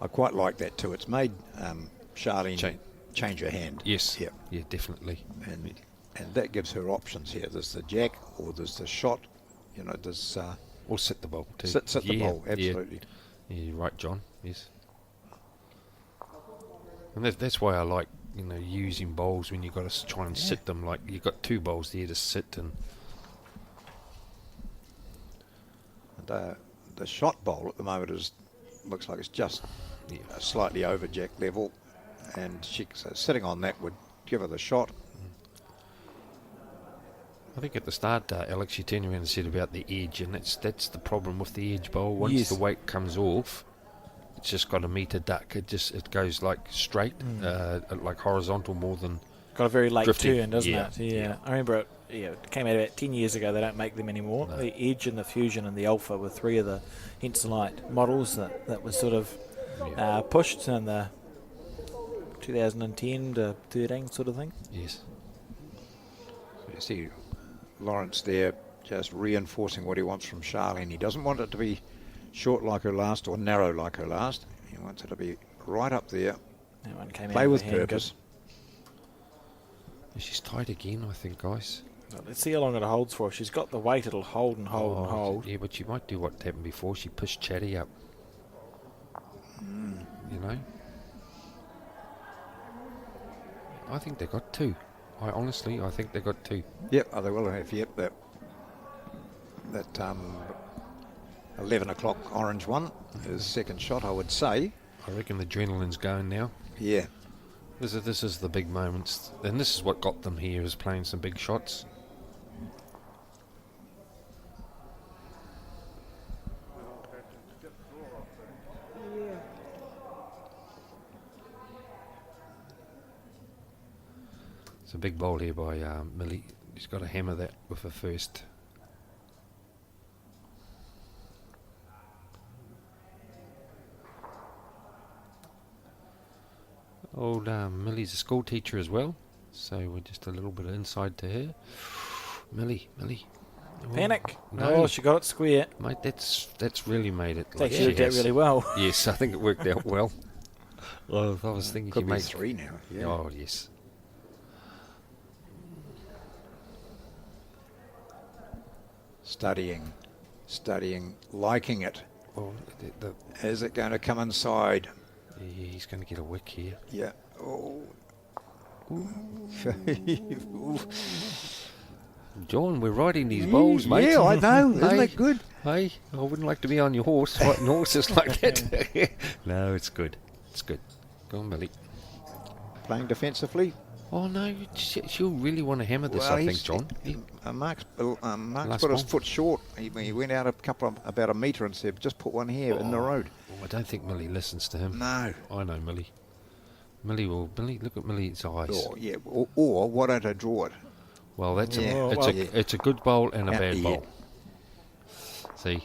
I quite like that too. It's made Charlene change her hand. Yes. Yeah. Yeah, definitely. And that gives her options here. There's the jack or there's the shot. You know, there's... or sit the bowl too. Sit the bowl, absolutely. Yeah, you're right, John. Yes. And that's why I like, using bowls when you've got to try and sit them. Like, you've got 2 bowls there to sit and... The shot bowl at the moment looks like it's just slightly over jack level, and so sitting on that would give her the shot. I think at the start, Alex, you turned around and said about the edge, and that's the problem with the edge bowl. Once the weight comes off, it's just got a metre duck. It goes like straight, like horizontal more than Got a very late drifting. turn, doesn't it? Yeah. I remember it came out about 10 years ago. They don't make them anymore. No. The Edge and the Fusion and the Alpha were 3 of the Henson-Light models that was sort of pushed in the 2010 to 13 sort of thing. Yes. So you see Lawrence there just reinforcing what he wants from Charlene. He doesn't want it to be short like her last or narrow like her last. He wants it to be right up there. That one came Play out with of the hand purpose. She's tight again, I think, guys. good. Let's see how long it holds for. If she's got the weight, it'll hold and hold and hold. Yeah, but she might do what happened before. She pushed Chatty up. You know? I think they got 2. I think they got 2. Yep, they will have. Yep, that 11 o'clock orange one is second shot, I would say. I reckon the adrenaline's going now. Yeah. This is the big moments, and this is what got them here, is playing some big shots. It's a big bowl here by Millie. She's got to hammer that with her first. Old Millie's a school teacher as well, so we're just a little bit of inside to her. Millie. Oh, Panic. No. Oh, she got it square. Mate, that's really made it. It's actually worked out really well. Yes, I think it worked out well. I was thinking Could you be make 3 now. Yeah. Oh yes. Studying, liking it. Well, Is it going to come inside? yeah, he's going to get a wick here. Yeah. Oh. John, we're riding these bowls, mate. Yeah, I know. Isn't Hey. that good? Hey, I wouldn't like to be on your horse, fighting horses like that. No, it's good. It's good. Go on, Millie. Playing defensively. Oh no, she'll really want to hammer this, Well, I think, John. Mark's Last put his ball. foot short. He went out about a metre and said, just put one here in the road. Oh, I don't think Millie listens to him. No. I know Millie. Millie, look at Millie's eyes. Or, yeah, or why don't I draw it? Well, that's Yeah. it's a good bowl and a bad Yeah. bowl. See?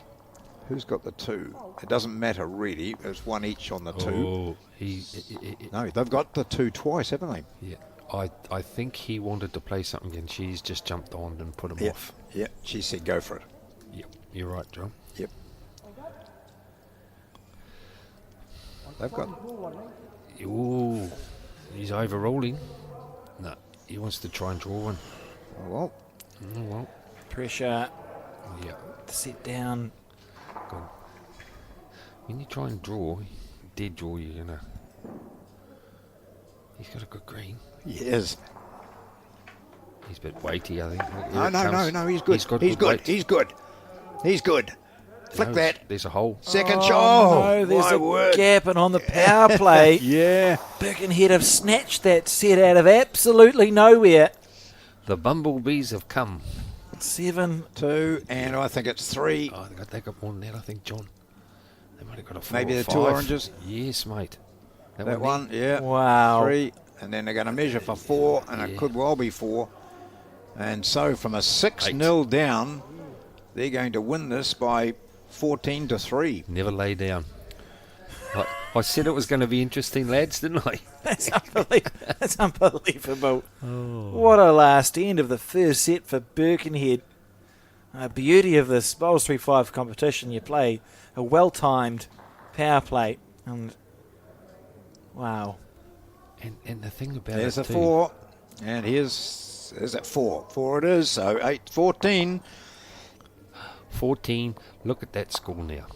Who's got the 2? It doesn't matter really. There's 1 each on the 2. Oh, No, they've got the 2 twice, haven't they? yeah. I think he wanted to play something and she's just jumped on and put him Yep. off. Yep. She said go for it. Yep, you're right, John. Yep. They've got. Ooh, he's overruling. No, he wants to try and draw one. Oh, well, Oh, well, Pressure. yeah. Sit down. Good. When you try and draw, dead draw, you're gonna. He's got a good green. he is. He's a bit weighty, I think. Look, No, here it no, no, comes. no. He's good. He's got He's good good. weight. He's good. He's good. Flick No, that. There's a hole. Second shot. No, there's my a word. gap, and on the power play, Yeah. Birkenhead have snatched that set out of absolutely nowhere. The bumblebees have come. 7. 2, and I think it's 3. Oh, they got more than that, I think, John. They might have got a 4 Maybe or the 5. 2 oranges. Yes, mate. That one, yeah. Wow. 3, and then they're going to measure for 4, and it could well be 4. And so from a 6-0 down, they're going to win this by 14-3. Never lay down. I said it was going to be interesting, lads, didn't I? That's unbelievable. That's unbelievable. What a last end of the first set for Birkenhead. Beauty of this Bowls3Five competition. You play a well-timed power play. And wow. And the thing about There's it a too, 4, and here's that 4. 4 it is, so 8-14. 14. Look at that score now.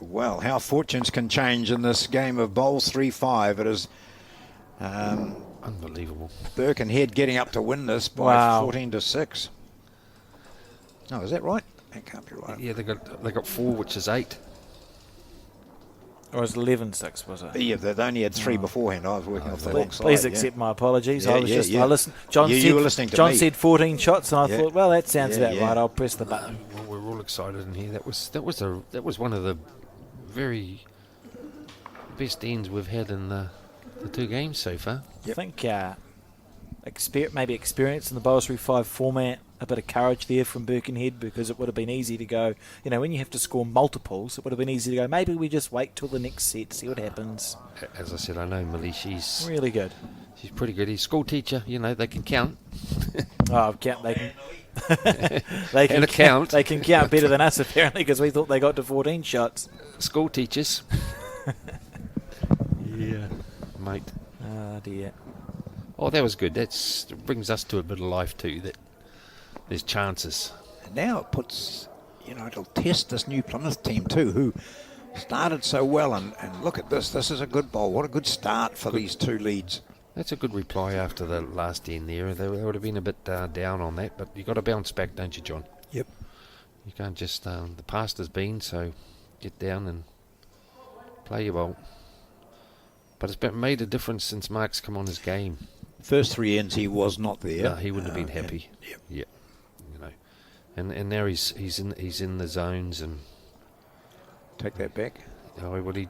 Well, how fortunes can change in this game of Bowls3Five. It is Unbelievable. Birkenhead getting up to win this by Wow. 14-6. Oh, is that right? That can't be right. Yeah, they got 4, which is 8. Or was 11-6, was it? Yeah, they only had 3 beforehand. I was working off the wrong side. Please yeah. accept my apologies. Yeah, I was yeah, just yeah. I listened. John You said were listening to John me. said 14 shots, and I Yeah. thought, well, that sounds Yeah, about yeah. right. I'll press the button. Well, we're all excited in here. That was one of the very best ends we've had in the 2 games so far. I think maybe experience in the Bowls3Five format, a bit of courage there from Birkenhead, because it would have been easy to go, when you have to score multiples, it would have been easy to go, maybe we just wait till the next set, see what happens. As I said, I know Millie, she's Really good. pretty good. He's a school teacher, they can count. Oh, they can they can And count. They can count better than us apparently, because we thought they got to 14 shots. School teachers. Yeah, mate. Oh dear. Oh, that was good. That brings us to a bit of life too. That there's chances. And now it puts, it'll test this new Plymouth team too, who started so well. And look at this. This is a good bowl. What a good start for these 2 leads. That's a good reply after the last end there. They would have been a bit down on that, but you've got to bounce back, don't you, John? Yep. You can't just, the past has been, so get down and play your bowl. But it's made a difference since Mark's come on his game. First 3 ends he was not there. No, he wouldn't have been happy. Yep. Yeah, and now he's in the zones and. Take that back. Oh, well, he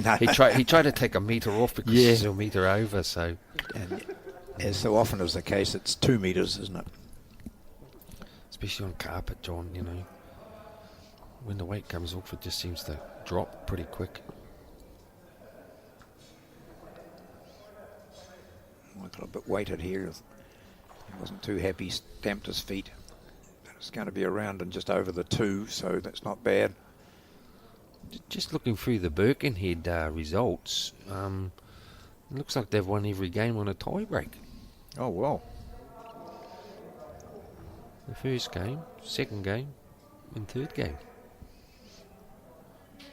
No. he tried to take a metre off because he's a metre over. So, And as so often is the case, it's 2 metres, isn't it? especially on carpet, John, when the weight comes off, it just seems to drop pretty quick. Michael a bit weighted here. He wasn't too happy, stamped his feet. But it's going to be around and just over the 2, so that's not bad. Just looking through the Birkenhead results, it looks like they've won every game on a tie break. Oh, well. The first game, second game, and third game.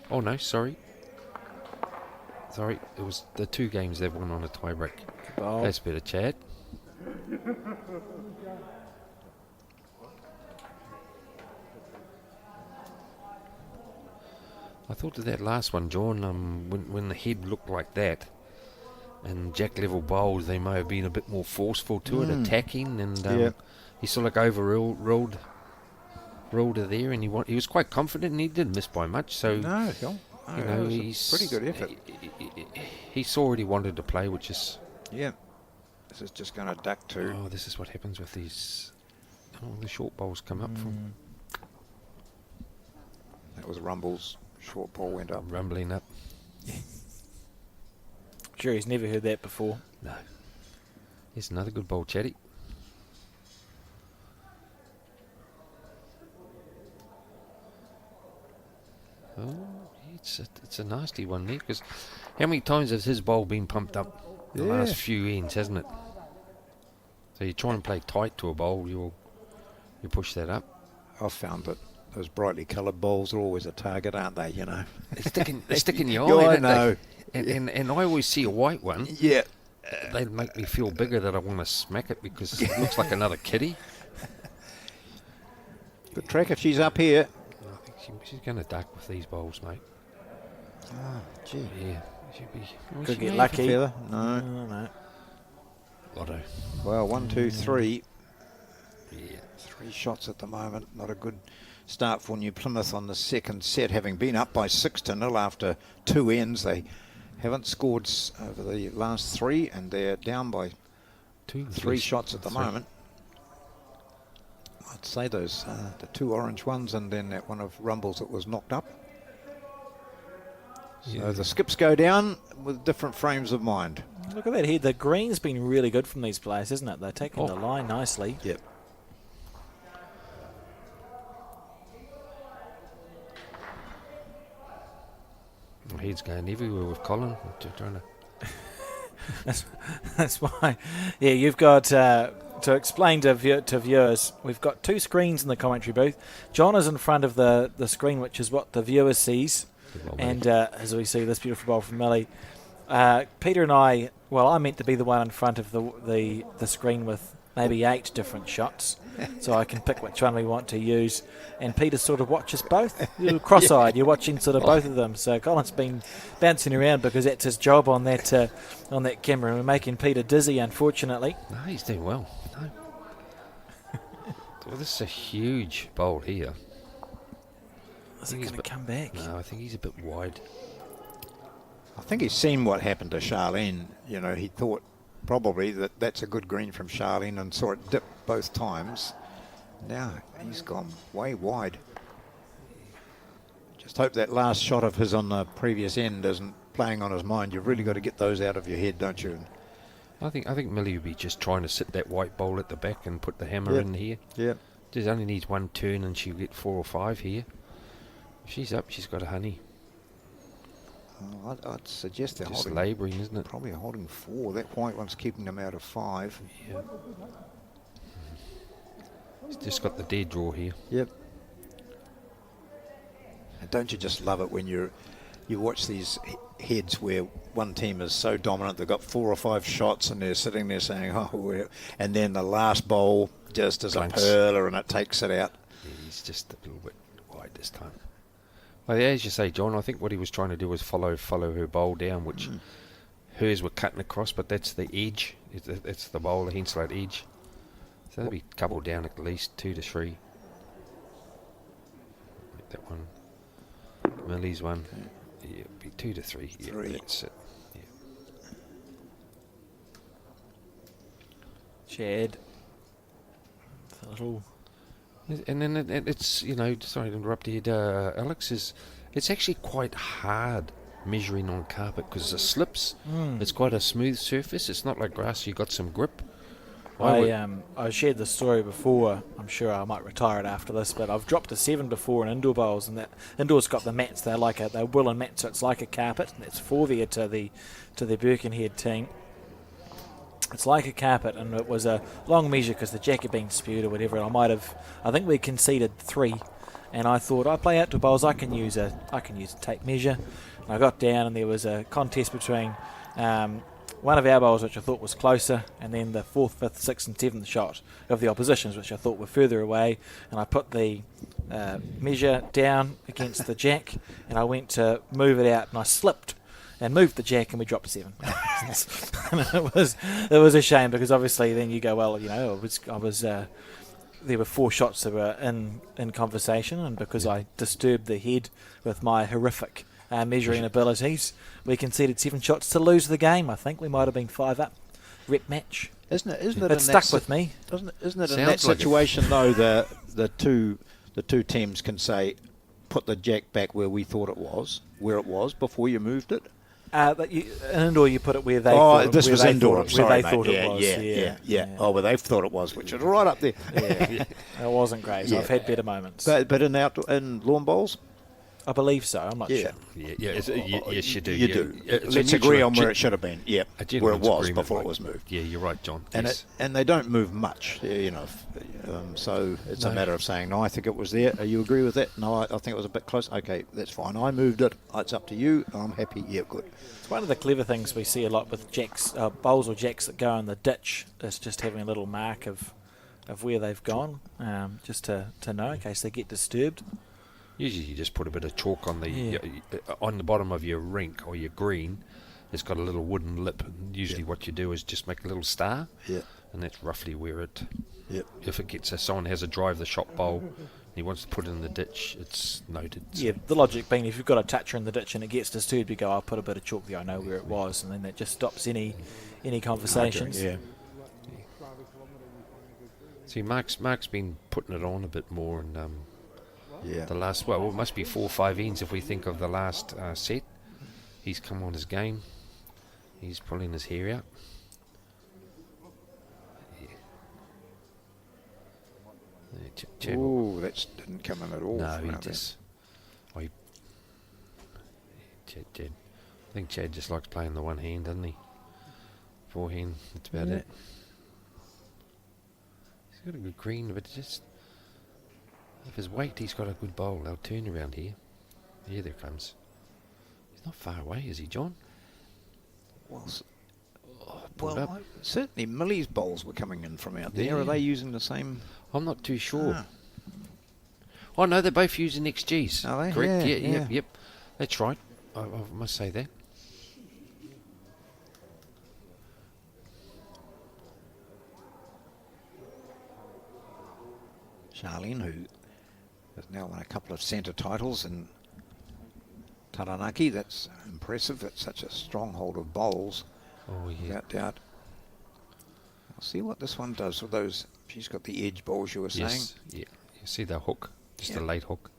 Oh no, sorry, it was the 2 games they've won on a tie break. Oh. That's better, Chad. I thought of that last one, John, when the head looked like that, and Jack level bowls, they may have been a bit more forceful to it, attacking, and he sort of like rolled her there, and he was quite confident, and he didn't miss by much. So No, it was he's a pretty good effort. He saw what he wanted to play, which is Yeah. This is just going to duck to. oh, this is what happens with these. Oh, the short bowls come up from That was Rumble's short ball went up. rumbling up. Sure, he's never heard that before. No, here's another good bowl, Chatty. Oh, it's a nasty one there, because how many times has his bowl been pumped up the last few ends, hasn't it? So you try and play tight to a bowl, you push that up. I've found that those brightly coloured bowls are always a target, aren't they? They stick in your Yeah, eye, I don't know. they? And I always see a white one. Yeah. They make me feel bigger that I want to smack it because it looks like another kitty. Good track if she's up here. I think she's going to duck with these bowls, mate. Oh, gee. Yeah, she'll be. Could she get may lucky. Feather? No. No. Lotto. Well, 1, 2, 3. Yeah. 3 shots at the moment. Not a good start for New Plymouth on the second set, having been up by 6-0 after 2 ends. They haven't scored over the last 3, and they're down by 3 shots at the moment. I'd say those the 2 orange ones, and then that one of Rumbles that was knocked up. So the skips go down with different frames of mind. Look at that head. The green's been really good from these players, isn't it? They're taking the line nicely. Yep. He's going everywhere with Colin. Trying to That's why. Yeah, you've got to explain to viewers. We've got 2 screens in the commentary booth. John is in front of the screen, which is what the viewer sees, and as we see this beautiful bowl from Millie, Peter and I. Well, I meant to be the one in front of the screen with maybe 8 different shots, so I can pick which one we want to use. And Peter sort of watches both. You're cross-eyed. You're watching sort of both of them. So Colin's been bouncing around because that's his job on that camera. And we're making Peter dizzy, unfortunately. No, he's doing well. No. Well, this is a huge bowl here. Is it going to come back? No, I think he's a bit wide. I think he's seen what happened to Charlene. You know, he thought probably that's a good green from Charlene and saw it dip both times. Now he's gone way wide. Just hope that last shot of his on the previous end isn't playing on his mind. You've really got to get those out of your head, don't you? I think Millie will be just trying to sit that white bowl at the back and put the hammer in here. Yep. Just only needs 1 turn and she'll get 4 or 5 here. If she's up, she's got a honey. I'd suggest they're Just holding, labouring, isn't it? probably holding 4. That white one's keeping them out of 5. Yeah. He's just got the dead draw here. Yep. And don't you just love it when you watch these heads where one team is so dominant, they've got 4 or 5 shots and they're sitting there saying, oh, and then the last bowl just is Blanks. a perler and it takes it out. Yeah, he's just a little bit wide this time. Well, as you say, John, I think what he was trying to do was follow her bowl down, which hers were cutting across, but that's the edge. It's the bowl, the Henslade edge. So there'll be a couple down at least, 2 to 3. Like that one. Millie's one. Okay. Yeah, it'll be 2 to 3. 3. Yeah, that's it. Yeah. Chad. It's a little. And then it's, you know, sorry to interrupt you, Alex, it's actually quite hard measuring on carpet because the slips, it's quite a smooth surface. It's not like grass, you got some grip. I shared this story before. I'm sure I might retire it after this, but I've dropped a 7 before in indoor bowls, and that indoors got the mats. They're woolen mats, so it's like a carpet. And that's Forvia to the Birkenhead team. It's like a carpet, and it was a long measure because the jack had been spewed or whatever. I think we conceded 3, and I thought I play outdoor bowls. I can use a tape measure. And I got down, and there was a contest between one of our bowls, which I thought was closer, and then the 4th, 5th, 6th, and 7th shot of the oppositions, which I thought were further away. And I put the measure down against the jack, and I went to move it out, and I slipped and moved the jack, and we dropped 7. it was a shame because obviously then you go, well, you know, I was there were 4 shots that were in conversation, and because I disturbed the head with my horrific measuring abilities, we conceded 7 shots to lose the game. I think we might have been 5 up. Rep match. Isn't it? It stuck with me. Isn't it in Sounds that like situation though the two teams can say, put the jack back where we thought it was before you moved it. But indoor, you put it where they thought it was. This was indoor. I'm sorry, where they mate. thought it was. Yeah. Oh, where they thought it was, which is right up there. Yeah. It wasn't great. Yeah. I've had better moments. But in lawn bowls? I believe so. I'm not sure. Yes, you do. You do. Let's agree on where it should have been. Yeah, where it was before it was moved. Yeah, you're right, John. And they don't move much, you know. So it's a matter of saying, no, I think it was there. You agree with that? No, I think it was a bit close. Okay, that's fine. I moved it. It's up to you. I'm happy. Yeah, good. It's one of the clever things we see a lot with jacks, bowls or jacks that go in the ditch. Is just having a little mark of where they've gone, just to know in case they get disturbed. Usually you just put a bit of chalk on the bottom of your rink or your green. It's got a little wooden lip. And usually what you do is just make a little star. Yeah. And that's roughly where it... Yep. If it gets... someone has a drive the shop bowl he wants to put it in the ditch, it's noted. So Yeah, the logic being if you've got a toucher in the ditch and it gets disturbed, you go, I'll put a bit of chalk there, I know where it was, and then that just stops any conversations. Yeah. See, Mark's been putting it on a bit more, and Yeah. the last, well, it must be 4 or 5 ends if we think of the last set. He's come on his game. He's pulling his hair out. Yeah. Ooh, that didn't come in at all. No, he around just. Oh, Chad. I think Chad just likes playing the one hand, doesn't he? Forehand, that's about it. He's got a good green, but just. If his weight, he's got a good bowl. They'll turn around here. Yeah, there it comes. He's not far away, is he, John? Well, certainly Millie's bowls were coming in from out there. Yeah. Are they using the same? I'm not too sure. Ah. Oh, no, they're both using XGs. Are they? Correct? Yeah, Yep. That's right. I must say that. Charlene, who has now won a couple of centre titles in Taranaki. That's impressive. It's such a stronghold of bowls. Oh, yeah. Without doubt. I'll see what this one does with those. She's got the edge bowls you were saying. Yes. Yeah. You see the hook? Just a late hook.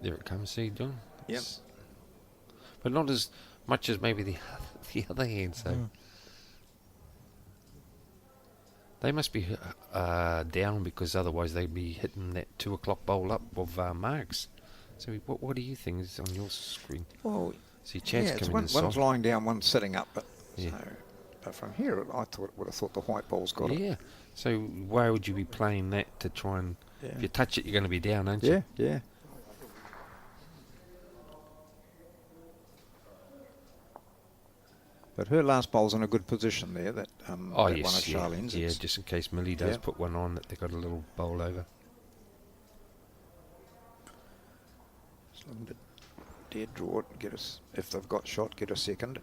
There it comes. See, John? Yep. It's- But not as much as maybe the other hand. So they must be down, because otherwise they'd be hitting that 2 o'clock bowl up of Mark's. So what do you think is on your screen? Well, See, Chad's it's coming one's inside. lying down, one's sitting up. But, Yeah. but from here, I would have thought the white ball's got it. Yeah. So why would you be playing that to try and... Yeah. If you touch it, you're going to be down, aren't you? Yeah. But her last bowl's in a good position there. That Oh, that one of yes. Yeah, Charlene's. yeah, It's- just in case Millie does Yeah. put one on, that they got a little bowl over. it's a little bit dead draw it. Get us, if they've got shot, get a second.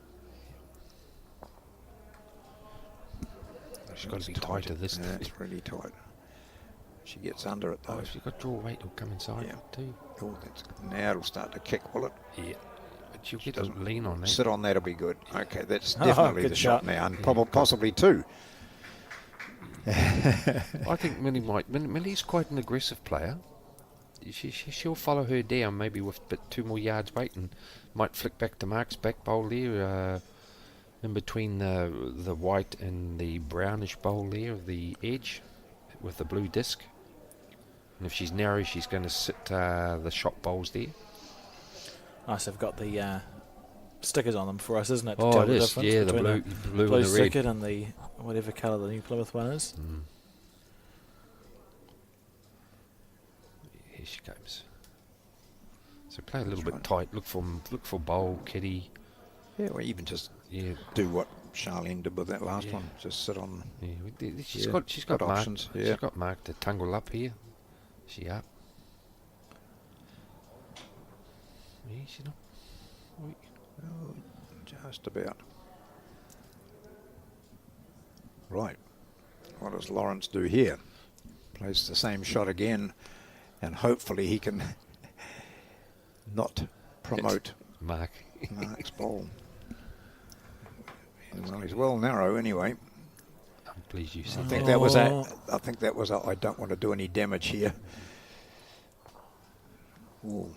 She's got to be It's tight to this. Yeah, it's really tight. She gets under it Oh, though. if you've got draw weight, it'll come inside Yeah. too. Oh, now it'll start to kick, will it? Yeah. But you'll get a lean on that. Sit on that'll be good. Okay, that's definitely good the shot shot. now, and possibly two. I think Millie might. Millie's quite an aggressive player. She'll follow her down, maybe with a bit 2 more yards weight, and might flick back to Mark's back bowl there, in between the white and the brownish bowl there of the edge, with the blue disc. And if she's narrow, she's going to sit the shot bowls there. Nice, they've got the stickers on them for us, isn't it? To Oh, tell it the is. difference Yeah, the between blue blue and the red. sticker and the whatever colour the New Plymouth one is. Here she comes. So play a little bit tight. Look for bowl, kitty. Yeah, or even just Yeah, do what Charlene did with that last Yeah. one. Just sit on. yeah. She's Yeah, got got Mark. options, yeah. She's got Mark to tangle up here. She up. Yeah, she's not. Oi. Oh, just about. Right. What does Lawrence do here? Plays the same shot again, and hopefully he can not promote Mark. Mark's bowl. Well, he's well narrow anyway. I'm pleased you I said think that. that was a. I think that was a. I don't want to do any damage here. Ooh.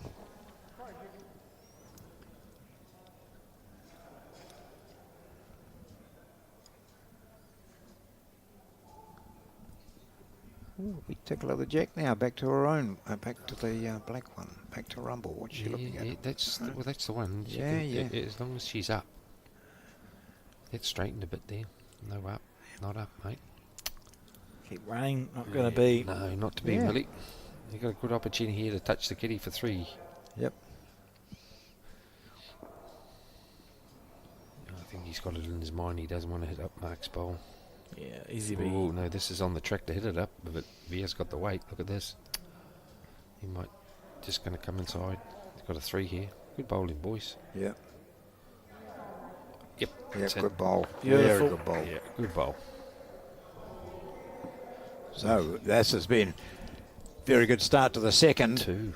Ooh, we tickle of the jack now. Back to her own. Back to the black one. Back to Rumble. What's she looking at? Yeah, that's the one. She Yeah, can- yeah. As long as she's up. It's straightened a bit there. No up. Not up, mate. Keep running, not going to be. No, not to be, Yeah. Millie. You got a good opportunity here to touch the kitty for 3. Yep. I think he's got it in his mind. He doesn't want to hit up Mark's bowl. Yeah, easy B. Oh no, this is on the track to hit it up, but Via's got the weight. Look at this. He might just going to come inside. He's got a 3 here. Good bowling, boys. Yep. Yep. Yeah. that's it. Good bowl. Beautiful. Very good bowl. Yeah, good bowl. So this has been Very good start to the second. 2.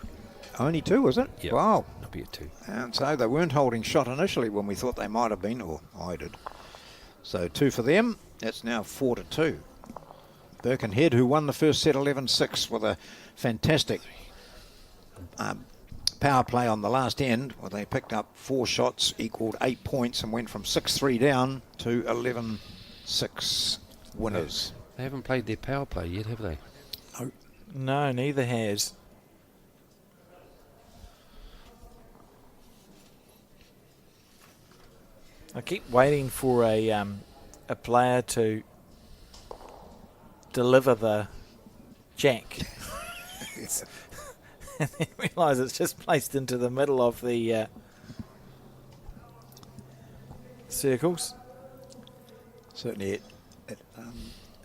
Only 2, was it? Yep. Wow. It'll be a 2. And so they weren't holding shot initially when we thought they might have been, or I did. So 2 for them. That's now 4-2. Birkenhead, who won the first set 11-6 with a fantastic power play on the last end, where they picked up 4 shots, equalled 8 points, and went from 6-3 down to 11-6 winners. They haven't played their power play yet, have they? No. No, neither has. I keep waiting for a player to deliver the jack. And then realise it's just placed into the middle of the circles. Certainly,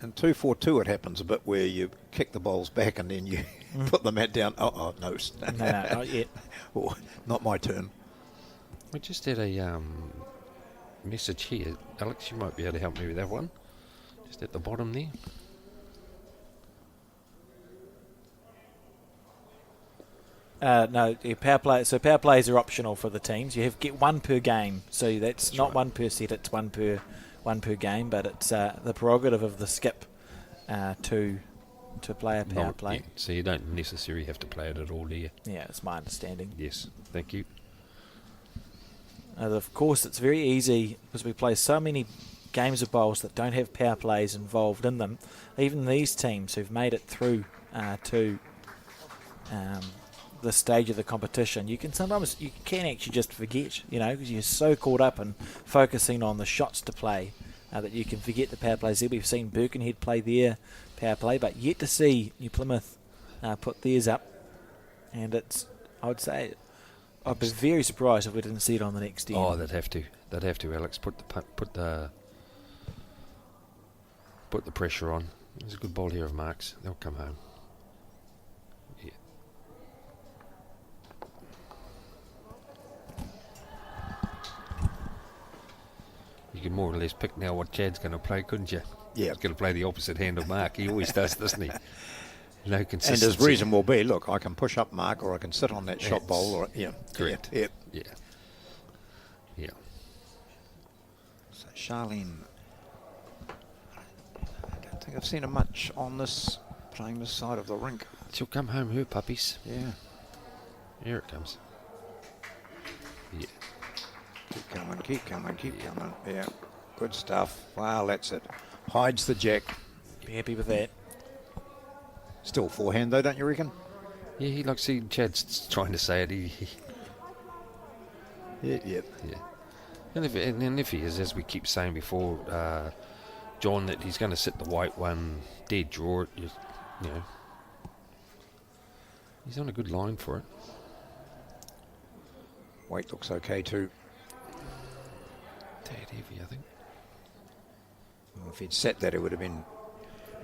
in 2-4-2 it happens a bit where you kick the bowls back and then you put the mat down. No, No, not yet. Oh, not my turn. We just had a message here. Alex, you might be able to help me with that one. Just at the bottom there. No, power play. So power plays are optional for the teams. You get 1 per game, so that's not right. 1 per set. It's 1 per game, but it's the prerogative of the skip to play a power Not play. yet. So you don't necessarily have to play it at all, do you? Yeah, it's my understanding. Yes. Thank you. Of course, it's very easy because we play so many games of bowls that don't have power plays involved in them. Even these teams who've made it through to the stage of the competition, you can actually just forget, because you're so caught up in focusing on the shots to play that you can forget the power plays. We've seen Birkenhead play their power play, but yet to see New Plymouth put theirs up, and I would say I'd be very surprised if we didn't see it on the next end. Oh, they'd have to, Alex. Put the pressure on. There's a good ball here of Mark's. They'll come home. Yeah. You can more or less pick now what Chad's going to play, couldn't you? Yeah. He's going to play the opposite hand of Mark. He always does, doesn't he? No And consistency. his reason will be, look, I can push up Mark, or I can sit on that shot bowl, or correct. Yeah. Yeah. So Charlene, I don't think I've seen her much on this, playing this side of the rink. She'll come home, her puppies. Yeah. Here it comes. Yeah. Keep coming. Yeah. Good stuff. Wow, that's it. Hides the jack. Be happy with that. Still forehand though, don't you reckon? Yeah, he likes seeing Chad's trying to say it. Yeah. Yeah. And if he is, as we keep saying before, John, that he's going to sit the white one, dead draw it, you know. He's on a good line for it. Weight looks okay too. Tad heavy, I think. Well, if he'd set that, it would have been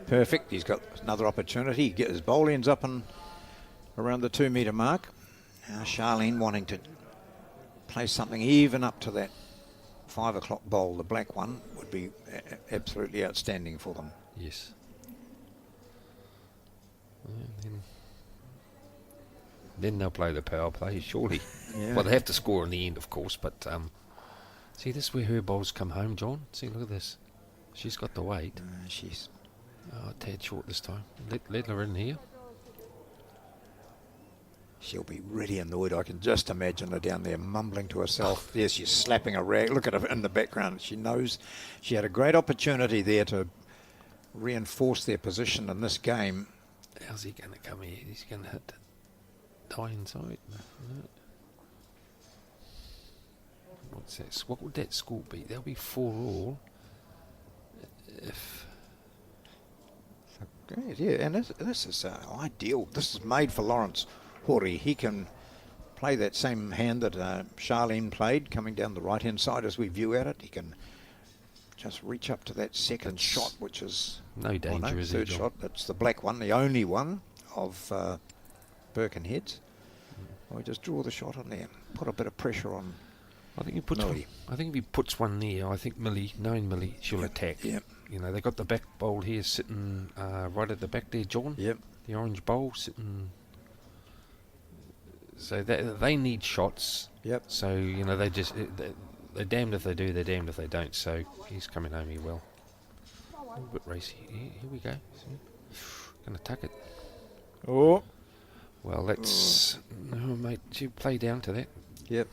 perfect. He's got another opportunity. Get his bowl ends up and around the 2 metre mark. Now Charlene wanting to play something even up to that 5 o'clock bowl. The black one would be absolutely outstanding for them. Yes. Then they'll play the power play, surely. Yeah. Well, they have to score in the end, of course, but see, this is where her bowls come home, John. See, look at this. She's got the weight. She's Oh, a tad short this time. Let her in here. She'll be really annoyed. I can just imagine her down there mumbling to herself. Yes, she's slapping a rag. Look at her in the background. She knows she had a great opportunity there to reinforce their position in this game. How's he going to come here? He's going to hit the die inside. No. What's that? What would that score be? That'll be 4-all. If Great, yeah, and this is ideal. This is made for Lawrence Hori. He can play that same hand that Charlene played, coming down the right-hand side as we view at it. He can just reach up to that second shot, which is no danger, is there, third John? shot. That's the black one, the only one of Birkenhead's. We just draw the shot on there, put a bit of pressure on. I think he puts one, Millie. I think if he puts one there, I think knowing Millie, she'll attack. Yep. You know, they got the back bowl here sitting right at the back there, John. Yep. The Orange Bowl sitting. So they need shots. Yep. So they're damned if they do, they're damned if they don't. So he's coming home here well. A little bit racy. Here we go. Gonna tuck it. Oh. Well, let's. No, mate. You play down to that. Yep.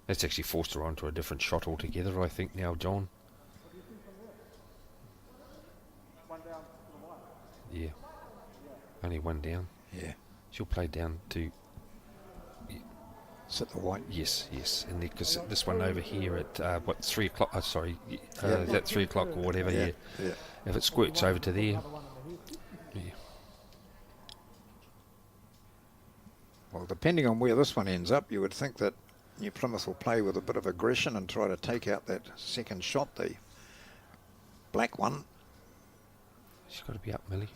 That's actually forced her onto a different shot altogether, I think, now, John. Yeah. Only one down. Yeah. She'll play down to. Sit the white. Yes. And because this one over here at 3 o'clock. Sorry, is that 3 o'clock or whatever? Yeah. If it squirts over to there. Yeah. Well, depending on where this one ends up, you would think that New Plymouth will play with a bit of aggression and try to take out that second shot, the black one. She's got to be up, Millie.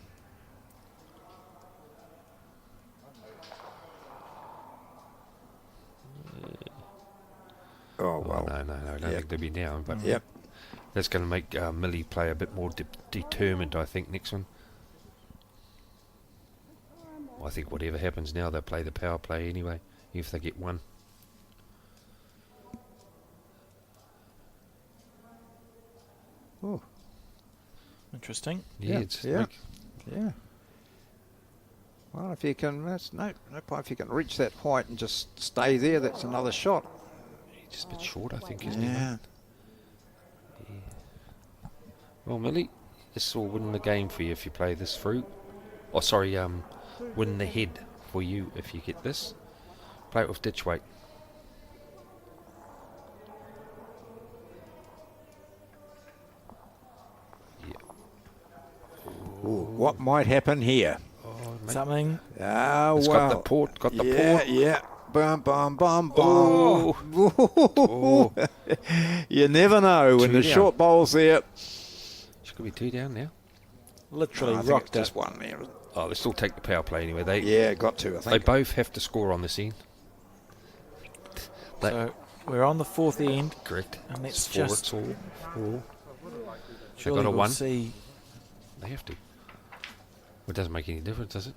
Oh, well. No, I don't think they'll be now. But Yep. that's going to make Millie play a bit more determined, I think, next one. Well, I think whatever happens now, they'll play the power play anyway, if they get one. Oh. Interesting. Yeah. Yeah. Well, if you can, that's no point. If you can reach that white and just stay there, that's another shot. Just a bit short, I think, isn't he? Yeah. Well, Millie, this will win the game for you if you play this through. Oh, sorry, win the head for you if you get this. Play it with ditch weight. Yeah. Ooh, what might happen here? Oh, mate. Something. Ah, It's well. got the port. Got the Yeah, port. yeah. Bum, bum, bum, bum. Oh. Oh. You never know when Two the down. short bowl's there. She could be 2 down now. Literally I think rocked it's just it. one there. Oh, they still take the power play anyway. They Yeah, got to, I they think. both have to score on this end. So we're on the fourth end. Correct. And It's it's four, just. it's all. Four. Surely got a we'll one. see. They have to. Well, it doesn't make any difference, does it?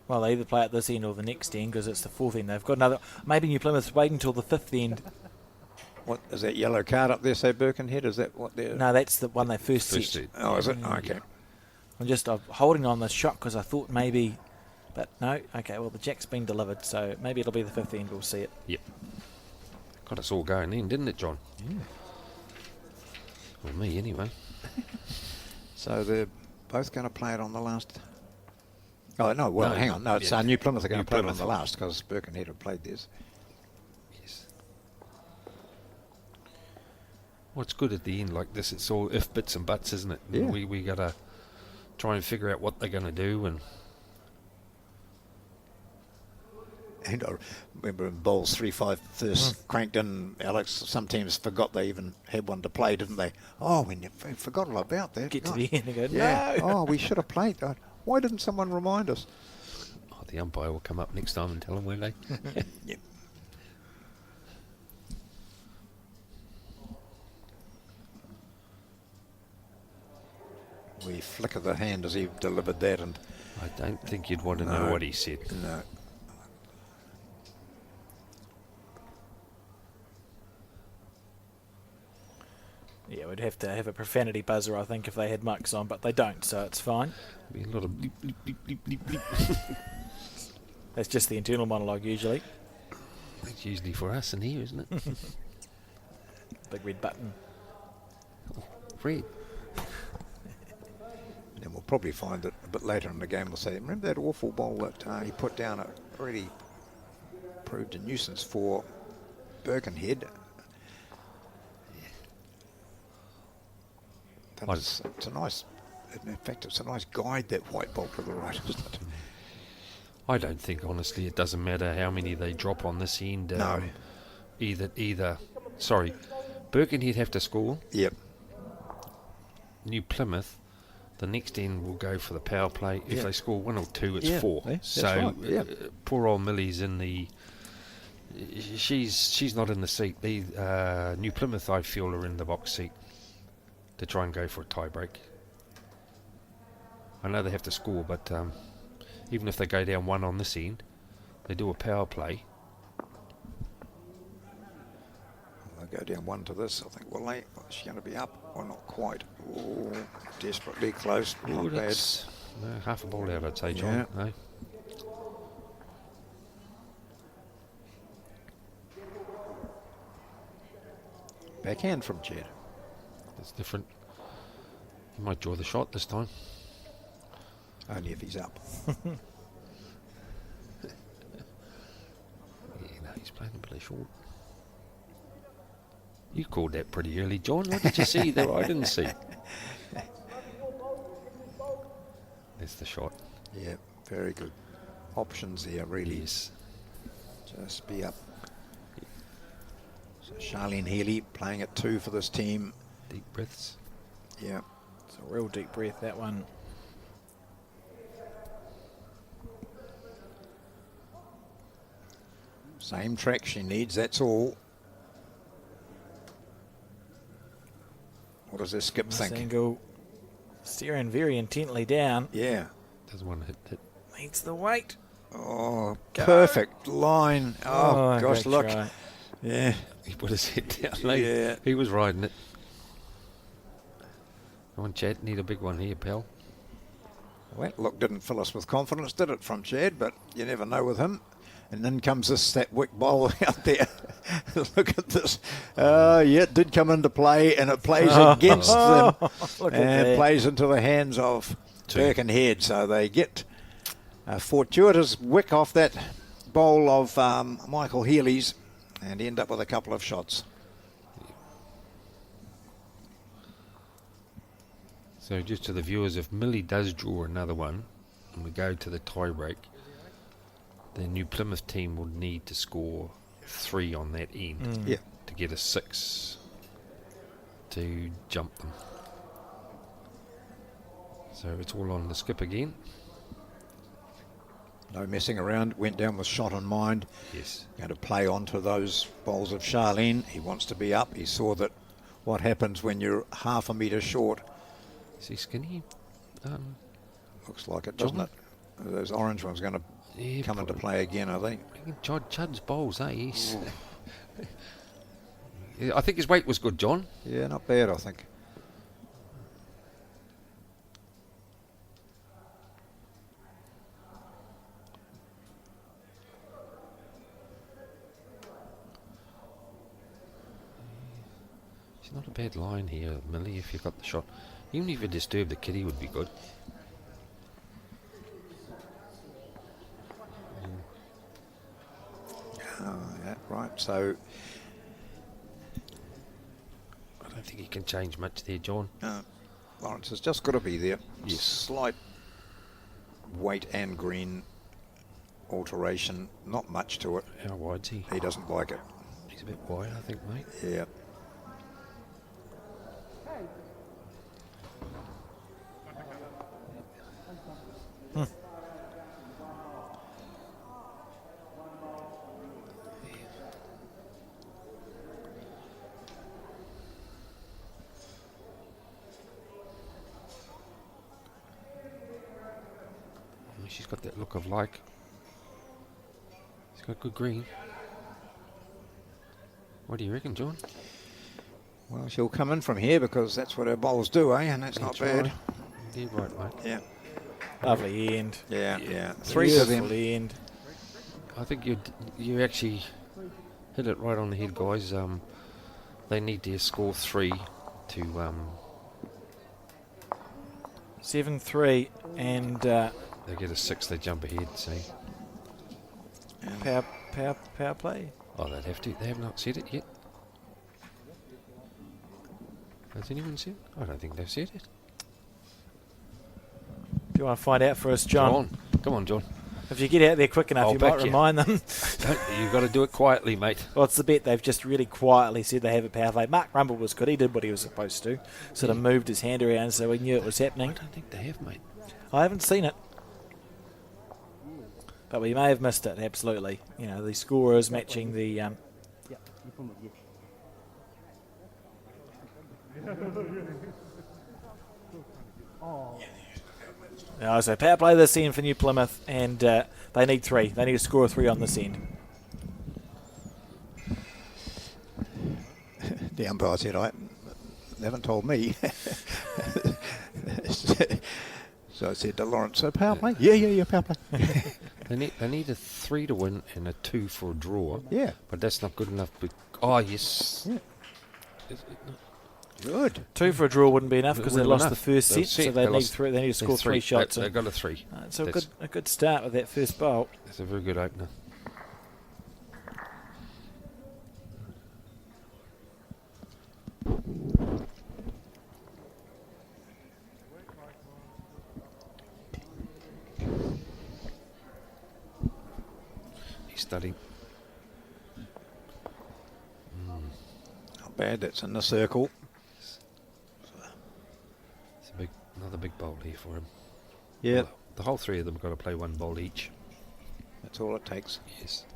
Well, they either play at this end or the next end because it's the fourth end. They've got another. Maybe New Plymouth's waiting until the fifth end. What is that yellow card up there, say Birkenhead? Is that what they're... No, that's the one they first First set. set. Oh, is it? Okay. I'm holding on the shot because I thought maybe, but no. Okay, well the jack's been delivered, so maybe it'll be the fifth end. We'll see it. Yep. Got us all going then, didn't it, John? Yeah. Well, me anyway. So they're both going to play it on the last... Oh, no, well, No, hang on. No, it's yeah. New Plymouth are going New to play it on Plymouth. the last because Birkenhead have played this. Yes. Well, it's good at the end like this. It's all if bits and buts, isn't it? Yeah. We got to try and figure out what they're going to do. And And I remember in Bowls3Five first cranked in, Alex, some teams forgot they even had one to play, didn't they? Oh, we forgot all about that. Get to God. the end and go, Yeah. no. Oh, we should have played that. Why didn't someone remind us? oh, the umpire will come up next time and tell them, won't they? Yep. We flicker the hand as he delivered that, and I don't think you'd want to know No. what he said. no. Yeah, we'd have to have a profanity buzzer, I think, if they had mics on, but they don't, so it's fine. Be a lot of bleep, bleep, bleep, bleep, bleep, bleep. That's just the internal monologue usually. That's usually for us in here, isn't it? Big red button. Fred. And we'll probably find that a bit later in the game. We'll say, remember that awful ball that he put down? It really proved a nuisance for Birkenhead. But it's a nice, in fact, it's a nice guide, that white ball to the right, isn't it? I don't think, honestly, it doesn't matter how many they drop on this end. No. Sorry, Birkenhead have to score. Yep. New Plymouth, the next end will go for the power play. If Yeah. they score 1 or 2, it's Yeah, 4. that's So right, yeah. poor old Millie's in the. She's not in the seat. New Plymouth, I feel, are in the box seat. to try and go for a tie break. I know they have to score, but even if they go down 1 on this end, they do a power play. They'll go down 1 to this, I think, will they? Well, she's going to be up, or not quite. Oh, desperately close. Not bad. No, half a ball out, I'd say, John. Yeah. No. Backhand from Jed. It's different. He might draw the shot this time. Only if he's up. Yeah, no, he's playing a bit of short. You called that pretty early, John. What did you see there? I didn't see. There's the shot. Yeah, very good options here, really. Yes. Just be up. So Charlene Healy playing at 2 for this team. Deep breaths. Yeah. It's a real deep breath, that one. Same track she needs, that's all. What does this skip think? Single. Staring very intently down. Yeah. Doesn't want to hit. Needs the weight. Oh, perfect line. Oh, gosh, great look. try. Yeah. He put his head down late. Yeah. He was riding it. Come on, Chad. Need a big one here, pal. Well, that look didn't fill us with confidence, did it, from Chad? But you never know with him. And then comes that wick bowl out there. Look at this. Yeah, it did come into play, and it plays against them. And it plays into the hands of Birkenhead. So they get a fortuitous wick off that bowl of Michael Healy's and end up with a couple of shots. So just to the viewers, if Millie does draw another one and we go to the tie break, the New Plymouth team will need to score 3 on that end Yeah. to get a 6 to jump them. So it's all on the skip again. No messing around. Went down with shot in mind. Yes. Going to play onto those bowls of Charlene. He wants to be up. He saw that what happens when you're half a metre short. Is he skinny? Looks like it, doesn't it? Those orange ones going to come into play again, I think. Chud's bowls, eh? He's I think his weight was good, John. Yeah, not bad, I think. It's not a bad line here, Millie, if you got the shot. Even if you disturb the kitty would be good. Oh, yeah, right. So I don't think he can change much there, John. Lawrence has just got to be there. Yes. Slight weight and green alteration. Not much to it. How wide's he? He doesn't like it. He's a bit wide, I think, mate. Yeah. She's got that look of like. She's got good green. What do you reckon, John? Well, she'll come in from here because that's what her bowls do, eh? And that's not bad. Indeed right, mate. Yeah. Lovely end. Yeah, yeah. 3 to them. Beautiful end. I think you actually hit it right on the head, guys. They need to score 3 to 7-3 and they get a 6, they jump ahead, see. power play. Oh, they'd have to. They have not said it yet. Has anyone said it? I don't think they've said it. Do you want to find out for us, John? Come on, John. If you get out there quick enough, I'll you back might you. remind them. You've got to do it quietly, mate. Well, it's the bet. They've just really quietly said they have a power play. Mark Rumble was good. He did what he was supposed to. Sort of moved his hand around so he knew it was I happening. don't think they have, mate. I haven't seen it. But we may have missed it, absolutely. You know, the scorers matching the... So power play this end for New Plymouth, and they need 3. They need to score a 3 on this end. The umpire said, they haven't told me. So I said to Lawrence, so power play? Yeah, power play. They need a 3 to win and a 2 for a draw. Yeah. But that's not good enough. Oh, yes. Yeah. Good. 2 for a draw wouldn't be enough because they lost the first set, so they need 3. They need to score 3 shots. They got a 3. So a good start with that first bowl. That's a very good opener. He's studying. Not bad, that's in the circle. It's another big bowl here for him. Yeah. Well, the whole 3 of them have got to play 1 bowl each. That's all it takes. Yes.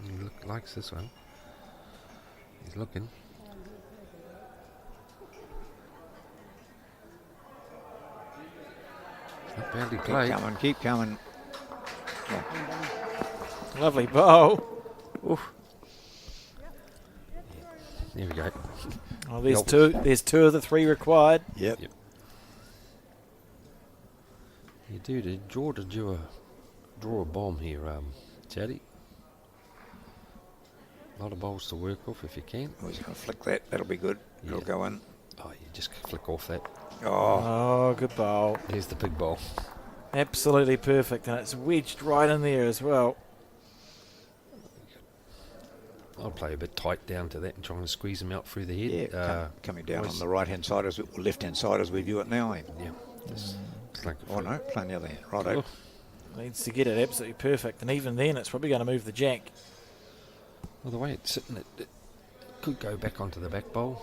He likes this one. He's looking. It's not badly played. Keep coming. Lovely bowl. Oof. There we go. Oh, there's 2. There's 2 of the 3 required. Yep. You do draw a bomb here, Chatty. A lot of bowls to work off if you can. I was going to flick that. That'll be good. It'll go in. Oh, you just flick off that. Oh, good bowl. Here's the big bowl. Absolutely perfect, and it's wedged right in there as well. I'll play a bit tight down to that and try and squeeze them out through the head. Yeah, coming down on the right-hand side, or left-hand side as we view it now. Yeah. It's like no, playing the other hand. Right. Needs to get it absolutely perfect, and even then it's probably going to move the jack. Well, the way it's sitting, it could go back onto the back bowl.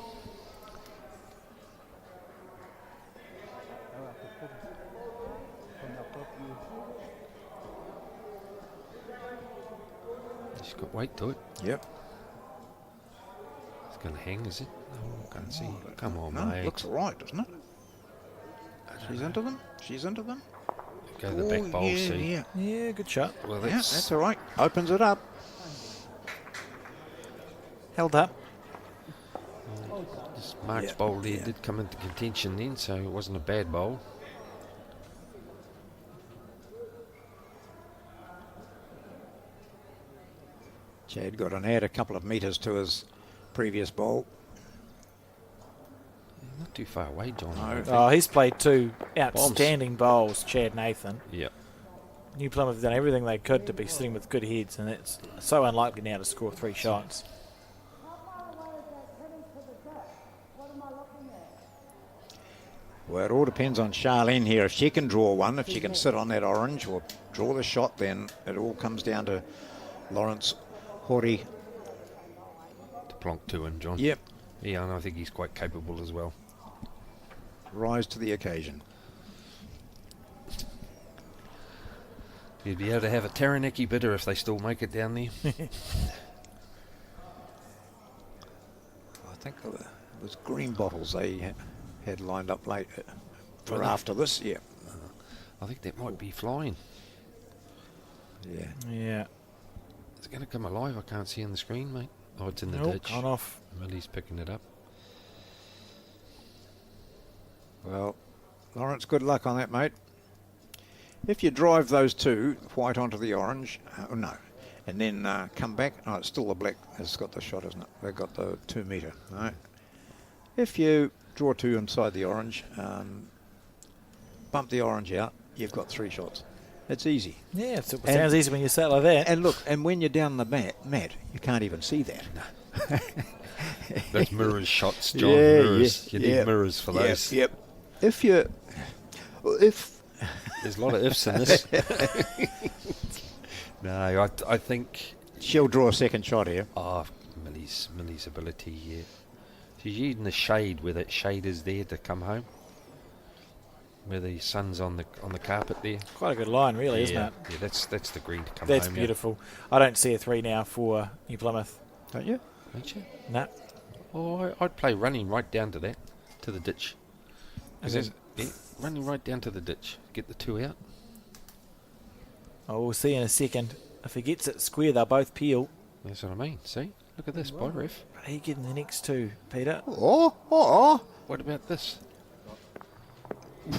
It's got weight to it. Yep. It's going to hang, is it? Oh, I can't see. Come on, no, mate. Looks all right, doesn't it? She's into them. She's into them. Go to the back bowl, see. Yeah, good shot. Well, That's all right. Opens it up. Held up. This Mark's bowl there did come into contention then, so it wasn't a bad bowl. Chad got an add a couple of metres to his previous bowl. Not too far away, John. No. Oh, he's played 2 outstanding bowls, Chad Nathan. Yep. New Plymouth have done everything they could to be sitting with good heads, and it's so unlikely now to score 3 shots. Well, it all depends on Charlene here. If she can draw one, if she can sit on that orange or draw the shot, then it all comes down to Lawrence Hori. To plonk 2 in, John. Yep. Yeah, and I think he's quite capable as well. Rise to the occasion. You'd be able to have a Taranaki bitter if they still make it down there. I think it was green bottles they had lined up late for after this. Yeah. I think that might be flying. Yeah. Yeah. It's going to come alive. I can't see on the screen, mate. Oh, it's in the Nope, ditch. gone off. Millie's picking it up. Well, Lawrence, good luck on that, mate. If you drive those 2, white onto the orange, no, and then come back, oh, it's still the black has got the shot, isn't it? They've got the 2 metre, right? If you draw 2 inside the orange, bump the orange out, you've got 3 shots. It's easy. Yeah, it sounds easy when you say it like that. And look, and when you're down the mat, you can't even see that. Those mirrors shots, John. Yeah, mirrors. You need mirrors for those. Yep. If There's a lot of ifs in this. No, I think she'll draw a second shot here. Oh, Millie's ability here. She's using the shade where that shade is there to come home. Where the sun's on the carpet there. Quite a good line, really, isn't it? Yeah, that's the green to come That's home. beautiful. I don't see a 3 now for New Plymouth. Don't you? Don't you? No. Oh, I'd play running right down to that. to the ditch. And Running right down to the ditch. Get the 2 out. Oh, we'll see in a second. If he gets it square, they'll both peel. That's what I mean. See? Look at this, by ref. Are you getting the next 2, Peter? Oh. What about this?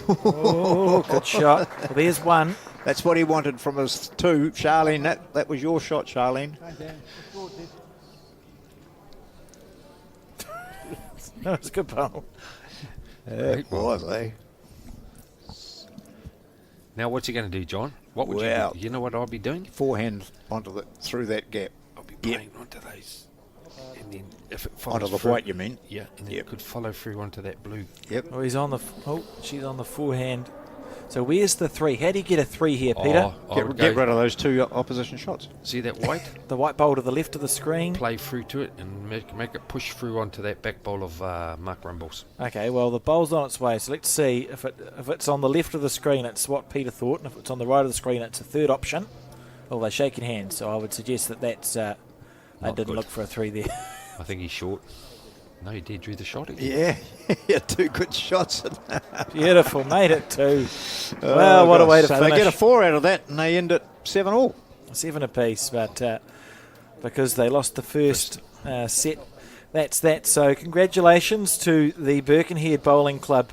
Oh, good shot. Well, there's one. That's what he wanted from his 2. Charlene, that was your shot, Charlene. That was a good bowl. It was, eh? Now, what's he going to do, John? What would Well, you do? You know what I'll be doing? Forehand through that gap. I'll be playing onto those. And then if it follows Onto the through, white, you mean? Yeah, and then it could follow through onto that blue. Yep. Oh, she's on the forehand. So where's the 3? How do you get a 3 here, Peter? I would Get go- rid of those 2 opposition shots. See that white? The white bowl to the left of the screen. Play through to it and make it push through onto that back bowl of Mark Rumbles. Okay, well, the bowl's on its way, so let's see. If it's on the left of the screen, it's what Peter thought, and if it's on the right of the screen, it's a third option. Oh, they're shaking hands, so I would suggest that's... I Not didn't good. look for a 3 there. I think he's short. No, he did. Drew the shot again. Yeah, 2 good shots. Beautiful, made it 2. Well, what a way to so finish. they get a 4 out of that, and they end at 7-all. 7 apiece, but because they lost the first set, that's that. So congratulations to the Birkenhead Bowling Club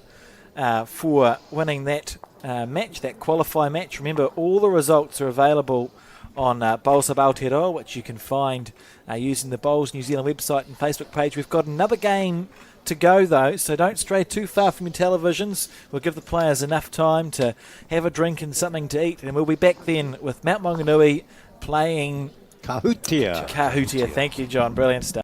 for winning that match, that qualify match. Remember, all the results are available on Bowls3Five Aotearoa, which you can find using the Bowls New Zealand website and Facebook page. We've got another game to go, though, so don't stray too far from your televisions. We'll give the players enough time to have a drink and something to eat, and we'll be back then with Mount Maunganui playing Kahutia. Thank you, John. Brilliant stuff.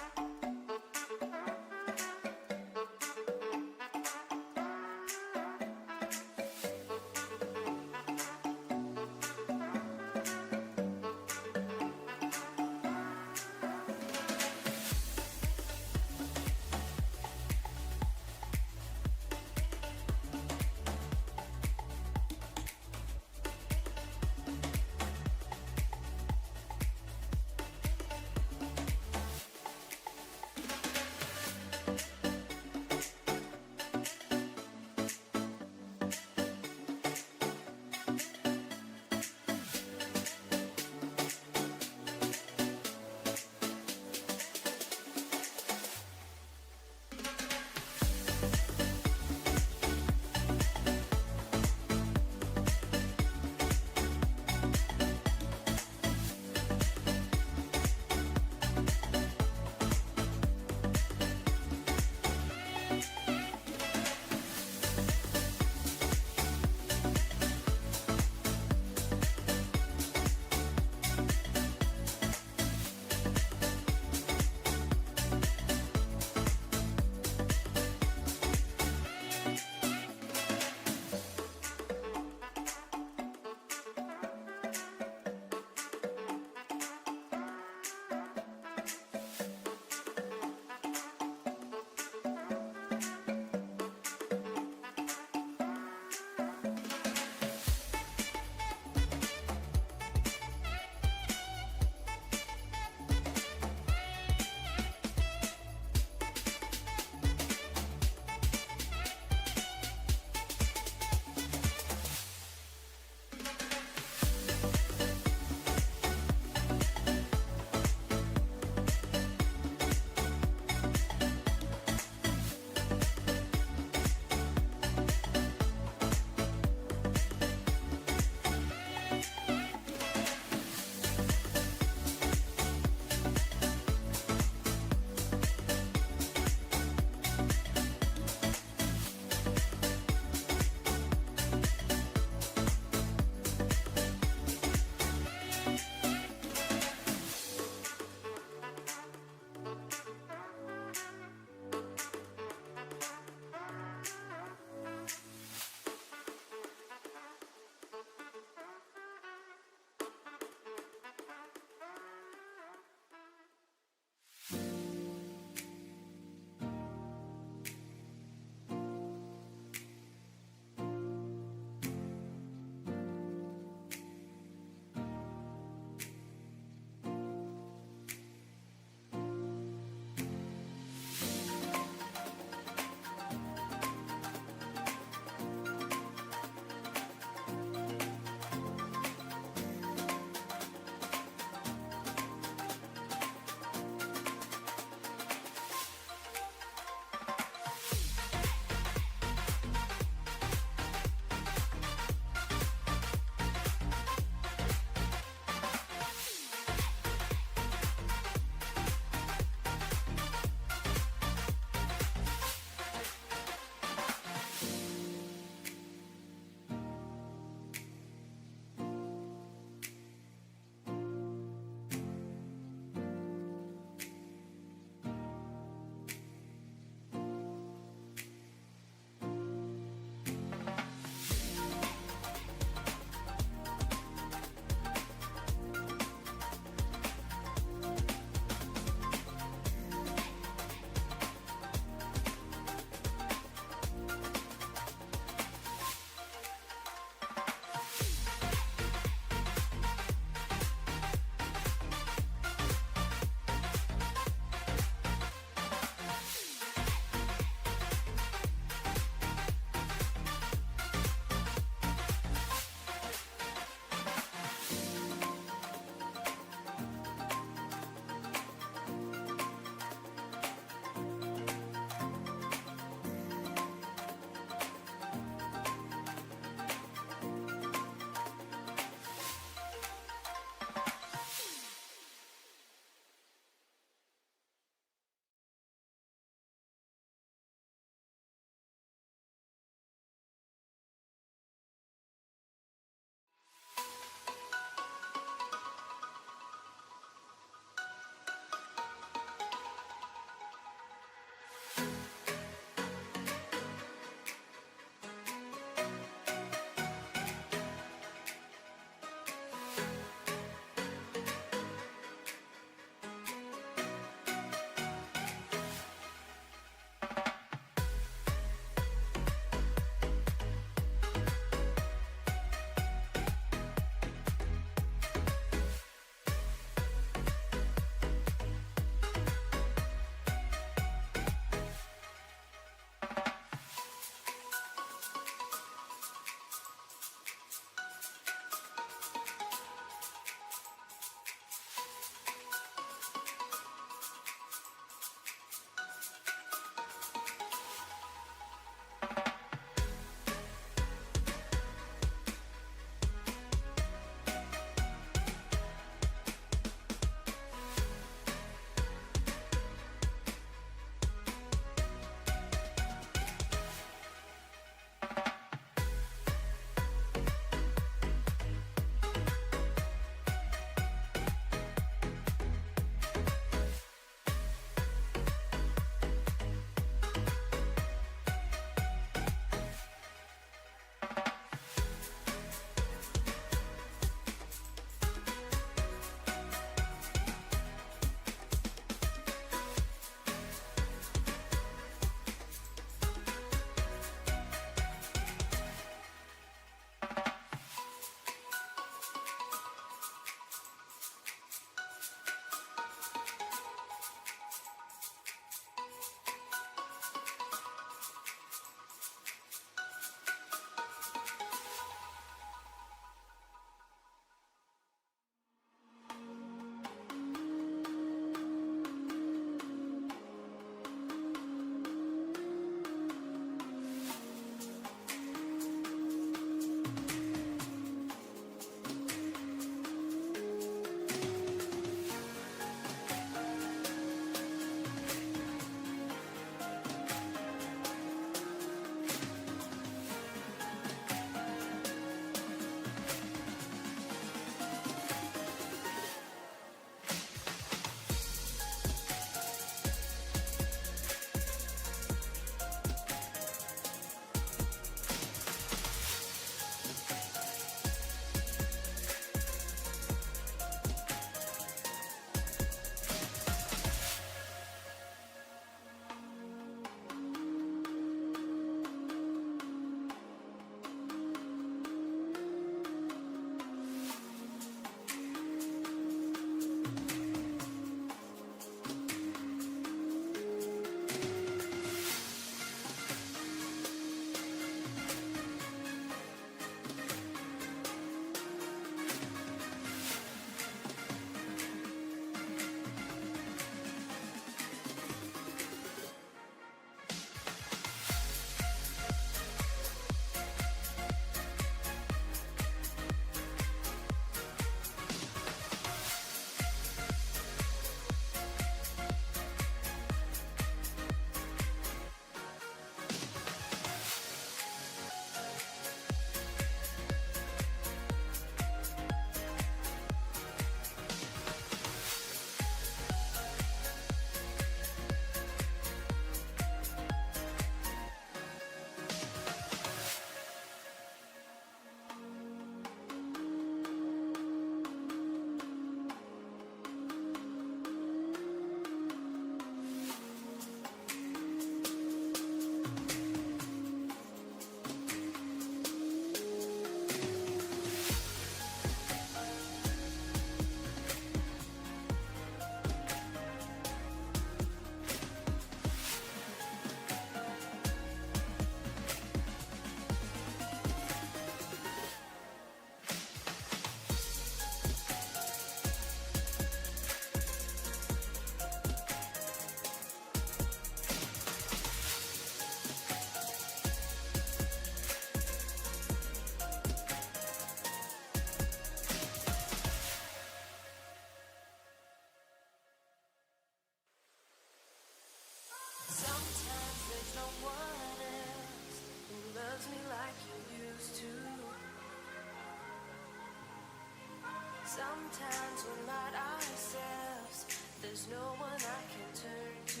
Sometimes we're not ourselves. There's no one I can turn to.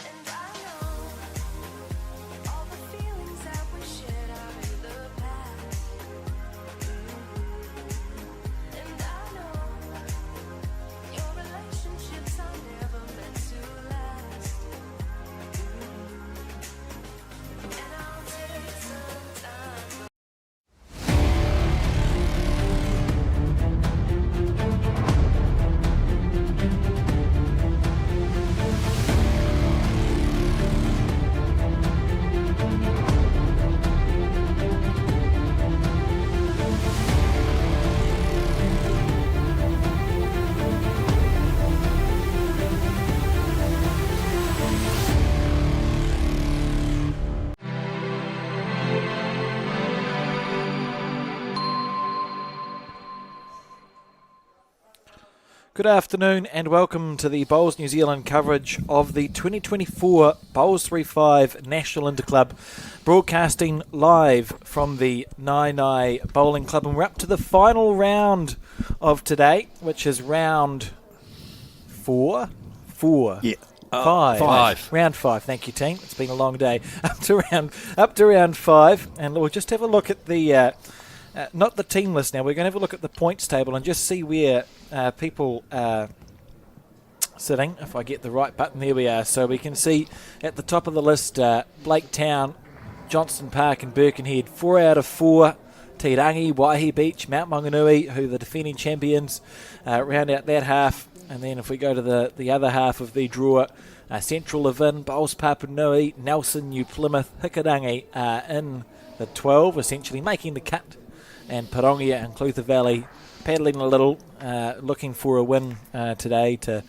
And I know all the feelings that we shared are in the past. And I know your relationships are never meant to last. And I'll take some time. Good afternoon and welcome to the Bowls New Zealand coverage of the 2024 Bowls3Five National Interclub, broadcasting live from the Naenae Bowling Club. And we're up to the final round of today, which is round five. Round five. Thank you, team. It's been a long day. Up to round five, and we'll just have a look at the not the team list now. We're going to have a look at the points table and just see where people are sitting. If I get the right button, there we are. So we can see at the top of the list, Blake Town, Johnston Park and Birkenhead, 4 out of 4. Tirangi, Waihi Beach, Mount Maunganui, who are the defending champions, round out that half. And then if we go to the other half of the draw, Central Levin, Bowls Papanui, Nelson, New Plymouth, Hikarangi in the 12, essentially making the cut. And Parongia and Clutha Valley paddling a little, looking for a win today to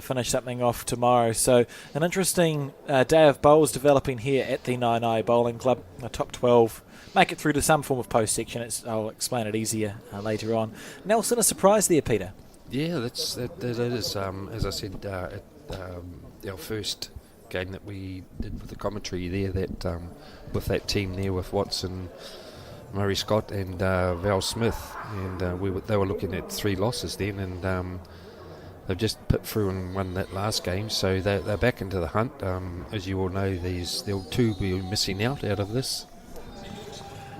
finish something off tomorrow. So an interesting day of bowls developing here at the Naenae Bowling Club. The top 12 make it through to some form of post section. I'll explain it easier later on. Nelson, a surprise there, Peter. Yeah, that is. As I said, at our first game that we did with the commentary there, that with that team there with Watson, Murray Scott and Val Smith, and they were looking at 3 losses then, and they've just put through and won that last game, so they're back into the hunt. As you all know, there'll 2 be missing out of this.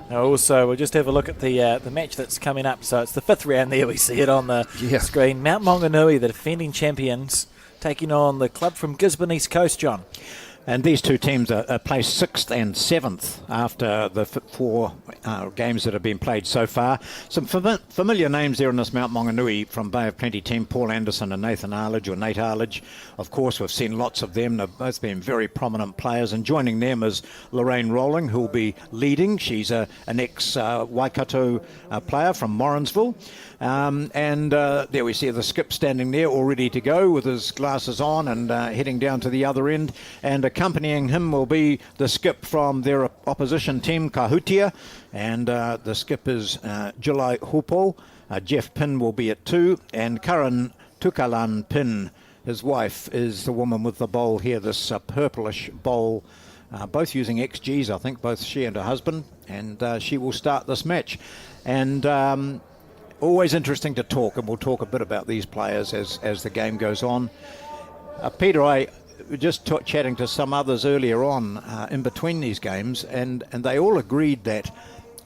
Now also, we'll just have a look at the match that's coming up. So it's the 5th round there. We see it on the screen. Mount Maunganui, the defending champions, taking on the club from Gisborne East Coast, John. And these two teams are placed 6th and 7th after the 4 games that have been played so far. Some familiar names there in this Mount Maunganui from Bay of Plenty team, Paul Anderson and Nate Arledge. Of course, we've seen lots of them. They've both been very prominent players, and joining them is Lorraine Rolling, who will be leading. She's an ex-Waikato player from Morrinsville. And there we see the skip standing there all ready to go with his glasses on and heading down to the other end. And accompanying him will be the skip from their opposition team, Kahutia. And the skip is July Hupo. Jeff Pinn will be at 2. And Karan Tukalan Pinn, his wife, is the woman with the bowl here, this purplish bowl. Both using XGs, I think, both she and her husband. And she will start this match. And always interesting to talk, and we'll talk a bit about these players as the game goes on. Peter, I was just chatting to some others earlier on in between these games, and they all agreed that,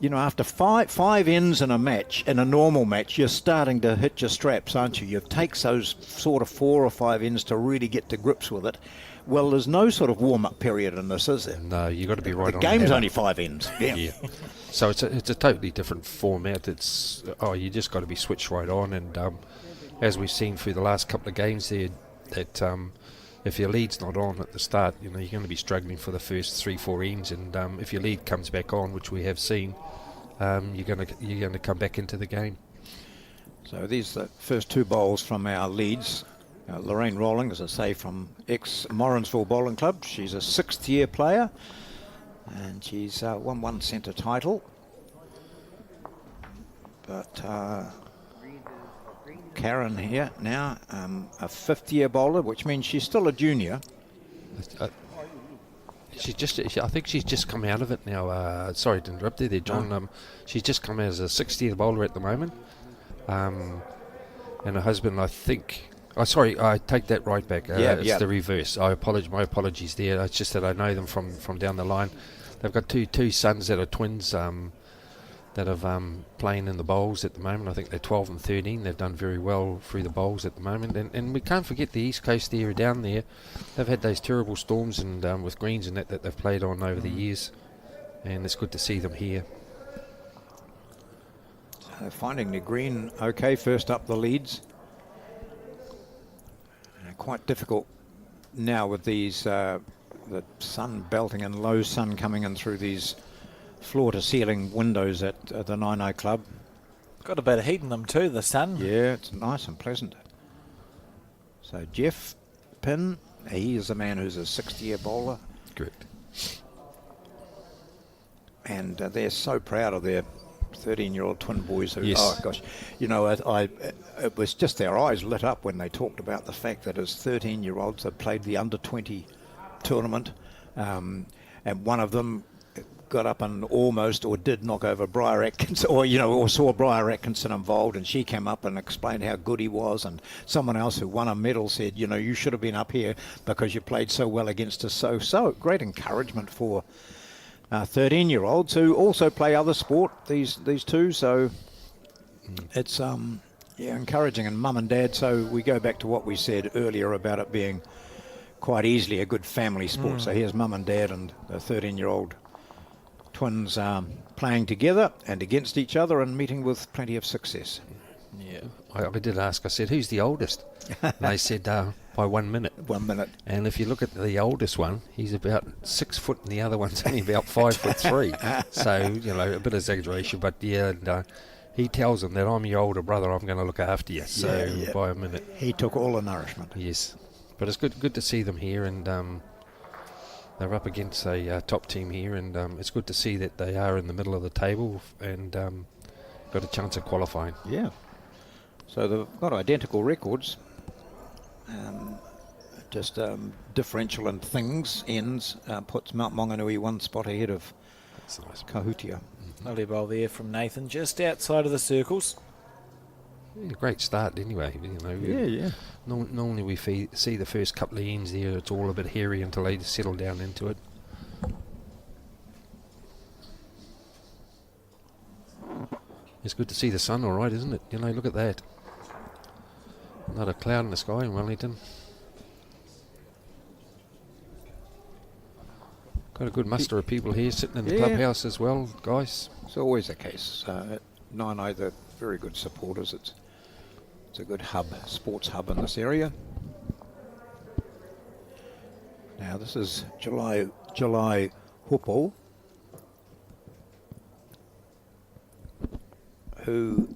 you know, after five ends in a match, in a normal match, you're starting to hit your straps, aren't you? It takes those sort of 4 or 5 ends to really get to grips with it. Well, there's no sort of warm-up period in this, is there? No, you've got to be right on. The game's only 5 ends. Yeah. So it's a totally different format. You just got to be switched right on, and as we've seen through the last couple of games there, that if your lead's not on at the start, you know, you're going to be struggling for the first 3-4 ends, and if your lead comes back on, which we have seen, you're going to come back into the game. So these are the first 2 bowls from our leads. Lorraine Rolling, as I say, from ex-Morrinsville Bowling Club. She's a 6th-year player, and she's won 1 centre title. But Karen here now, a 5th-year bowler, which means she's still a junior. I think she's just come out of it now. Sorry to interrupt you there, John. She's just come out as a 60th bowler at the moment. And her husband, I think... Oh, sorry, I take that right back. It's the reverse. My apologies there. It's just that I know them from down the line. They've got two sons that are twins that are playing in the bowls at the moment. I think they're 12 and 13. They've done very well through the bowls at the moment. And we can't forget the East Coast area down there. They've had those terrible storms and with greens and that they've played on over the years. And it's good to see them here. Finding the green okay, first up the leads. Quite difficult now with these the sun belting and low sun coming in through these floor to ceiling windows at the Naenae Club. Got a bit of heat in them too, the sun. Yeah, it's nice and pleasant. So Jeff Pinn, he is a man who's a 60-year bowler. Correct. And they're so proud of their 13-year-old twin boys who, Yes. oh gosh, you know, it was just their eyes lit up when they talked about the fact that as 13-year-olds had played the under-20 tournament, and one of them got up and almost or did knock over Briar Atkinson, or saw Briar Atkinson involved, and she came up and explained how good he was, and someone else who won a medal said, you should have been up here because you played so well against us. So great encouragement for 13-year-olds who also play other sport, these two, so it's encouraging. And mum and dad, so we go back to what we said earlier about it being quite easily a good family sport. So here's mum and dad and the 13-year-old twins playing together and against each other and meeting with plenty of success. Yeah. I did ask, I said, who's the oldest? And they said, by 1 minute. 1 minute. And if you look at the oldest one, he's about 6 foot and the other one's only about 5'3". So, a bit of exaggeration, but yeah, and, he tells them that I'm your older brother, I'm going to look after you. So by a minute. He took all the nourishment. Yes. But it's good to see them here, and they're up against a top team here, and it's good to see that they are in the middle of the table and got a chance of qualifying. Yeah. So they've got identical records. Differential in things ends puts Mount Maunganui 1 spot ahead of That's nice. Kahutia. Lovely bowl there from Nathan, just outside of the circles. Yeah, great start anyway. Yeah. Normally we see the first couple of ends there, it's all a bit hairy until they settle down into it. It's good to see the sun, all right, isn't it? Look at that. Not a cloud in the sky in Wellington. Got a good muster of people here sitting in the clubhouse as well, guys. It's always the case. At Naenae, they're very good supporters. It's a good hub, sports hub in this area. Now this is July Hupo, who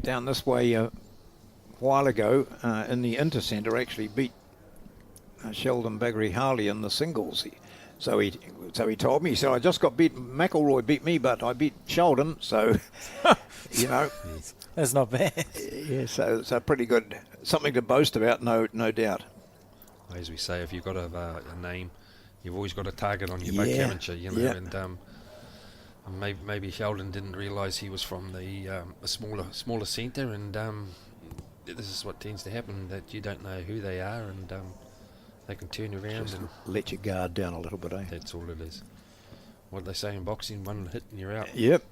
down this way a while ago in the Intercentre actually beat Sheldon Baggery Harley in the singles. So he told me, he said, I just got beat, McElroy beat me, but I beat Sheldon, so, That's not bad. Yeah, so pretty good. Something to boast about, no doubt. As we say, if you've got a name, you've always got a target on your back, haven't you? And maybe Sheldon didn't realise he was from a smaller centre, and this is what tends to happen, that you don't know who they are, and they can turn around Just and let your guard down a little bit, eh? that's all it is. What they say in boxing, one hit and you're out. Yep.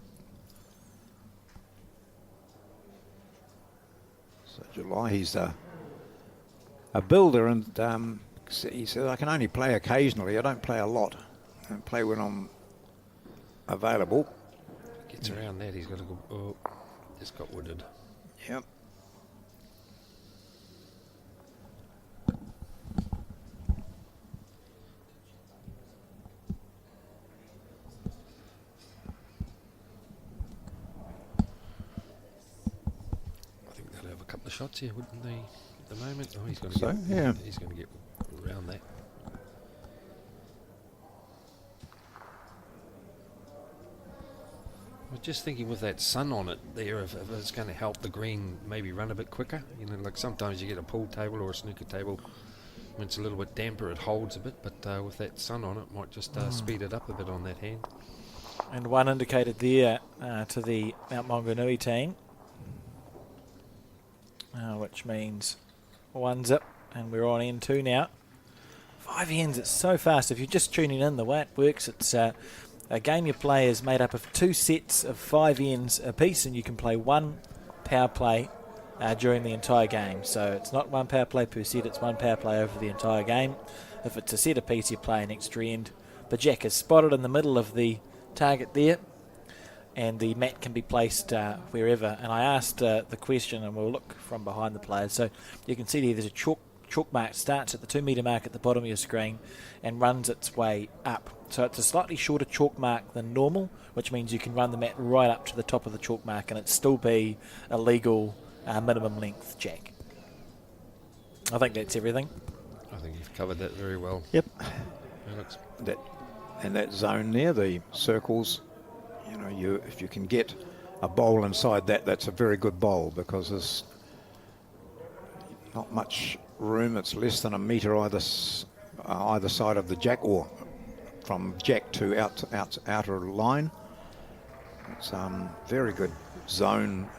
So July, he's a builder, and he said, I can only play occasionally. I don't play a lot. I play when I'm available. Gets around that, he's got to go. Oh, just got wooded. Yep. I think they'll have a couple of shots here, wouldn't they? At the moment, he's going So, to yeah. He's going to get around that. I was just thinking with that sun on it there, if it's going to help the green maybe run a bit quicker. Like sometimes you get a pool table or a snooker table when it's a little bit damper, it holds a bit, but with that sun on it, might just speed it up a bit on that hand. And one indicated there to the Mount Maunganui team, which means 1 zip, and we're on N2 now. 5 ends, it's so fast. If you're just tuning in, the way it works, it's a game you play is made up of 2 sets of 5 ends apiece, and you can play 1 power play during the entire game. So it's not 1 power play per set, it's 1 power play over the entire game. If it's a set apiece, you play an extra end. The jack is spotted in the middle of the target there, and the mat can be placed wherever. And I asked the question, and we'll look from behind the players. So you can see there's a chalk mark, starts at the 2 metre mark at the bottom of your screen and runs its way up. So it's a slightly shorter chalk mark than normal, which means you can run the mat right up to the top of the chalk mark and it still be a legal minimum length jack. I think that's everything. I think you've covered that very well. Yep. Alex. That zone there, the circles, if you can get a bowl inside that, that's a very good bowl, because there's not much room. It's less than a metre either side of the jack, or from jack to outer line. It's very good zone,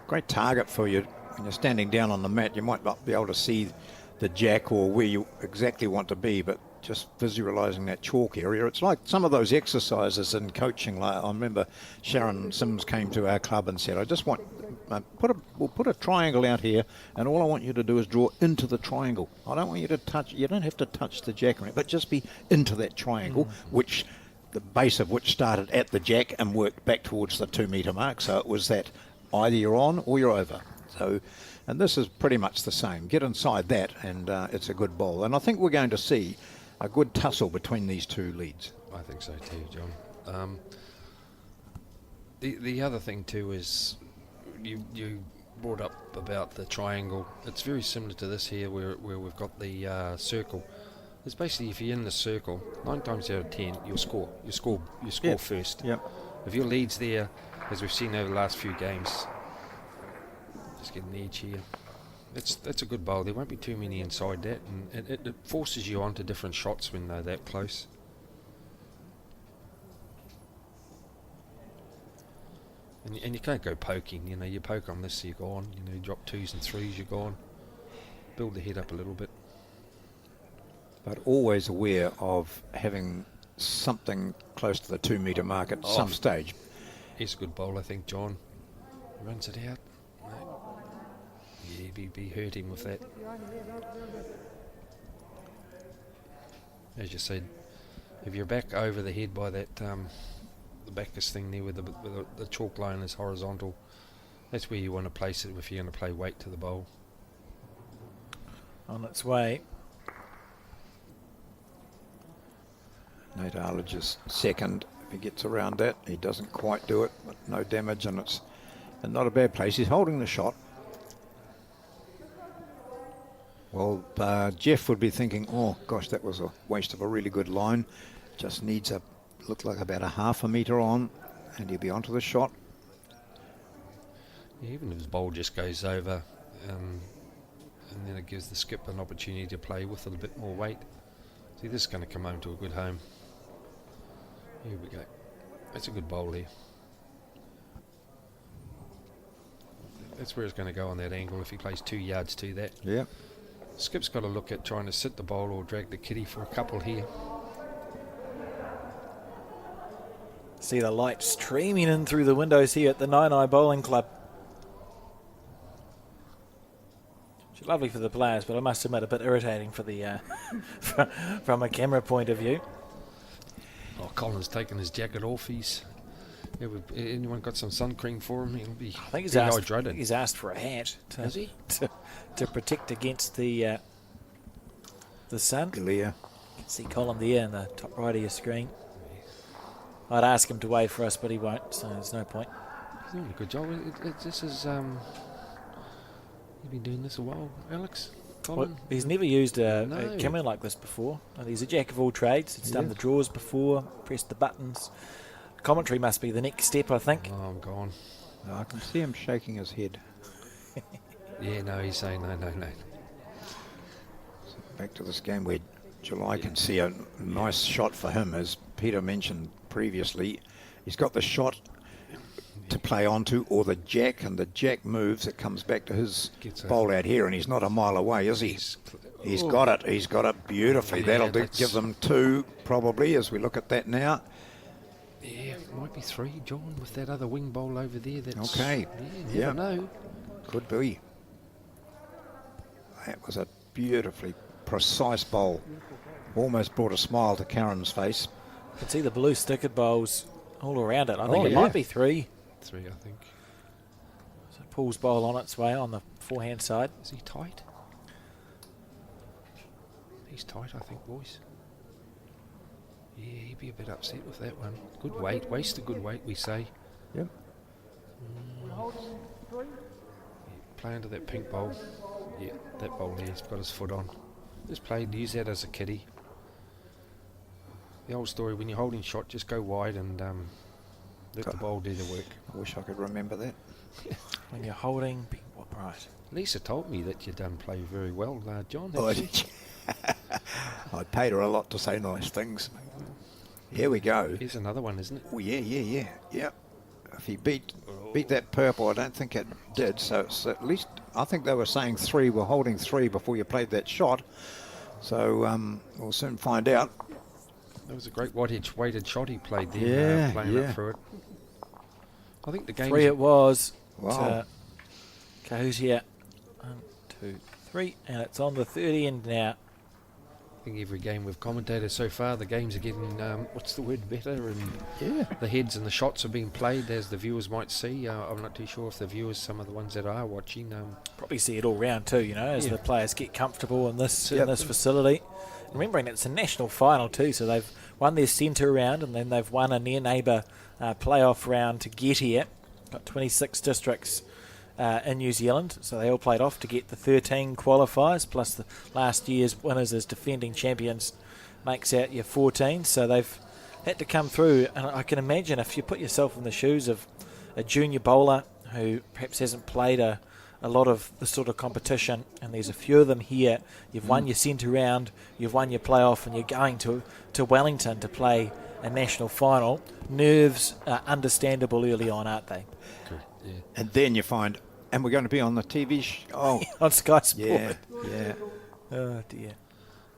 great target for you. When you're standing down on the mat, you might not be able to see the jack or where you exactly want to be, but just visualising that chalk area. It's like some of those exercises in coaching. Like I remember Sharon Sims came to our club and said, I just want, we'll put a triangle out here, and all I want you to do is draw into the triangle. I don't want you to touch, you don't have to touch the jack, but just be into that triangle, which the base of which started at the jack and worked back towards the 2 metre mark. So it was that either you're on or you're over. So, and this is pretty much the same. Get inside that, and it's a good bowl. And I think we're going to see a good tussle between these 2 leads. I think so too, John. The other thing too is you brought up about the triangle. It's very similar to this here, where we've got the circle. It's basically, if you're in the circle, 9 times out of 10 you'll score. You score Yep. first. Yep. If your lead's there, as we've seen over the last few games, just getting the edge here. That's a good bowl. There won't be too many inside that, and it forces you onto different shots when they're that close. And you can't go poking. You poke on this, you're gone. You drop 2s and 3s, you're gone. Build the head up a little bit. But always aware of having something close to the 2 metre mark at some stage. He's a good bowl, I think, John. Runs it out. Yeah, be hurting with that. As you said, if you're back over the head by that the backest thing there, with the chalk line is horizontal, that's where you want to place it if you're going to play weight to the bowl. On its way. Nate Arledge is second. If he gets around that, he doesn't quite do it, but no damage, and it's not a bad place. He's holding the shot. Well, Jeff would be thinking, oh gosh, that was a waste of a really good line. Just needs look like about a half a metre on, and he'll be onto the shot. Yeah, even if his bowl just goes over, and then it gives the skip an opportunity to play with a little bit more weight. See, this is going to come home to a good home. Here we go. That's a good bowl there. That's where it's going to go on that angle if he plays 2 yards to that. Yeah. Skip's got to look at trying to sit the bowl or drag the kitty for a couple here. See the light streaming in through the windows here at the Naenae Bowling Club. It's lovely for the players, but I must admit a bit irritating for the from a camera point of view. Oh, Colin's taken his jacket off. Anyone got some sun cream for him? He'll be I think dehydrated. he's asked for a hat Has he? to protect against the sun. Clear. You can see Colin there in the top right of your screen. I'd ask him to wave for us, but he won't, so there's no point. He's doing a good job. This is you've been doing this a while, Alex? Colin? Well, he's never used a No. camera like this before. And he's a jack of all trades. He's done the draws before, pressed the buttons. Commentary must be the next step, I think. Oh, I'm gone. I can see him shaking his head. Yeah, no, he's saying no. back to this game where July can see a nice shot for him, as Peter mentioned previously. He's got the shot to play onto, or the jack, and the jack moves, it comes back to his bowl out here, and he's not a mile away, is he? He's got it. He's got it beautifully. Yeah, That'll give them 2 probably as we look at that now. Yeah, it might be 3, John, with that other wing bowl over there. That's, Okay. Yeah, never know. Could be. That was a beautifully precise bowl. Almost brought a smile to Karen's face. You can see the blue stickered bowls all around it. I think it yeah. might be 3. 3, I think. So Paul's bowl on its way on the forehand side. Is he tight? He's tight, I think, boys. Yeah, he'd be a bit upset with that one. Good weight, waste a good weight, we say. Yep. Yeah, play under that pink bowl. Yeah, that bowl there, he's got his foot on. Just play, use that as a kiddie. The old story, when you're holding shot, just go wide and let the bowl do the work. I wish I could remember that. When you're holding, right. Lisa told me that you done play very well, John. Oh, I paid her a lot to say nice things. Here we go. Here's another one, isn't it? Oh, yeah. If he beat that purple, I don't think it did. So it's at least, I think they were saying 3, were holding 3 before you played that shot. So we'll soon find out. That was a great weighted shot he played there, playing up through it. I think the game. 3 it was. Wow. Kahutia. 1, 2, 3. And it's on the 30 end now. I think every game we've commentated so far, the games are getting, better, and the heads and the shots are being played as the viewers might see. I'm not too sure if the viewers, some of the ones that are watching, Probably see it all round too, as the players get comfortable in this facility. Remembering it's a national final too, so they've won their centre round and then they've won a near neighbour playoff round to get here. Got 26 districts in New Zealand, so they all played off to get the 13 qualifiers, plus the last year's winners as defending champions makes out your 14. So they've had to come through, and I can imagine if you put yourself in the shoes of a junior bowler who perhaps hasn't played a lot of the sort of competition, and there's a few of them here. You've won your centre round, you've won your playoff, and you're going to Wellington to play a national final. Nerves are understandable early on, aren't they? good, yeah. And then you find, and we're going to be on the TV On Sky Sport. yeah. Oh dear.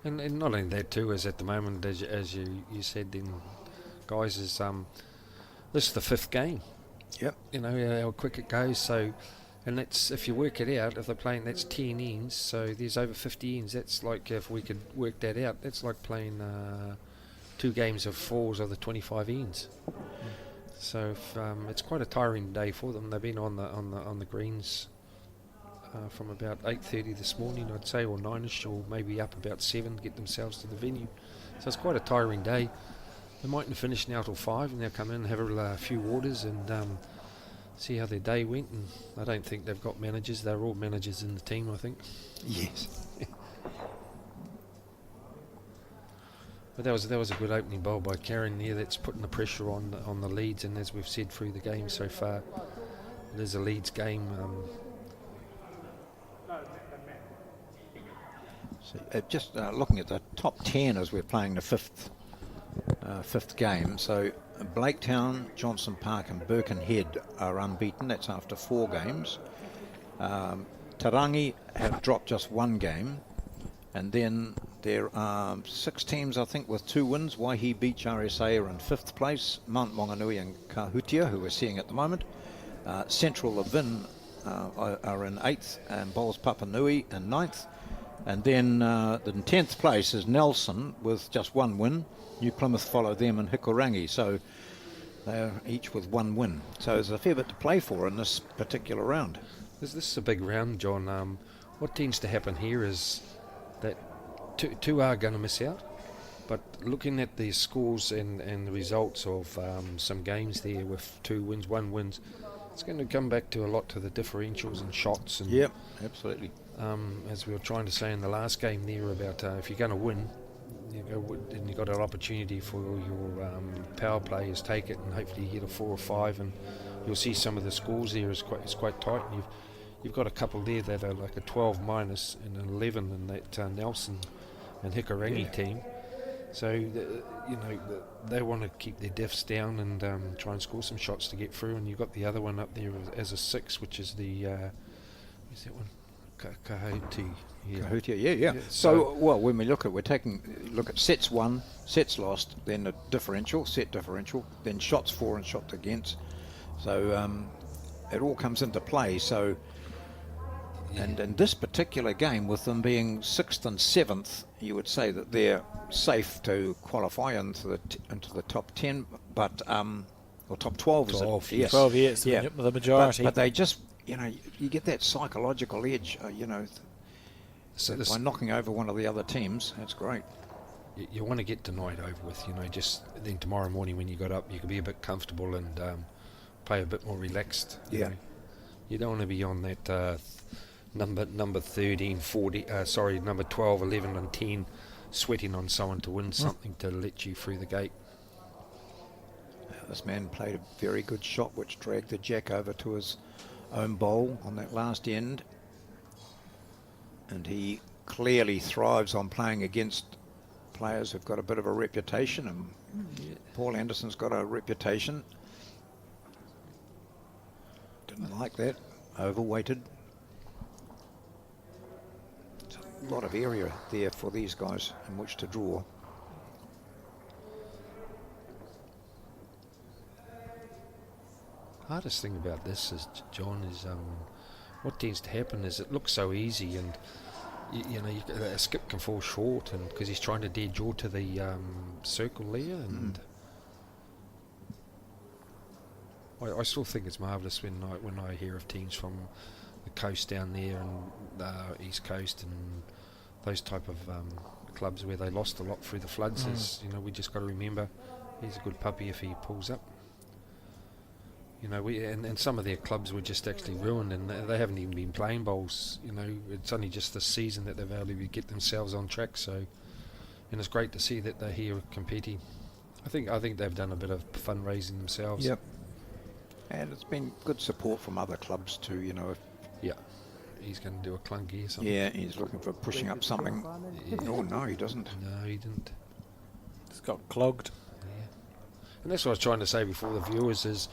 And not only that too, is at the moment, as you said then, guys, is this is the 5th game. Yep. How quick it goes. So, and that's, if you work it out, if they're playing, that's 10 ends. So there's over 50 ends. That's like, if we could work that out, that's like playing 2 games of 4s of the 25 ends. So it's quite a tiring day for them. They've been on the greens from about 8:30 this morning, I'd say, or 9ish, or maybe up about 7 to get themselves to the venue. So it's quite a tiring day. They mightn't finish now till 5, and they'll come in and have a few waters and see how their day went. And I don't think they've got managers. They're all managers in the team, I think. Yes. But that was a good opening bowl by Karen there. That's putting the pressure on the Leeds, and as we've said through the game so far, it is a Leeds game. So, just looking at the top 10 as we're playing the fifth game. So Blaketown, Johnson Park and Birkenhead are unbeaten. That's after 4 games. Tarangi have dropped just 1 game. And then there are 6 teams, I think, with 2 wins. Waihi Beach RSA are in 5th place. Mount Maunganui and Kahutia, who we're seeing at the moment. Central Levin are in 8th, and Bowls Papanui in 9th. And then in 10th place is Nelson with just 1 win. New Plymouth follow them in Hikurangi. So they're each with 1 win. So there's a fair bit to play for in this particular round. This is a big round, John. What tends to happen here is that two are going to miss out. But looking at the scores and the results of some games there with 2 wins, 1 wins, it's going to come back to a lot to the differentials and shots. And yep, absolutely. As we were trying to say in the last game there about if you're going to win, and you've got an opportunity for your power players, take it, and hopefully you get a 4 or 5, and you'll see some of the scores there is quite tight. And you've got a couple there that are like a 12 minus and an 11, and that Nelson and Hikarangi team. So, they want to keep their diffs down and try and score some shots to get through. And you've got the other one up there as a 6, which is the, where's that one? Kahuti. Yeah. Kahutia, yeah. So, well, when we're taking look at sets won, sets lost, then a differential, set differential, then shots for and shots against. So it all comes into play. So, and in this particular game, with them being 6th and 7th, you would say that they're safe to qualify into the top 10, but or top 12. 12, is it? Yes. 12 years, Yeah. the majority. But they just, you get that psychological edge, So by knocking over one of the other teams. That's great. you want to get tonight over with, just then tomorrow morning when you got up, you can be a bit comfortable and play a bit more relaxed. Yeah. You don't want to be on that number 13, 40, number 12, 11 and 10, sweating on someone to win something to let you through the gate. This man played a very good shot which dragged the jack over to his own bowl on that last end. And he clearly thrives on playing against players who've got a bit of a reputation, and Paul Anderson's got a reputation. Didn't like that. Overweighted. There's a lot of area there for these guys in which to draw. Hardest thing about this is, John, is what tends to happen is it looks so easy, and a skip can fall short, and because he's trying to dead draw to the circle there, and I still think it's marvellous when I hear of teams from the coast down there and East Coast and those type of clubs where they lost a lot through the floods. We just got to remember he's a good puppy if he pulls up. And some of their clubs were just actually ruined, and they haven't even been playing bowls. It's only just this season that they've able to get themselves on track. So, and it's great to see that they're here competing. I think they've done a bit of fundraising themselves. Yep. And it's been good support from other clubs too. Yeah. He's going to do a clunky or something. Yeah, he's looking for pushing up something. Yeah. Oh no, he doesn't. No, he didn't. It's got clogged. Yeah. And that's what I was trying to say before the viewers is,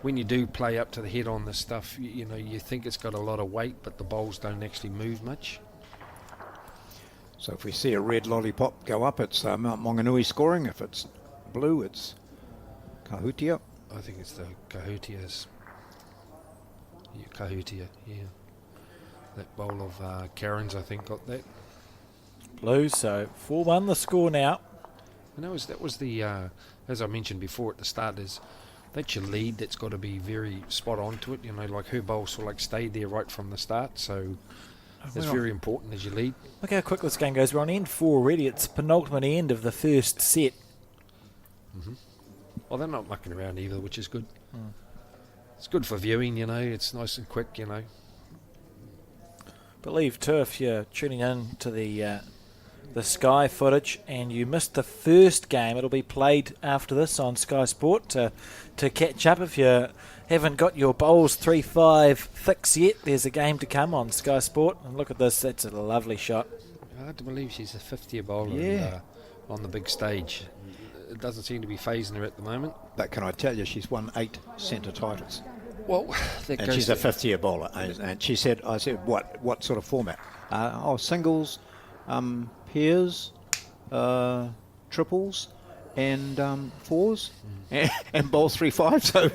when you do play up to the head on this stuff, you think it's got a lot of weight, but the bowls don't actually move much. So if we see a red lollipop go up, it's Mount Maunganui scoring. If it's blue, it's Kahutia. I think it's the Kahutias. Yeah, Kahutia, yeah. That bowl of Karen's, I think, got that. Blues, so 4-1 the score now. And that was the, as I mentioned before at the start, that's your lead that's got to be very spot on to it. Like her bowl sort of stayed there right from the start, so it's very important as your lead. Look how quick this game goes. We're on end 4 already. It's penultimate end of the first set. Well, they're not mucking around either, which is good. It's good for viewing, it's nice and quick, Believe too, if you're tuning in to the Sky footage and you missed the first game, it'll be played after this on Sky Sport to catch up. If you haven't got your Bowls3Five fix yet, there's a game to come on Sky Sport. And look at this, that's a lovely shot. Hard to believe she's a 50-year bowler Yeah. on the big stage. It doesn't seem to be phasing her at the moment. But can I tell you, she's won 8 centre titles. Well, that And goes she's a to- 50-year bowler. And she said, I said, what sort of format? Singles, pairs, triples, and fours, and Bowls3Five, so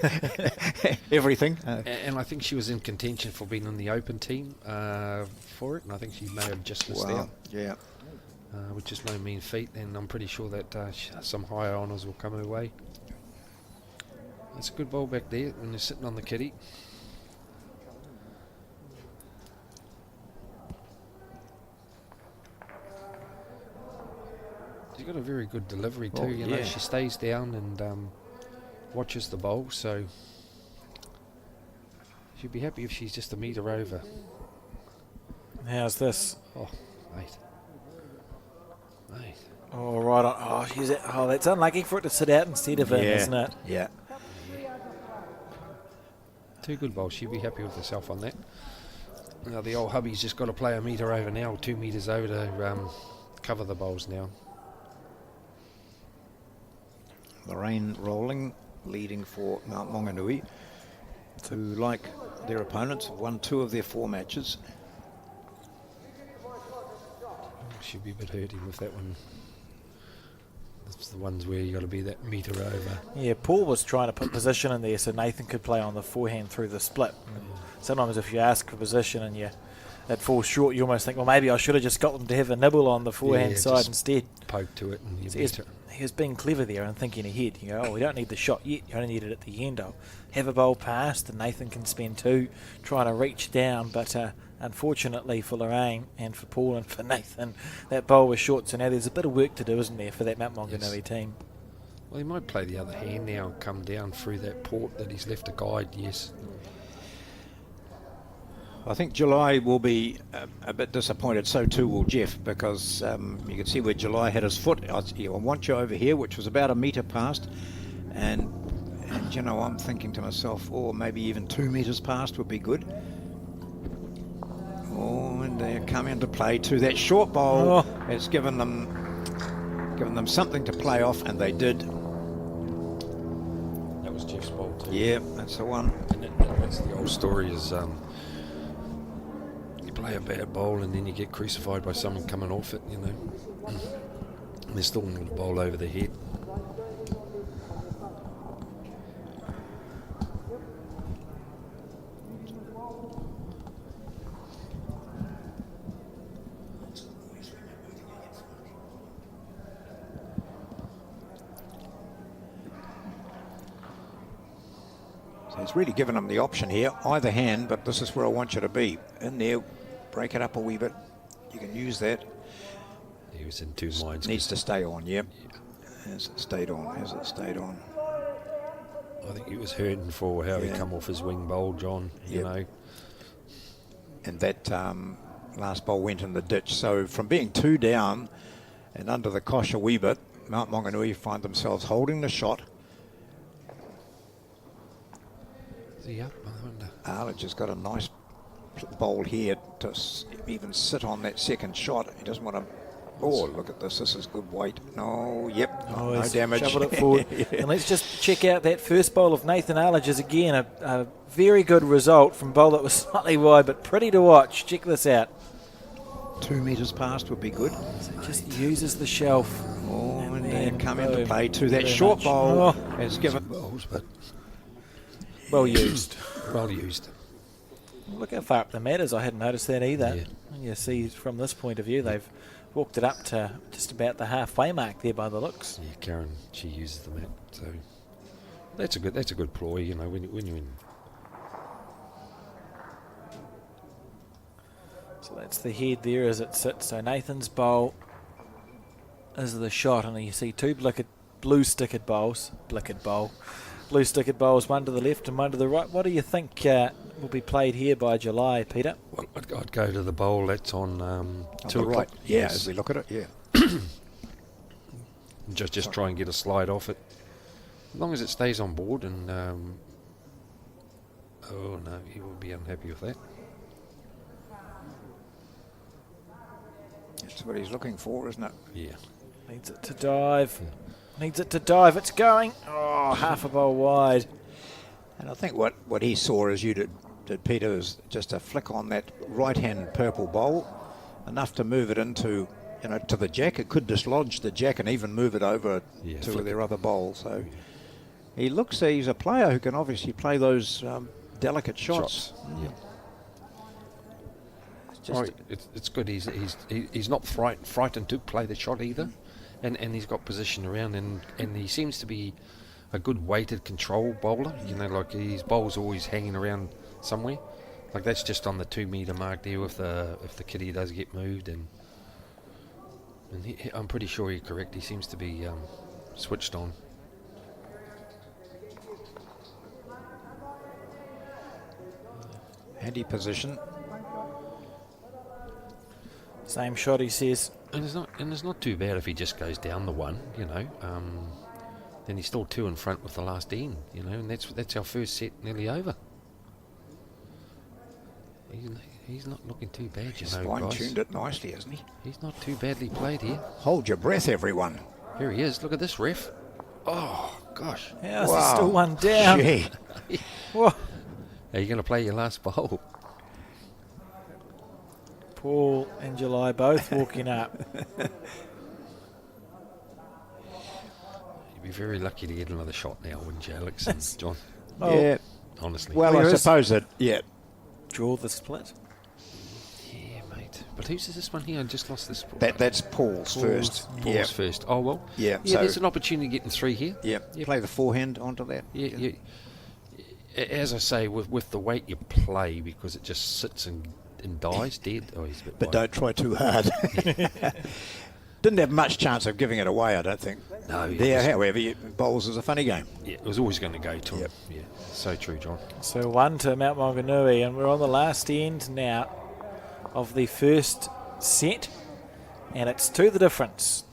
everything. And I think she was in contention for being in the Open team for it, and I think she may have just missed out, Yeah. which is no mean feat, and I'm pretty sure that some higher honours will come her way. It's a good bowl back there when they're sitting on the kitty. She's got a very good delivery too, Oh, you know, yeah. she stays down and watches the bowl, so she'd be happy if she's just a metre over. How's this? Oh, mate. Mate. Oh, right on. Oh, that's unlucky for it to sit out instead of in, isn't it? Yeah. Two good bowls, she'd be happy with herself on that. Now the old hubby's just got to play a metre over now, or 2 metres over to cover the bowls now. Lorraine rolling, leading for Mount Maunganui, who, like their opponents, have won 2 of their 4 matches. Should be a bit hurting with that one. That's the ones where you got to be that metre over. Yeah, Paul was trying to put position in there so Nathan could play on the forehand through the split. Sometimes if you ask for position and it falls short, you almost think, well, maybe I should have just got them to have a nibble on the forehand side just instead. Poke to it and you So beat it. he was being clever there and thinking ahead. You go, oh, we don't need the shot yet. You only need it at the end. I'll have a bowl past and Nathan can spend 2 trying to reach down. But unfortunately for Lorraine and for Paul and for Nathan, that bowl was short. So now there's a bit of work to do, isn't there, for that Mount Maunganui team? Well, he might play the other hand now and come down through that port that he's left to guide, yes. I think July will be a bit disappointed, so too will Jeff, because you can see where July had his foot. I want you over here, which was about a metre past, and you know, I'm thinking to myself, oh, maybe even 2 metres past would be good. Oh, and they're coming into play to that short bowl. Oh. It's given them something to play off, and they did. That was Jeff's bowl too. Yeah, that's the one. And that's the old story is you play a bad bowl and then you get crucified by someone coming off it, you know. And there's still a little bowl over the head. So it's really given them the option here, either hand, but this is where I want you to be. In there, break it up a wee bit. You can use that. He was in 2 minds. Needs to stay on, yep. Has it stayed on? Has it stayed on? I think he was hurting for how he come off his wing bowl, John, you know. And that last bowl went in the ditch. So from being 2 down and under the cosh a wee bit, Mount Maunganui find themselves holding the shot. Is he up? I wonder. Arledge has got a nice bowl here to even sit on that second shot. He doesn't want to. Oh, look at this. This is good weight. No, yep. No he's damage. Shoveled it forward. And let's just check out that first bowl of Nathan Arledge's again. A very good result from a bowl that was slightly wide, but pretty to watch. Check this out. 2 metres past would be good. So just uses the shelf. Oh, and then come into boom. play to that Very short much. bowl. Oh. Has given. Bowls, but Well used. well used. Look how far up the mat is. I hadn't noticed that either. Yeah. And you see from this point of view, they've walked it up to just about the halfway mark there by the looks. Yeah, Karen, she uses the mat, so that's a good ploy, you know, when you're in. So that's the head there as it sits. So Nathan's bowl is the shot, and you see 2 blue stickered bowls, blue stickered bowls, one to the left and one to the right. What do you think will be played here by July, Peter? Well, I'd go to the bowl that's on 2 the o'clock. right. Yeah, Yes. as we look at it, yeah. Just try and get a slide off it. As long as it stays on board and oh no, he will be unhappy with that. That's what he's looking for, isn't it? Yeah. Needs it to dive. Needs it to dive. It's going. Oh, half a bowl wide. And I think what he saw as you did Peter, is just a flick on that right-hand purple bowl, enough to move it into, you know, to the jack. It could dislodge the jack and even move it over to their other bowl. So he looks, he's a player who can obviously play those delicate shots. Yeah. Just It's good. He's not frightened to play the shot either, and he's got position around, and he seems to be a good weighted control bowler. You know, like his bowl's always hanging around somewhere. Like that's just on the 2 metre mark there if the kitty does get moved, and I'm pretty sure you're correct. He seems to be switched on. handy position. Same shot, he says. And it's not too bad if he just goes down the 1, you know. Then he's still 2 in front with the last end, you know, and that's our first set nearly over. He's not looking too bad, you He's know, guys. fine-tuned it nicely, hasn't he? He's not too badly played here. Hold your breath, everyone. Here he is. Look at this, ref. Oh, gosh. How's he still one down? Gee. Whoa. Are you going to play your last bowl? Paul and July both walking up. You'd be very lucky to get another shot now, wouldn't you, Alex and John? Oh, Yeah. Honestly. Well, Where I is- suppose that, yeah. Draw the split. Yeah, mate. But who's this one here? I just lost this. That's Paul's first. Paul's Yeah. first. Oh, well. Yeah, Yeah, so- there's an opportunity getting 3 here. Yeah. Yep. Play the forehand onto that. Yeah. As I say, with the weight you play, because it just sits and dies dead. Oh, he's a bit But wide. don't try too hard. Didn't have much chance of giving it away, I don't think. No, it There, was- however, bowls is a funny game. Yeah, it was always going to go to him. Yep. Yeah, so true, John. So 1 to Mount Maunganui, and we're on the last end now of the first set, and it's 2 the difference.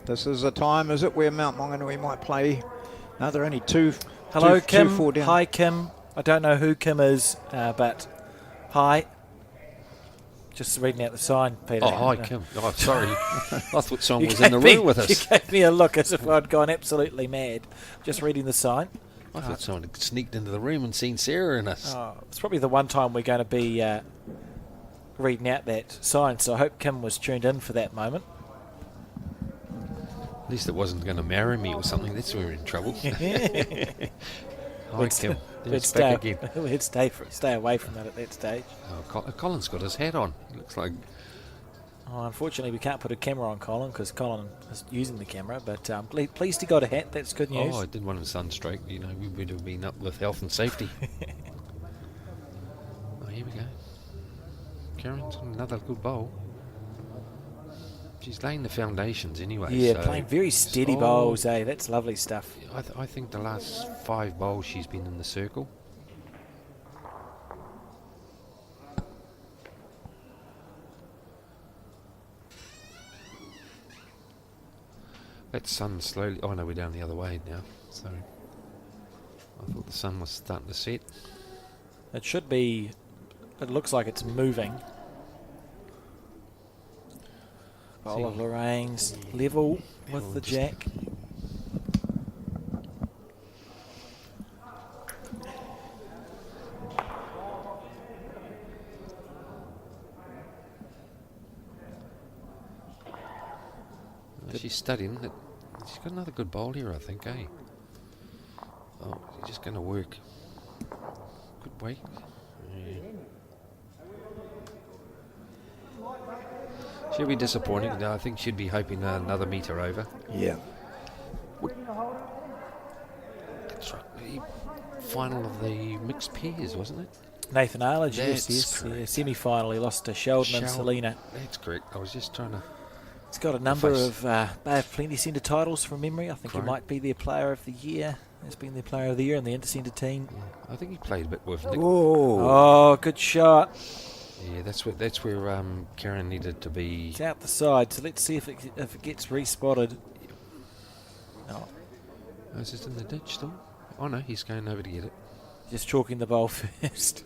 This is a time, is it, where Mount Maunganui might play? No, there are only two. Hello, two, Kim. 4 down. Hi, Kim. I don't know who Kim is, but hi. Just reading out the sign, Peter. Oh, hi, Kim. Oh, sorry. I thought someone You was in the gave me- room with us. You gave me a look as if I'd gone absolutely mad. Just reading the sign. I thought someone had sneaked into the room and seen Sarah and us. Oh, it's probably the one time we're going to be reading out that sign, so I hope Kim was tuned in for that moment. At least it wasn't going to marry me or something. That's where we're in trouble. Hi, Kim. There's back again. We'd stay away from that at that stage. Oh, Colin's got his hat on. He looks like... Oh, unfortunately, we can't put a camera on Colin because Colin is using the camera, but pleased he got a hat. That's good news. Oh, I didn't want him sunstroke. You know, we would have been up with health and safety. Oh, here we go. Karen's on another good bowl. She's laying the foundations anyway. Yeah, so playing very steady Oh, bowls, eh? That's lovely stuff. I think the last 5 bowls she's been in the circle. That sun slowly... Oh, no, we're down the other way now. So I thought the sun was starting to set. It should be... It looks like it's moving. Bowl of Lorraine's level with the jack. She's studying. She's got another good bowl here, I think, eh? Oh, she's just going to work. Good weight. Yeah. She'll be disappointing. No, I think she'd be hoping another metre over. Yeah. That's right. The final of the mixed pairs, wasn't it? Nathan Arledge, That's yes. correct. Yeah, semi-final. He lost to Sheldon and Sheldon. Selena. That's correct. I was just trying to... He's got a number face. of Bay of Plenty Centre titles from memory. I think he Correct. might be their Player of the Year. Has been their Player of the Year in the Intercentre team. I think he played a bit with Nick. Oh. Oh, good shot. Yeah, that's where Karen needed to be. It's out the side, so let's see if it gets respotted. Oh, Oh, is it in the ditch still? Oh no, he's going over to get it. just chalking the bowl first.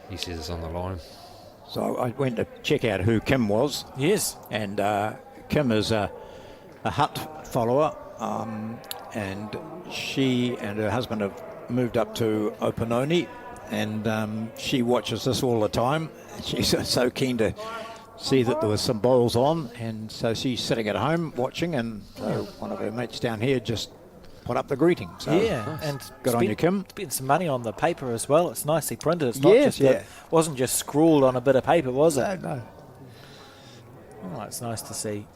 He says it's on the line. So I went to check out who Kim was, Yes. and Kim is a hut follower, and she and her husband have moved up to Opanoni, and she watches this all the time. She's so keen to see that there was some bowls on, and so she's sitting at home watching, and one of her mates down here just put up the greeting. So Yeah, and good on you, Kim. Spent some money on the paper as well. It's nicely printed. It's not Yes, just yeah. wasn't just scrawled on a bit of paper, was it? No. Oh, it's nice to see.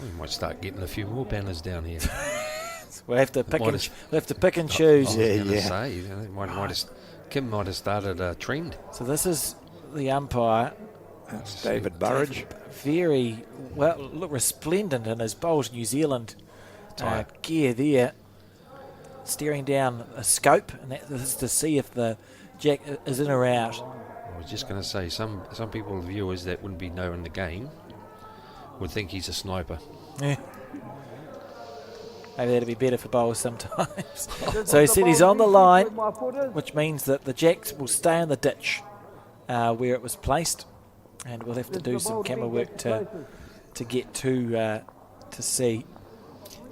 We might start getting a few more banners down here. We'll have to pick Might and have- we'll have to pick and I choose. was Yeah, gonna yeah. say, Kim might have started a trend. So this is the umpire. That's David Burridge. Very well, look resplendent in his Bowls New Zealand gear there. Staring down a scope, and that is to see if the jack is in or out. I was just going to say, some people, viewers that wouldn't be knowing the game, would think he's a sniper. Yeah. Maybe that'd be better for bowls sometimes. So he said he's on the line, which means that the jacks will stay in the ditch where it was placed, and we'll have to do some camera work to get to see.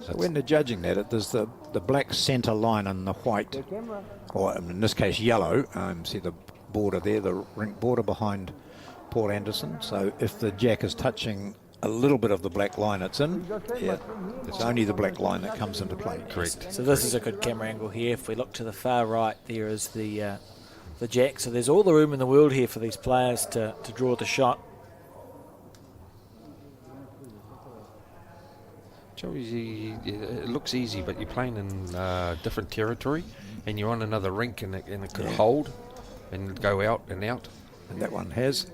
So when they're judging that, there's the black centre line and the white, or in this case yellow. See the border there, the rink border behind Paul Anderson. So if the jack is touching a little bit of the black line, it's in. Yeah, it's only the black line that comes into play. Correct. So this is a good camera angle here. If we look to the far right, there is the jack. So there's all the room in the world here for these players to draw the shot. Joey, it looks easy, but you're playing in different territory, and you're on another rink, and it could hold and go out and out. And that one has.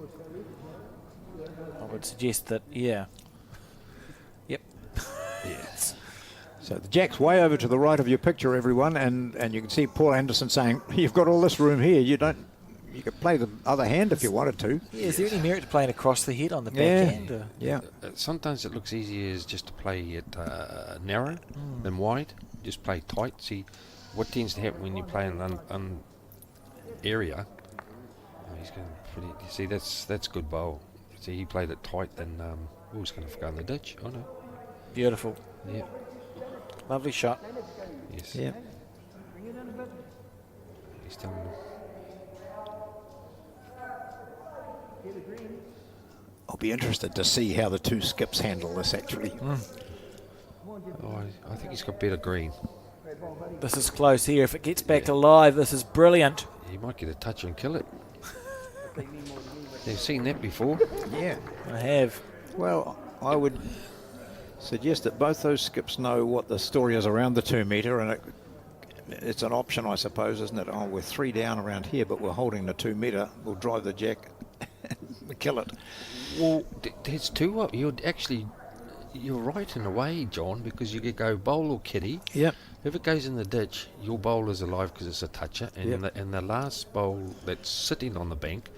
I would suggest that, yeah. Yep. Yes. So the jack's way over to the right of your picture, everyone, and you can see Paul Anderson saying, "You've got all this room here. You could play the other hand if you wanted to." Yeah, is there any merit to playing across the head on the backhand? Or? Yeah. Sometimes it looks easier is just to play it narrow than wide. Just play tight. See, what tends to happen when you play in an area. Oh, he's going pretty. You see, that's good bowl. See, he played it tight, then he's going to go in the ditch. Oh no. Beautiful. Yeah. Lovely shot. Yes. Yeah. He's done. I'll be interested to see how the two skips handle this actually. Oh, I think he's got better green. This is close here. If it gets back alive, this is brilliant. He might get a touch and kill it. They've seen that before. Yeah. I have. Well, I would suggest that both those skips know what the story is around the 2 metre, and it's an option, I suppose, isn't it? Oh, we're 3 down around here, but we're holding the 2 metre. We'll drive the jack and kill it. Well, there's two. You're right in a way, John, because you could go bowl or kitty. Yep. If it goes in the ditch, your bowl is alive because it's a toucher, and Yep. the last bowl that's sitting on the bank,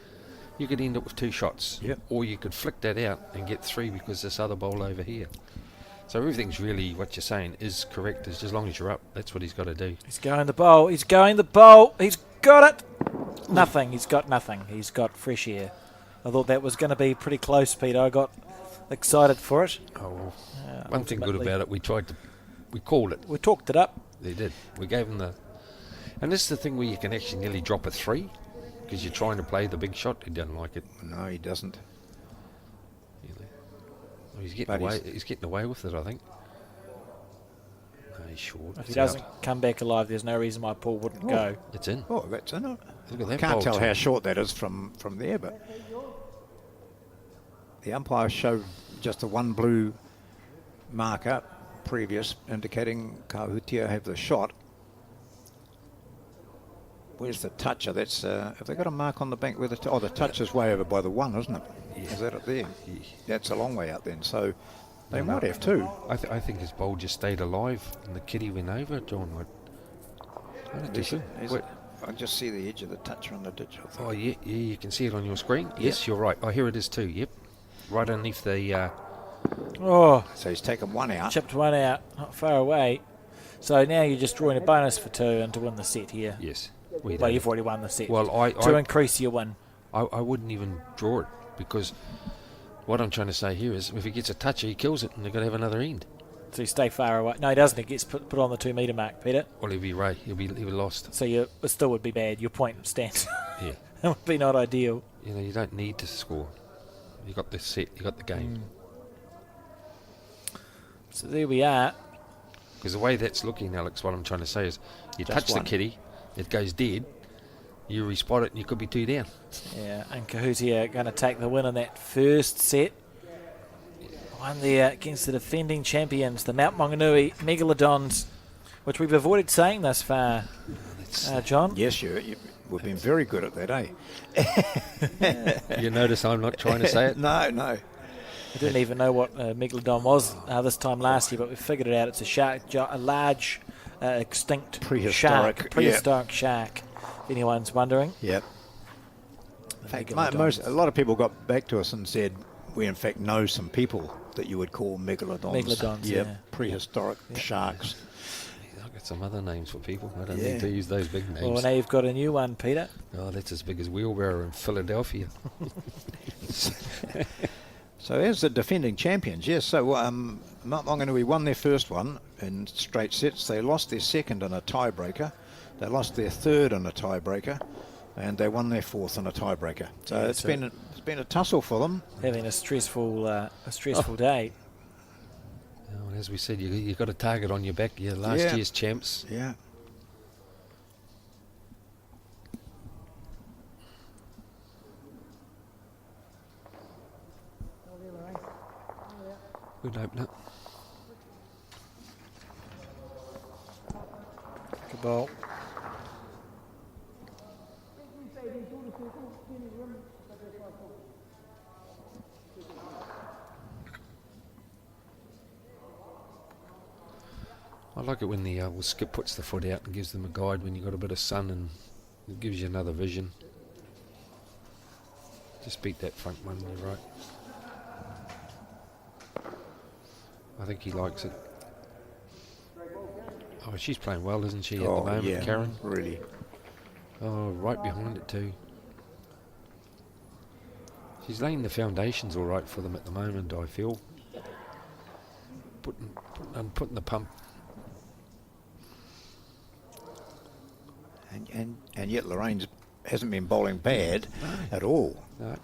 you could end up with 2 shots. Yep. Or you could flick that out and get 3 because this other bowl over here. So everything's really, what you're saying is correct. As long as you're up, that's what he's got to do. He's going the bowl. He's going the bowl. He's got it. Nothing. He's got nothing. He's got fresh air. I thought that was going to be pretty close, Peter. I got excited for it. Oh, well, one thing good ultimately- about it, we called it. We talked it up. They did. We gave them and this is the thing where you can actually nearly drop a 3 because you're trying to play the big shot. He doesn't like it. No, he doesn't. Well, he's getting But away. He's getting away with it, I think. No, he's short. If he It's doesn't out. come back alive, there's no reason why Paul wouldn't go. It's in. Oh, that's in it. Look at that. Can't bowl tell too. how short that is from there, but the umpire showed just the one blue mark up previous, indicating Kahutia have the shot. Where's the toucher? That's have they got a mark on the bank where the the touch is way over by the 1, isn't it? Yeah. Is that it there? Yeah. That's a long way out then. So they No, might no. have 2. I think his bowl just stayed alive and the kitty went over, John. I don't think so. Is Wait. it? I just see the edge of the toucher on the ditch. I Oh, think. yeah, you can see it on your screen. Yes, you're right. Oh, here it is too. Yep. Right underneath the... Oh, So he's taken 1 out. chipped one out, not far away. So now you're just drawing a bonus for 2 and to win the set here. yes. Well, you've already won the set. Well, to increase your win. I wouldn't even draw it because what I'm trying to say here is if he gets a toucher, he kills it and they've got to have another end. So you stay far away. No, he doesn't. It gets put on the 2 metre mark, Peter. Well, he'll be right. He'll be lost. So it still would be bad. Your point stands. Yeah. It would be not ideal. You know, you don't need to score. You got the set. You got the game. So there we are. Because the way that's looking, Alex, what I'm trying to say is you Just touch one. the kitty, it goes dead, you respot it, and you could be 2 down. Yeah, and Kahutia going to take the win in that first set. One there against the defending champions, the Mount Maunganui Megalodons, which we've avoided saying thus far. John? Yes, we've been very good at that, eh? You notice I'm not trying to say it? No. I didn't even know what Megalodon was this time last year, but we figured it out. It's a shark, a large, extinct Prehistoric, shark, prehistoric shark, if anyone's wondering. Yep. In fact, Megalodons. a lot of people got back to us and said we in fact know some people that you would call megalodons. Megalodons, Yep, yeah. prehistoric sharks. I've got some other names for people. I don't Yeah. need to use those big names. Well, now you've got a new one, Peter. Oh, that's as big as wheelbarrow in Philadelphia. So as the defending champions, yes. So not long ago we won their first one in straight sets. They lost their second in a tiebreaker. They lost their third in a tiebreaker, and they won their fourth in a tiebreaker. So Yeah, it's been a tussle for them. Having a stressful day. Oh, as we said, you got a target on your back. You're last Yeah. year's champs. Yeah. Good opener. Good ball. I like it when the skip puts the foot out and gives them a guide when you've got a bit of sun, and it gives you another vision. Just beat that front one, you're right. I think he likes it. Oh, she's playing well, isn't she, at the moment, yeah, Karen? really. Oh, right behind it too. She's laying the foundations all right for them at the moment, I feel. Putting the pump. And yet Lorraine's hasn't been bowling bad at all. No.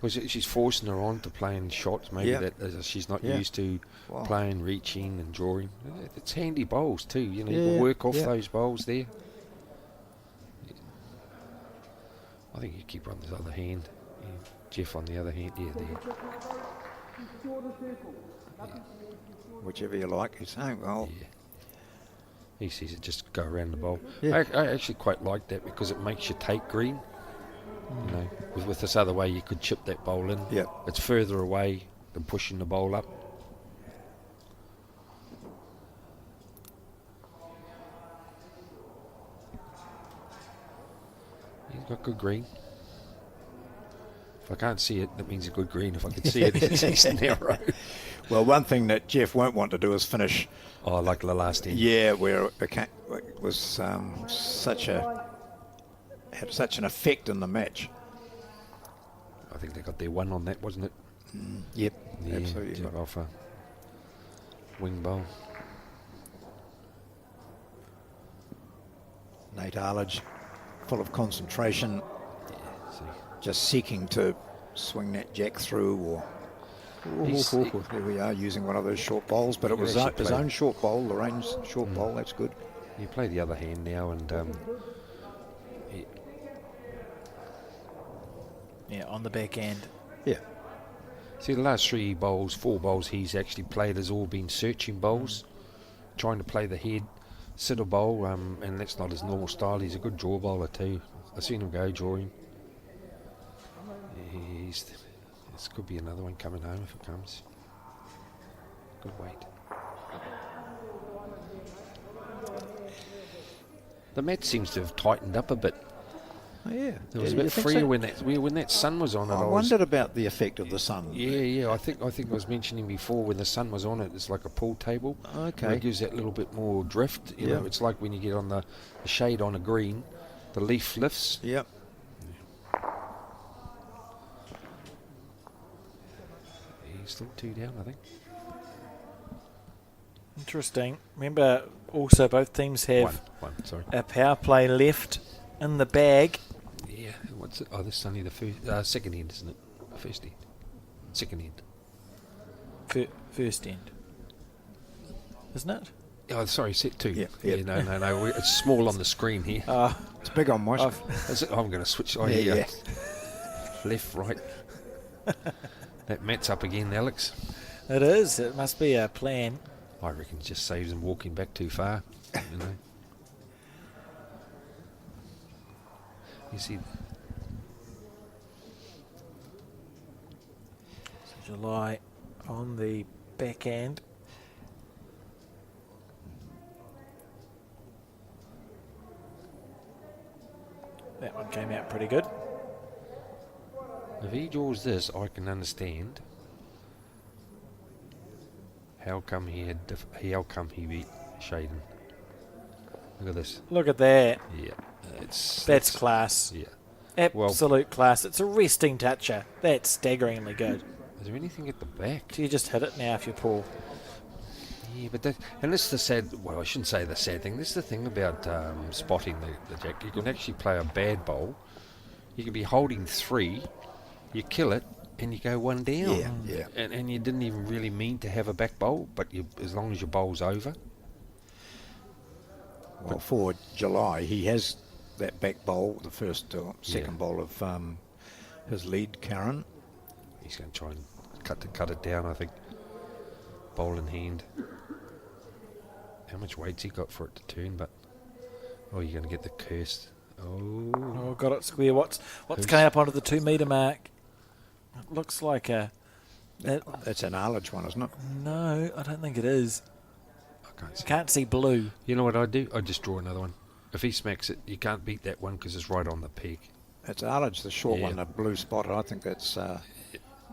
Because she's forcing her on to playing shots, maybe Yeah. that she's not Yeah. used to Wow. playing, reaching and drawing. It's handy bowls too, you know, you Yeah, can work off yeah. those bowls there. I think you keep her on this other hand. Yeah. Jeff on the other hand, yeah, there. Whichever you like. He's saying, well, Yeah. He sees it just go around the bowl. Yeah. I actually quite like that because it makes you take green. You know, with this other way you could chip that bowl in. Yep. It's further away than pushing the bowl up. He's got good green. If I can't see it, that means he's good green. If I can see it, he's narrow. well, one thing that Jeff won't want to do is finish. Oh, like the last end. Yeah, where it was had such an effect in the match. I think they got their one on that, wasn't it? Yep, Yeah, absolutely. took off a wing bowl. Nate Arledge, full of concentration, See. just seeking to swing that jack through, or there we are using one of those short bowls, but it You was actually his play- own short bowl, Lorraine's short bowl. That's good. You play the other hand now, and Yeah, on the back end. Yeah, see the last four bowls he's actually played has all been searching bowls, trying to play the head, sit a bowl, and that's not his normal style. He's a good draw bowler too. I've seen him go drawing. This could be another one coming home if it comes. Good weight. The mat seems to have tightened up a bit. oh, yeah. It was a You bit think freer so? when that sun was on it. I wondered about the effect of the sun. Yeah. I think I was mentioning before when the sun was on it, it's like a pool table. Okay. Where it gives that little bit more drift. You Yeah. know, it's like when you get on the shade on a green, the leaf lifts. Yep. He's still 2 down, I think. Interesting. Remember, also both teams have One. Sorry. a power play left in the bag. Yeah. What's it? Oh, this is only the second end, isn't it? First end. Second end. First end. Isn't it? Oh, sorry, set 2. Yeah, Yeah, yeah. no. It's small on the screen here. It's big on my. I'm going to switch. Oh, Yeah, yeah. Left, right. That mat's up again, Alex. It is. It must be a plan. I reckon it just saves him walking back too far. You know. You see, So July on the back end. That one came out pretty good. if he draws this, I can understand How come he beat Shaden? Look at this. Look at that. Yeah, That's class. Yeah. Absolute class. It's a resting toucher. That's staggeringly good. Is there anything at the back? Do you just hit it now if you're Paul? Yeah, but and this is the sad. Well, I shouldn't say the sad thing. This is the thing about spotting the jack. You can actually play a bad bowl. You can be holding 3, you kill it, and you go 1 down. Yeah. And you didn't even really mean to have a back bowl, but as long as your bowl's over. Well, for July, he has that back bowl, the first or second bowl of his lead, Karen. He's going to try and cut it down, I think. Bowl in hand. How much weight's he got for it to turn? But you're going to get the cursed. Oh, got it square. What's coming up onto the 2 metre mark? It looks like a. That's an Arledge one, isn't it? No, I don't think it is. I Can't see blue. You know what I do? I just draw another one. If he smacks it, you can't beat that one because it's right on the peg. It's Arledge, the short Yeah. one, the blue spot. I think that's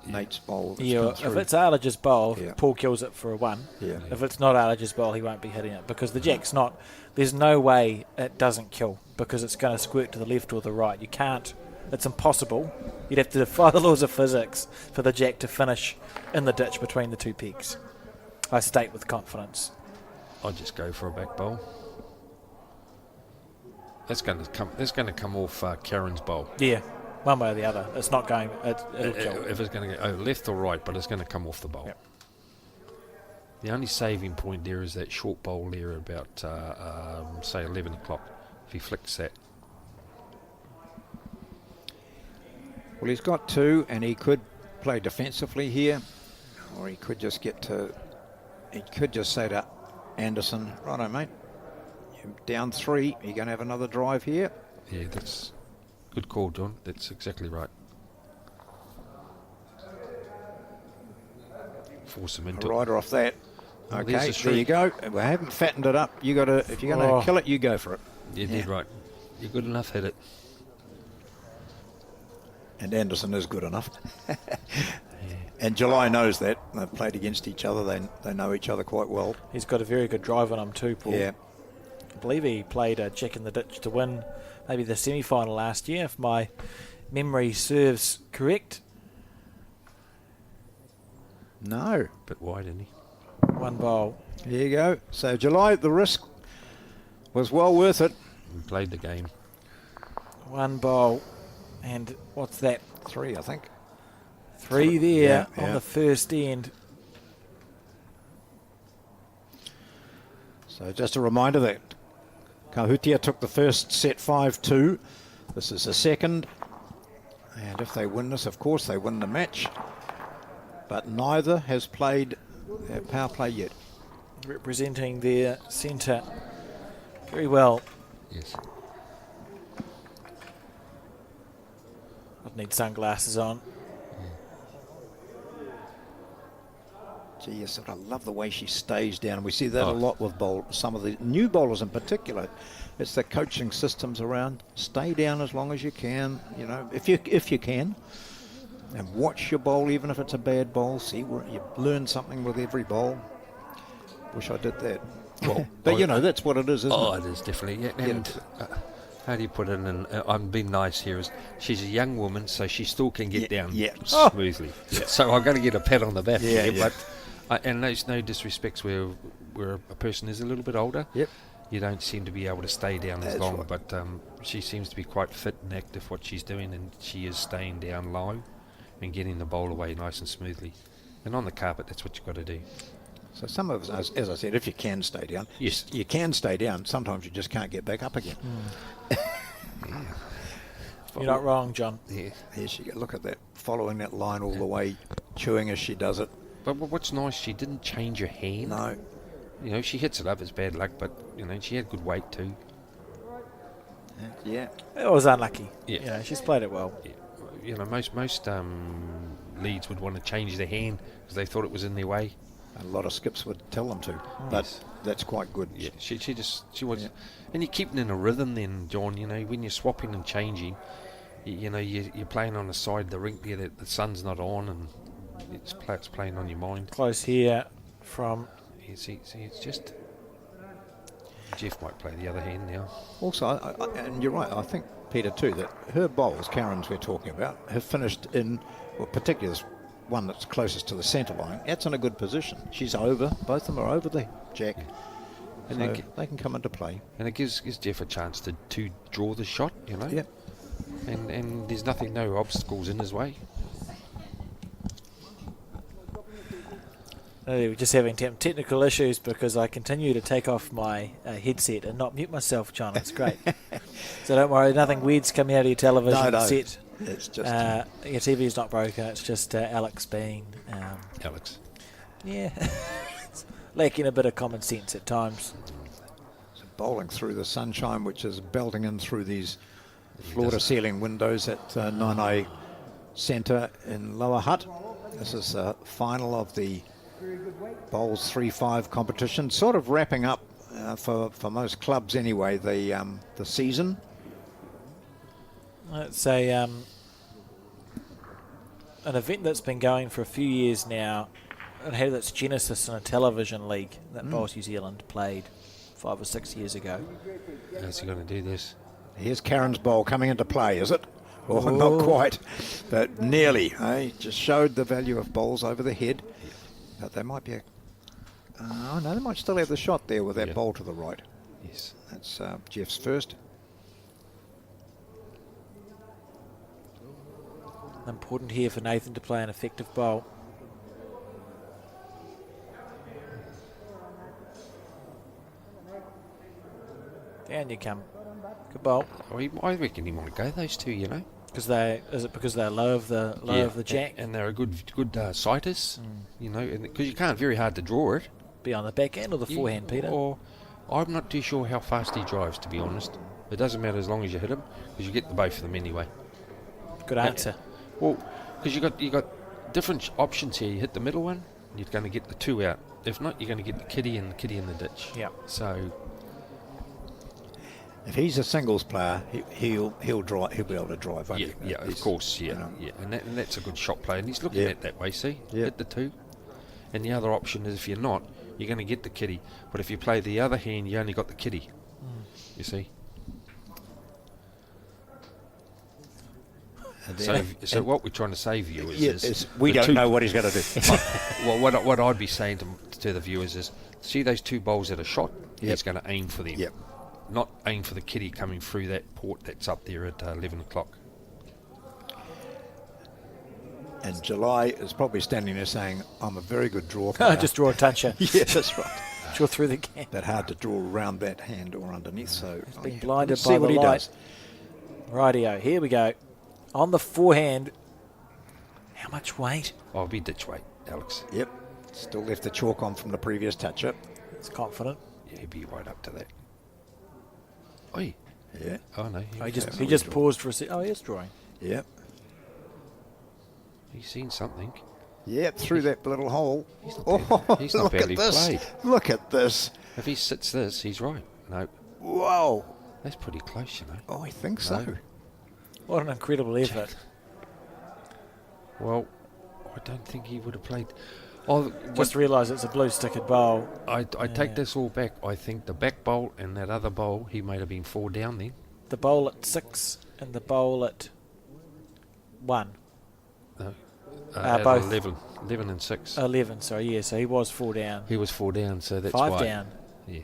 Nate's bowl. That's Yeah, come if through. it's Arledge's bowl, Yeah. Paul kills it for a 1. Yeah. If it's not Arledge's bowl, he won't be hitting it because the jack's not. There's no way it doesn't kill because it's going to squirt to the left or the right. You can't. It's impossible. You'd have to defy the laws of physics for the jack to finish in the ditch between the 2 pegs. I state with confidence. I'll just go for a back bowl. That's going to come off Karen's bowl. Yeah, one way or the other. It's not going. It'll kill. If it's going to go left or right, but it's going to come off the bowl. Yep. The only saving point there is that short bowl there about, say, 11 o'clock. If he flicks that. Well, he's got 2, and he could play defensively here, or he could just get to. He could just say to Anderson, "Righto, mate. You're down 3. You're going to have another drive here." Yeah, that's good call, John. That's exactly right. Force him into it. Rider off that. Well, there's Okay, the there you streak. go. We haven't fattened it up. You got to. If you're going to kill it, you go for it. You did right. You're good enough, hit it. And Anderson is good enough. And July knows that. They've played against each other. They know each other quite well. He's got a very good drive on him too, Paul. Yeah. I believe he played a check in the ditch to win maybe the semi-final last year, if my memory serves correct. No. Bit wide, isn't he? 1 bowl. There you go. So July, the risk was well worth it. We played the game. 1 bowl. And what's that? 3, I think. 3 there Yeah. on the first end. So just a reminder that Kahutia took the first set 5-2. This is the second. And if they win this, of course, they win the match. But neither has played their power play yet. Representing their centre very well. Yes. I'd need sunglasses on. Gee, I sort of love the way she stays down. And we see that a lot with some of the new bowlers in particular. It's the coaching systems around. Stay down as long as you can, you know, if you can. And watch your bowl, even if it's a bad bowl. See where you learn something with every bowl. Wish I did that. Well, But you know, that's what it is, isn't Oh, it? it is definitely. Yeah, and how do you put it in? I'm being nice here. Is she's a young woman, so she still can get down smoothly. So I've got to get a pat on the back. Yeah, here, yeah. But and there's no disrespects where a person is a little bit older. Yep. You don't seem to be able to stay down as That's long, right. but she seems to be quite fit and active what she's doing, and she is staying down low and getting the bowl away nice and smoothly. And on the carpet, that's what you've got to do. So some of us, as I said, if you can stay down, Yes. you can stay down. Sometimes you just can't get back up again. You're not wrong, John. Yeah. There she go. Look at that, following that line all the way, chewing as she does it. But what's nice, she didn't change her hand. No. You know, she hits it up, it's bad luck, but, you know, she had good weight too. Yeah. It was unlucky. Yeah. You know, she's played it well. Yeah. You know, most leads would want to change their hand because they thought it was in their way. A lot of skips would tell them to, but Yes. that's quite good. Yeah, she was, Yeah. and you're keeping in a rhythm then, John. You know, when you're swapping and changing, you know, you're playing on the side of the rink there that the sun's not on, and it's playing on your mind. Close here. from. It's just Jeff might play the other hand now. Also, and you're right, I think, Peter, too, that her bowls, Karen's we're talking about, have finished in, well, particularly this one that's closest to the centre line. That's in a good position. She's over, both of them are over the jack. And So it, they can come into play. and it gives Jeff a chance to draw the shot, you know. Yep. And there's no obstacles in his way. We're just having technical issues because I continue to take off my headset and not mute myself, John. It's great. So don't worry, nothing weird's coming out of your television No. set. It's just Your TV's not broken. It's just Alex being, Alex. yeah, lacking a bit of common sense at times. bowling through the sunshine, which is belting in through these floor-to-ceiling windows at Naenae Centre in Lower Hutt. This is the final of the Bowls3Five competition, sort of wrapping up for most clubs anyway, the season. It's an event that's been going for a few years now. It had its genesis in a television league that Bowls New Zealand played 5 or 6 years ago. How's he going to do this? Here's Karen's bowl coming into play, is it? Oh, not quite, but nearly. Just showed the value of bowls over the head. But there might be a... oh, no, they might still have the shot there with that bowl to the right. Yes. That's Jeff's first. Important here for Nathan to play an effective bowl. Down you come. Good bowl. Oh, I reckon he might go those two, you know. Is it because they're low of the jack? And they're a good sighters, you know, because you can't very hard to draw it. Be on the back end or the forehand, Peter? Or I'm not too sure how fast he drives, to be honest. It doesn't matter as long as you hit him, because you get the both of them anyway. Good answer. Well, because you got different options here. You hit the middle one, you're going to get the two out. If not, you're going to get the kitty and the kitty in the ditch. Yeah. So If he's a singles player, he'll be able to drive. won't he? yeah, of He's, course, you yeah, know. yeah, and that's a good shot play, and he's looking Yeah. at it that way. See, Yeah. hit the two, and the other option is if you're not, you're going to get the kitty. But if you play the other hand, you only got the kitty. You see. And So, then- so what we're trying to say, viewers, is we the don't two- know what he's going to do. Well, what I'd be saying to the viewers is, see those two bowls that are shot. Yep. He's going to aim for them. Yep. Not aim for the kitty coming through that port that's up there at 11 o'clock. And July is probably standing there saying, I'm a very good draw player. Just draw a toucher. Yeah, that's right. Draw through the gap. But hard to draw around that hand or underneath. So been blinded let's by see the what he light. does. Rightio, here we go. On the forehand. How much weight? I'll be ditch weight, Alex. Yep. Still left the chalk on from the previous touch-up. It's confident. Yeah, he'll be right up to that. Oi. Yeah. Oh, no. Oh, he Yeah, just paused for a second. Oh, he is drawing. Yep. He's seen something. Yep, through that little hole. He's not Oh, bad- he's not look badly at this. played. Look at this. If he sits this, he's right. No, Whoa. that's pretty close, you know. Oh, I think No. so. What an incredible effort. Well, I don't think he would have played. Oh, Just realised it's a blue-stickered bowl. I take this all back. I think the back bowl and that other bowl, he might have been 4 down then. The bowl at 6 and the bowl at 1. No, Both. at 11 and 6. 11, sorry, yeah, so he was 4 down. He was 4 down, so that's 5 why. down. Yeah.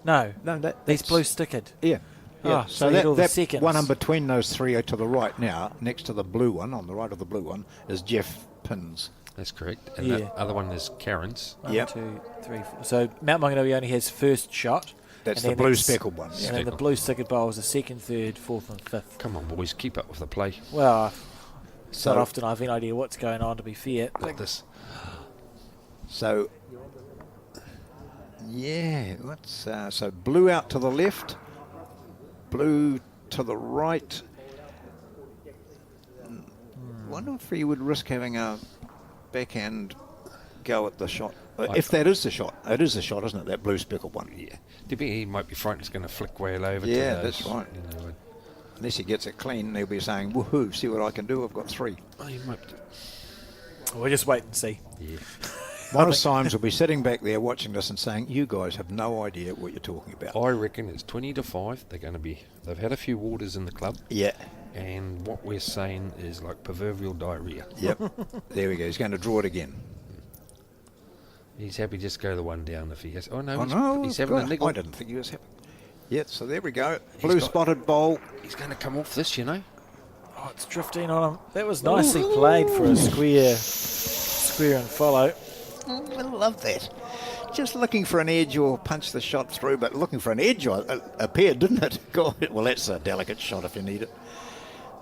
No, No, he's that's- blue-stickered. Yeah. Yeah. Oh, so he had all the seconds. one in between those three are to the right now, next to the blue one, on the right of the blue one, is Jeff Pins. That's correct. And Yeah. that other one is Karen's. 1, Yep. 2, 3, 4. So Mount Maunganui only has first shot. That's and the then blue it's- speckled one. And then the Speckled. blue-stickered bowl is the 2nd, 3rd, 4th and 5th. Come on, boys, keep up with the play. Well, it's not So- often I have any idea what's going on, to be fair. Like this. So, yeah, let's, so blue out to the left, blue to the right. Wonder if he would risk having a backhand go at the shot. If that is the shot. It is the shot, isn't it? That blue speckled one. Yeah. He might be frightened it's going to flick well over to Yeah, those, that's right. You know, Unless he gets it clean, he'll be saying, woohoo, see what I can do, I've got 3. he might, We'll just wait and see. yeah. Morris Symes will be sitting back there watching this and saying, "You guys have no idea what you're talking about." I reckon it's 20-5. They're going to be. They've had a few waters in the club, Yeah. and what we're saying is like proverbial diarrhea. Yep. There we go. He's going to draw it again. He's happy just to go the one down if he has. Oh no, Oh he's, no! he's having a God, niggle. I didn't think he was happy. Yeah. So there we go. He's Blue got- spotted bowl. He's going to come off this, you know. Oh, it's drifting on him. That was nicely played for a square and follow. I love that. Just looking for an edge or punch the shot through, but looking for an edge appeared, didn't it? God, well, that's a delicate shot if you need it.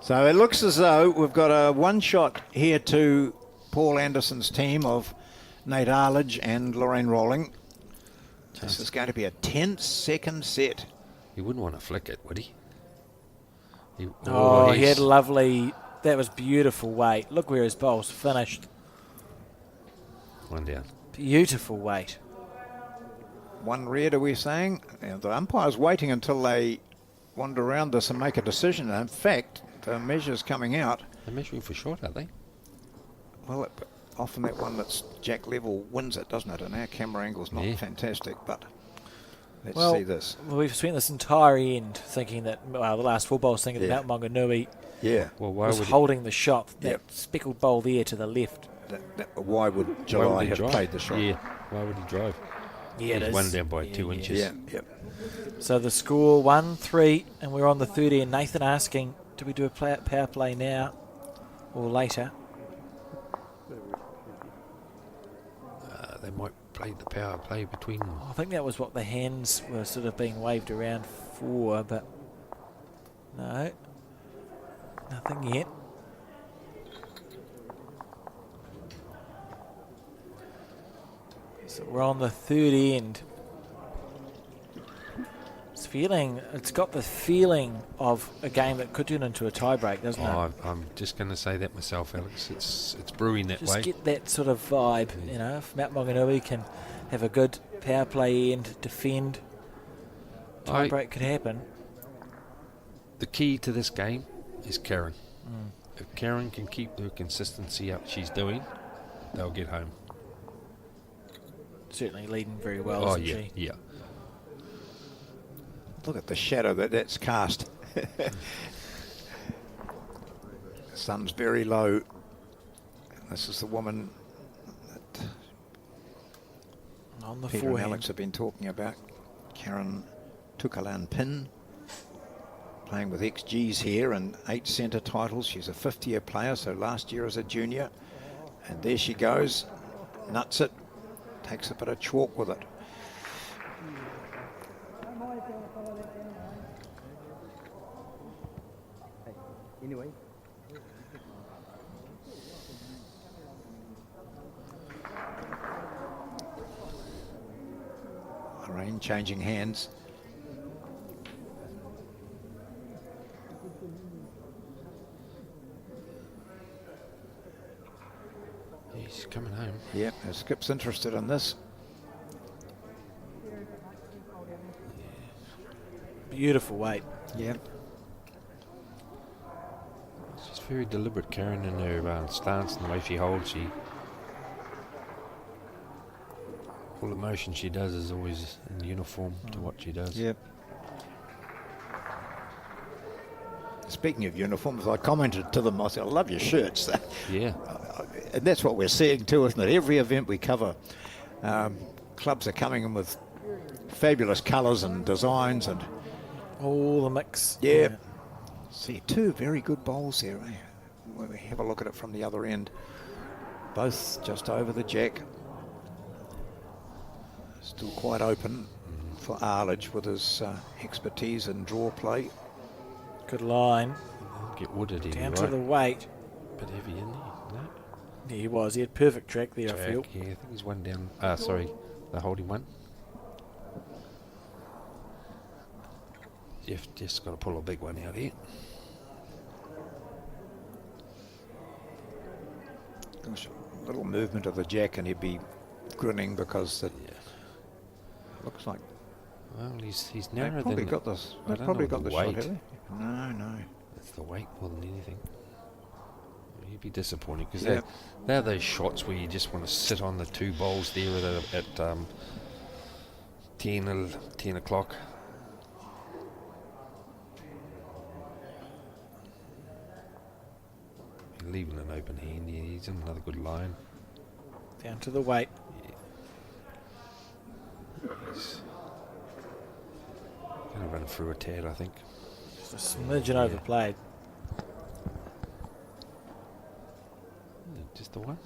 So it looks as though we've got a one shot here to Paul Anderson's team of Nate Arledge and Lorraine Rolling. This is going to be a tense second set. He wouldn't want to flick it, would he? Oh, he had lovely. That was beautiful weight. Look where his bowl's finished. One down. Beautiful weight. One red, are we saying? And the umpire's waiting until they wander around this and make a decision. In fact, the measure's coming out. They're measuring for short, aren't they? Well, often that one that's jack level wins it, doesn't it? And our camera angle's not Yeah. fantastic, but let's Well, see this. we've spent this entire end thinking that, well, the last 4 bowls thinking Yeah. that Mount Maunganui Yeah. Well, why was would holding the shot. That Yep. speckled bowl there to the left. Why would why July would he have drive? played the shot? Yeah. Why would he drive? Yeah, it He's is. one down by Yeah, 2 yeah. inches. Yeah, yep. So the score 1-3, and we're on the 30. And Nathan asking, do we do a power play now or later? They might play the power play between them. I think that was what the hands were sort of being waved around for, but no, nothing yet. So we're on the third end. It's got the feeling of a game that could turn into a tie-break, doesn't it? I'm just going to say that myself, Alex. It's brewing that Just way. get that sort of vibe, you know. If Mount Maunganui can have a good power play end, defend, tie-break could happen. The key to this game is Karen. If Karen can keep the consistency up she's doing, they'll get home. Certainly leading very well, Oh isn't yeah, she? yeah. Look at the shadow that's cast. The sun's very low. This is the woman that On the Peter and forehand. Alex have been talking about. Karen Tukalan Pin, playing with XGs here and 8 centre titles. She's a 5th-year player, so last year as a junior. And there she goes, nuts it, takes a bit of chalk with it. Anyway. Lorraine changing hands. He's coming home. Yep, Skip's interested in this. Beautiful weight. Yep. She's very deliberate, Karen, in her stance and the way she holds. All the motion she does is always in uniform to what she does. Yep. Speaking of uniforms, I commented to them, I said, I love your shirts. Yeah. And that's what we're seeing too, isn't it? Every event we cover, clubs are coming in with fabulous colours and designs. And All the mix. yeah. See, 2 very good bowls there. Eh? When we have a look at it from the other end. Both just over the jack. Still quite open for Arledge with his expertise in draw play. Good line. Get wooded in, Down right? to the weight. Bit heavy in there, no? Yeah, he was. He had perfect track there, I Jack, feel. yeah, I think he's one down. Sorry, the holding one. You've just got to pull a big one out here. Gosh, a little movement of the jack and he'd be grinning because it looks like Well, he's they've narrower probably than got this. I They've don't probably know got the the shot, weight. have they? No, no. It's the weight more than anything. You'd be disappointed because Yeah. they're those shots where you just want to sit on the 2 bowls there at 10 o'clock. Leaving an open hand. Yeah, he's in another good line. Down to the weight. He's going to run through a tad, I think. Just a smidgen overplayed. Just the one.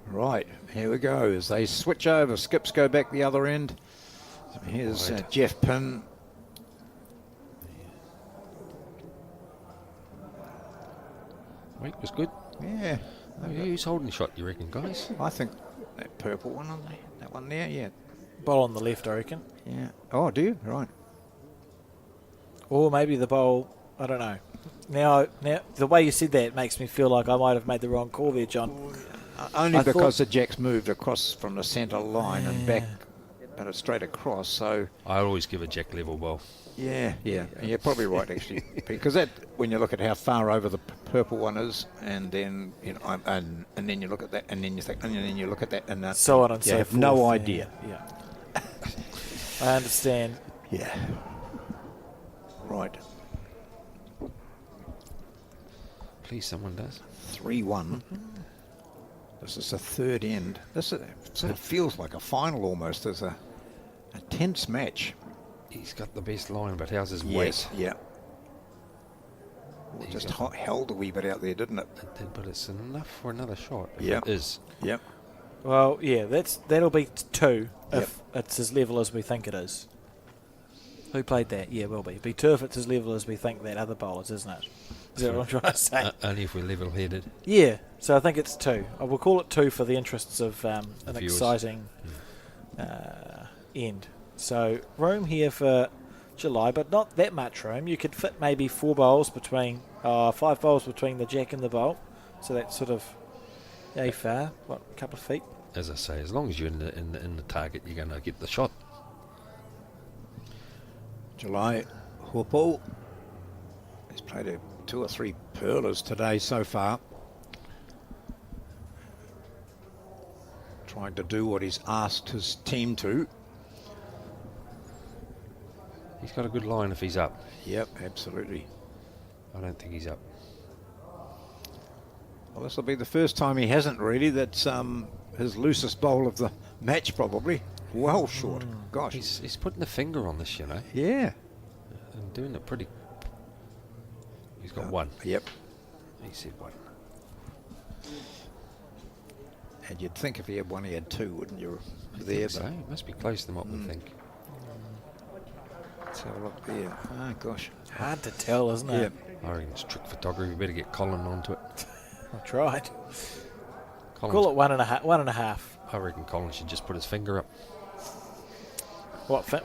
Right, here we go. As they switch over, skips go back the other end. So here's Right. Jeff Pinn. Weight was good. Yeah, Who's holding the shot, you reckon, guys? I think that purple one on there, that one there, yeah. Bowl on the left, I reckon. Yeah. Oh, do you? Right. Or maybe the bowl, I don't know. Now, the way you said that makes me feel like I might have made the wrong call there, John. Only I because thought- the jack's moved across from the centre line and back, but it's straight across. So I always give a jack level bowl. yeah, you're probably right actually, because that when you look at how far over the purple one is, and then and then you look at that, and then you think, and then you look at that, and So on and you so have forth. no idea. Yeah. I understand. Yeah. Right. Please, someone does. 3-1. This is the third end. This sort of feels like a final almost. There's a tense match. He's got the best line, but how's his Yes, weight? yeah. Well, just held a wee bit out there, didn't it? It did, but it's enough for another shot. If Yep. It is. Yep. Well, yeah, that'll be 2 if it's as level as we think it is. Who played that? Yeah, will be. Be 2 if it's as level as we think that other bowlers, isn't it? Is that what I'm trying to say? Only if we're level-headed. Yeah, so I think it's 2. I will call it 2 for the interests of an Viewers. exciting end. So room here for July, but not that much room. You could fit maybe 4 bowls between, 5 bowls between the jack and the bowl. So that's sort of a far, what, a couple of feet. As I say, as long as you're in the target, you're going to get the shot. July Hoopo. He's played 2 or 3 pearlers today so far. Trying to do what he's asked his team to. He's got a good line if he's up. Yep, absolutely. I don't think he's up. Well, this will be the first time he hasn't really. That's his loosest bowl of the match probably. Well short. Gosh. He's putting the finger on this, you know, Yeah. and doing it pretty. He's got 1. Yep. He said 1. And you'd think if he had 1, he had 2, wouldn't you? I There, think so. It must be closer than what we think. let's have a look there. Oh, gosh. Hard to tell, isn't Yeah. it? I reckon it's trick photography. We better get Colin onto it. I tried. Colin's- Call it 1.5. 1.5. I reckon Colin should just put his finger up.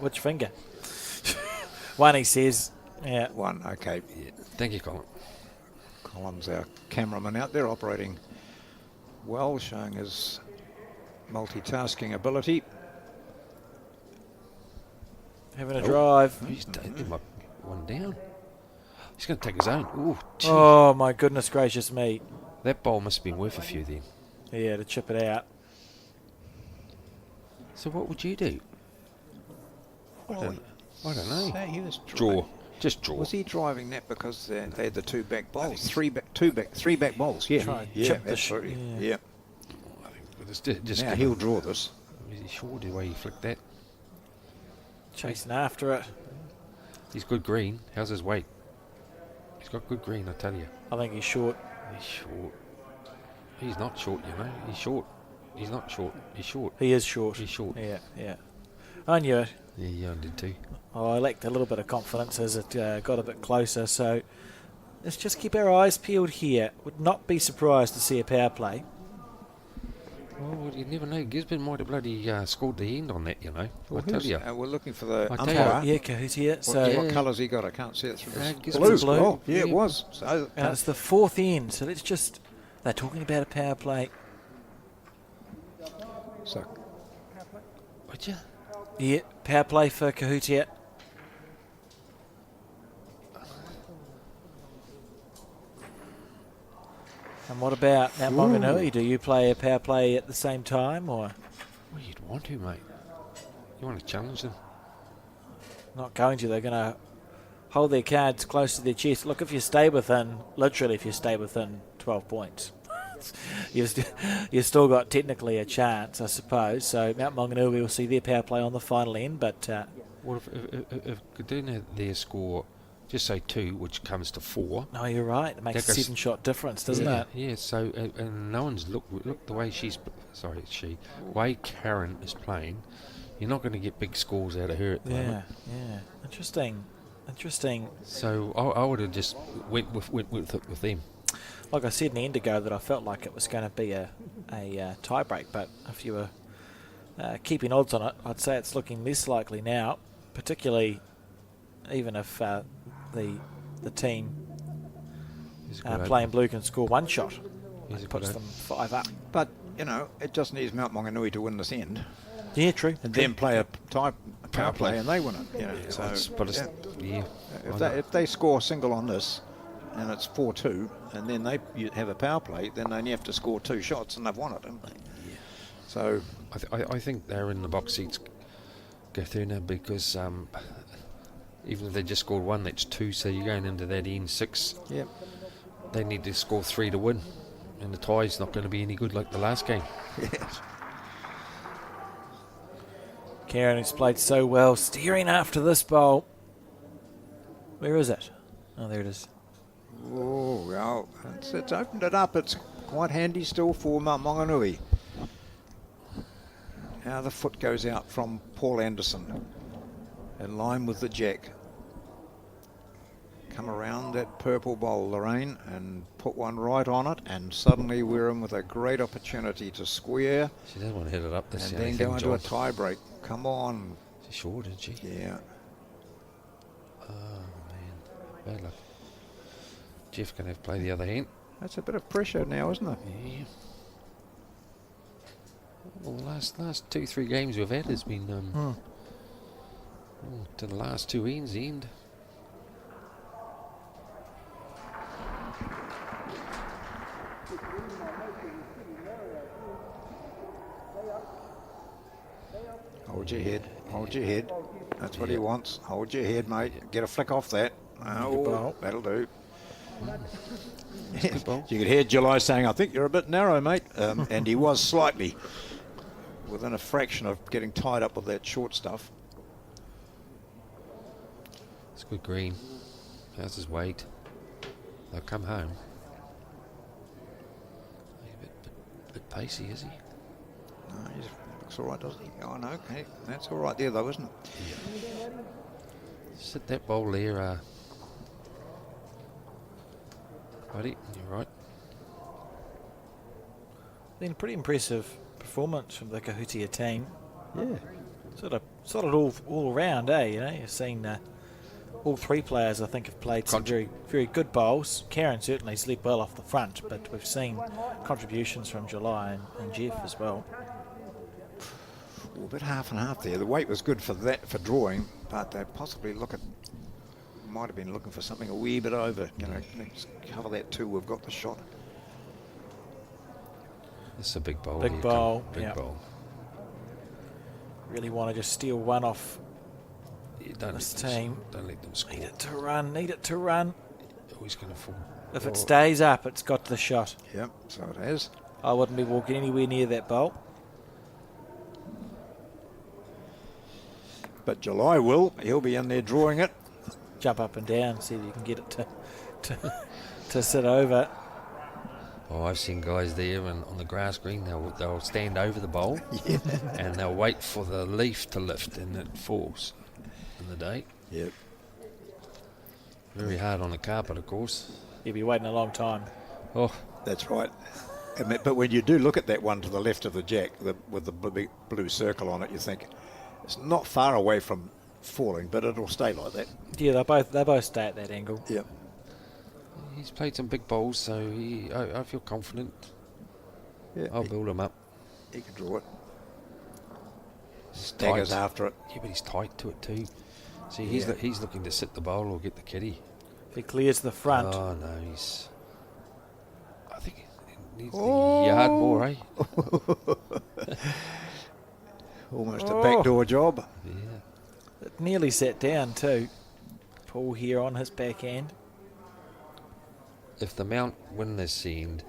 Which finger? 1, he says. Yeah. 1, okay. Yeah. Thank you, Colin. Colin's our cameraman out there operating well, showing his multitasking ability. Having a drive. He's taking my 1 down. He's going to take his own. Ooh, gee. Oh, my goodness gracious me. That bowl must have been worth a few then. Yeah, to chip it out. So what would you do? I don't know. Say he was Draw. Just draw. Was he driving that because they had the 2 back bowls? 3 back bowls, yeah. Try and Yeah, chip the absolutely. yeah. Yeah. I think it's just Now give he'll him- draw this. Is he sure the way he flicked that? Chasing after it. He's good green. How's his weight? He's got good green, I tell you. I think he's short. He's short. He's not short, you know. He's short. He's not short. He's short. He is short. He's short. Yeah, yeah. I knew it. Yeah, I did too. Oh, I lacked a little bit of confidence as it got a bit closer. So let's just keep our eyes peeled here. Would not be surprised to see a power play. Well, you never know. Gisborne might have bloody scored the end on that, you know. I tell you. We're looking for the I tell umpire. you. Yeah, who's here? What, So yeah. what colour's he got? I can't see it through Uh, this. Gisborne's blue. Oh, yeah, it Yeah. was. So, and it's the 4th end. So let's just They're talking about a power play. So Would you? Yeah, power play for Kahutia. And what about Mount Maunganui? Do you play a power play at the same time, or Well, you'd want to, mate. You want to challenge them. not going to? They're going to hold their cards close to their chest. Look, if you stay within, literally, if you stay within 12 points, you've still got technically a chance, I suppose. So Mount Maunganui will see their power play on the final end, but What if Kaduna there score, just say 2, which comes to 4. no, you're right. It makes That a goes- 7-shot difference, doesn't yeah, it? Yeah. So and no one's look the way way Karen is playing. You're not going to get big scores out of her at the Yeah, moment. yeah. Interesting. So I would have just went with them. Like I said an end ago, that I felt like it was going to be a tie break, but if you were keeping odds on it, I'd say it's looking less likely now, particularly even if the team He's a good playing opener. blue can score one shot. He's a It puts good them 5 up. but you know, it just needs Mount Maunganui to win this end, Yeah, true. and then play a power Power play, play. and they win it. You know, Yeah, so yeah. if they score a single on this, and it's 4-2, and then you have a power play, then they only have to score 2 shots, and they've won it, haven't they? Yeah. So I think they're in the box seats, Gathuna, because even if they just scored 1, that's 2. So you're going into that end 6. yeah, They need to score 3 to win, and the tie's not going to be any good like the last game. yes. Karen, who's played so well, steering after this bowl. Where is it? Oh, there it is. Oh well, it's opened it up. It's quite handy still for Mount Maunganui. Now the foot goes out from Paul Anderson, in line with the jack. Come around that purple bowl, Lorraine, and put one right on it, and suddenly we're in with a great opportunity to square She doesn't want to hit it up this and year. then go into a tie break. Come on, She's short, isn't she? yeah. Oh, man. Bad luck. Jeff going to have to play the other hand. That's a bit of pressure now, isn't it? Yeah. Well, the last 2-3 games we've had has been to the last 2 ends, the end. Hold your head. Hold your head. That's what he wants. Hold your head, mate. Get a flick off that. Oh, ball. that'll do. Good ball. You could hear July saying, I think you're a bit narrow, mate. And he was slightly within a fraction of getting tied up with that short stuff. It's good green. How's his weight? They'll come home. He's a bit pacey, is he? No, he looks all right, doesn't he? Oh, no. Okay. That's all right there, though, isn't it? Sit that ball there, buddy. You're right. Been a pretty impressive performance from the Kahutia team. Yeah. Sort of all round, eh? You know, you've seen all 3 players, I think, have played some very, very good bowls. Karen certainly slept well off the front, but we've seen contributions from July and Jeff as well. A bit half and half there. The weight was good for drawing, but they might have been looking for something a wee bit over. You know, let's cover that too. We've got the shot. This is a big bowl. Big here, bowl, Big yeah. bowl. Really want to just steal one off Yeah, don't this let them team. Don't let them score. Need it to run. Oh, he's going to fall. If it Oh, stays up, it's got the shot. Yep, so it has. I wouldn't be walking anywhere near that bowl. But July will. He'll be in there drawing it. Jump up and down, see if you can get it to sit over. Oh, I've seen guys there and on the grass green. They'll stand over the bowl and they'll wait for the leaf to lift and it falls in the day. Yep. Very hard on the carpet, of course. You'll be waiting a long time. Oh, That's right. But when you do look at that one to the left of the jack with the big blue circle on it, you think it's not far away from falling, but it'll stay like that. Yeah, they both stay at that angle. Yep. He's played some big bowls, so I feel confident. Yeah, I'll build him up. he can draw it. He's Staggers tight. after it. Yeah, but he's tight to it too. See, Yeah. he's looking to sit the bowl or get the kitty. If he clears the front, Oh no, I think he needs the yard more, eh? Almost a backdoor job. Yeah. it nearly sat down too. Paul here on his backhand. If the Mount win this end,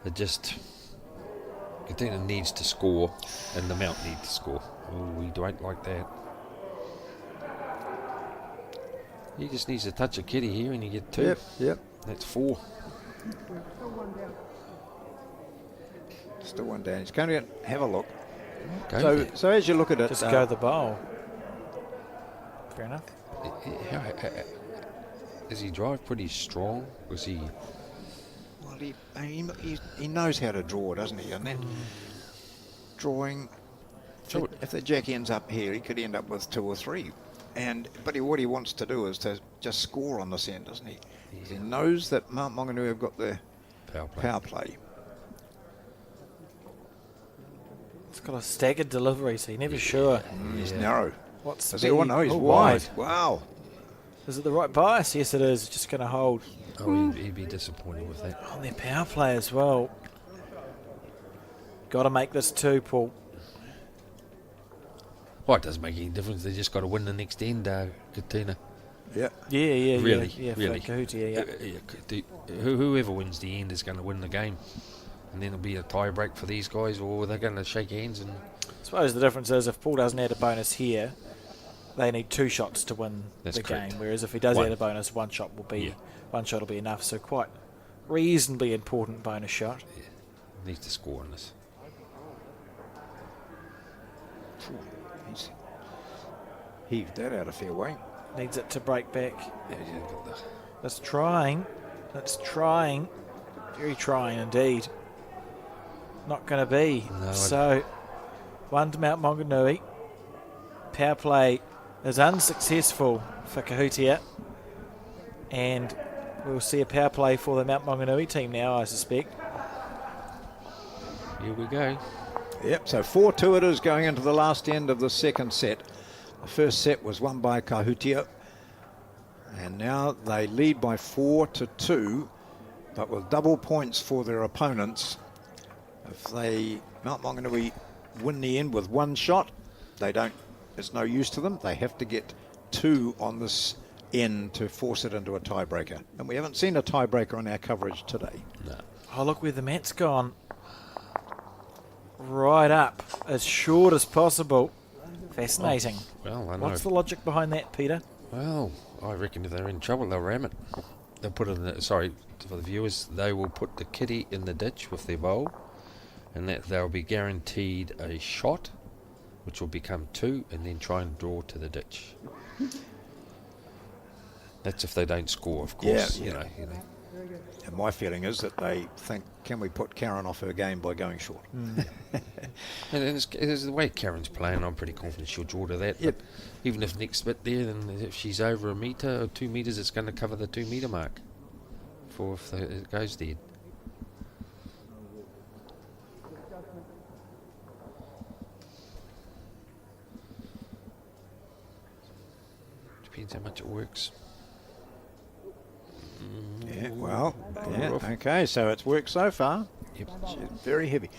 it just Katina needs to score, and the Mount needs to score. Oh, we don't like that. He just needs to touch a kitty here, and you get 2. Yep. That's 4. Still one down. He's going to have a look. Go there. So as you look at it, Just go the bowl. Fair enough. Does he drive pretty strong? Was he? well, he knows how to draw, doesn't he? And then drawing. So If the jack ends up here, he could end up with 2 or 3. But what he wants to do is to just score on this end, doesn't he? He knows that Mount Maunganui have got the power play. It's got a staggered delivery, so you're never sure. He's narrow. What's Does the everyone know he's oh, wide? Wow. Is it the right bias? Yes, it is. Just going to hold Oh, he'd be disappointed with that. on their power play as well. Got to make this 2, Paul. Well, it doesn't make any difference. They just got to win the next end, Katina. Yeah. Yeah, Really, yeah, really. for Kahutia, yeah. Whoever wins the end is going to win the game. And then it'll be a tie break for these guys, or they're going to shake hands. And I suppose the difference is if Paul doesn't add a bonus here, they need 2 shots to win That's the correct. game. Whereas if he does One. add a bonus, one shot will Yeah. be enough. So quite reasonably important bonus shot. needs to score on this. He's heaved that out of fair way. Needs it to break back. Yeah, got the That's trying. That's trying. Very trying indeed. Not going to be. No, So, 1 to Mount Maunganui. Power play is unsuccessful for Kahutia. And we'll see a power play for the Mount Maunganui team now, I suspect. Here we go. Yep, so 4-2 it is going into the last end of the second set. The first set was won by Kahutia. And now they lead by 4-2, but with double points for their opponents. If Mount Maunganui win the end with 1 shot, it's no use to them. They have to get 2 on this end to force it into a tiebreaker. And we haven't seen a tiebreaker on our coverage today. No. Oh, look where the mat's gone. Right up, as short as possible. Fascinating. Well, I know. What's the logic behind that, Peter? Well, I reckon if they're in trouble, they'll ram it. They'll put it in the, sorry, for the viewers, they will put the kitty in the ditch with their bowl, and that they'll be guaranteed a shot, which will become 2, and then try and draw to the ditch. That's if they don't score, of course. Yeah, You yeah. know. And my feeling is that they think, can we put Karen off her game by going short? And it's the way Karen's playing, I'm pretty confident she'll draw to that. Yep. But even if next bit there, then if she's over a metre or 2 metres, it's going to cover the 2 metre mark. For if it goes dead. Depends how much it works. Yeah, well, yeah, rough. okay, so it's worked so far. Yep. She's very heavy.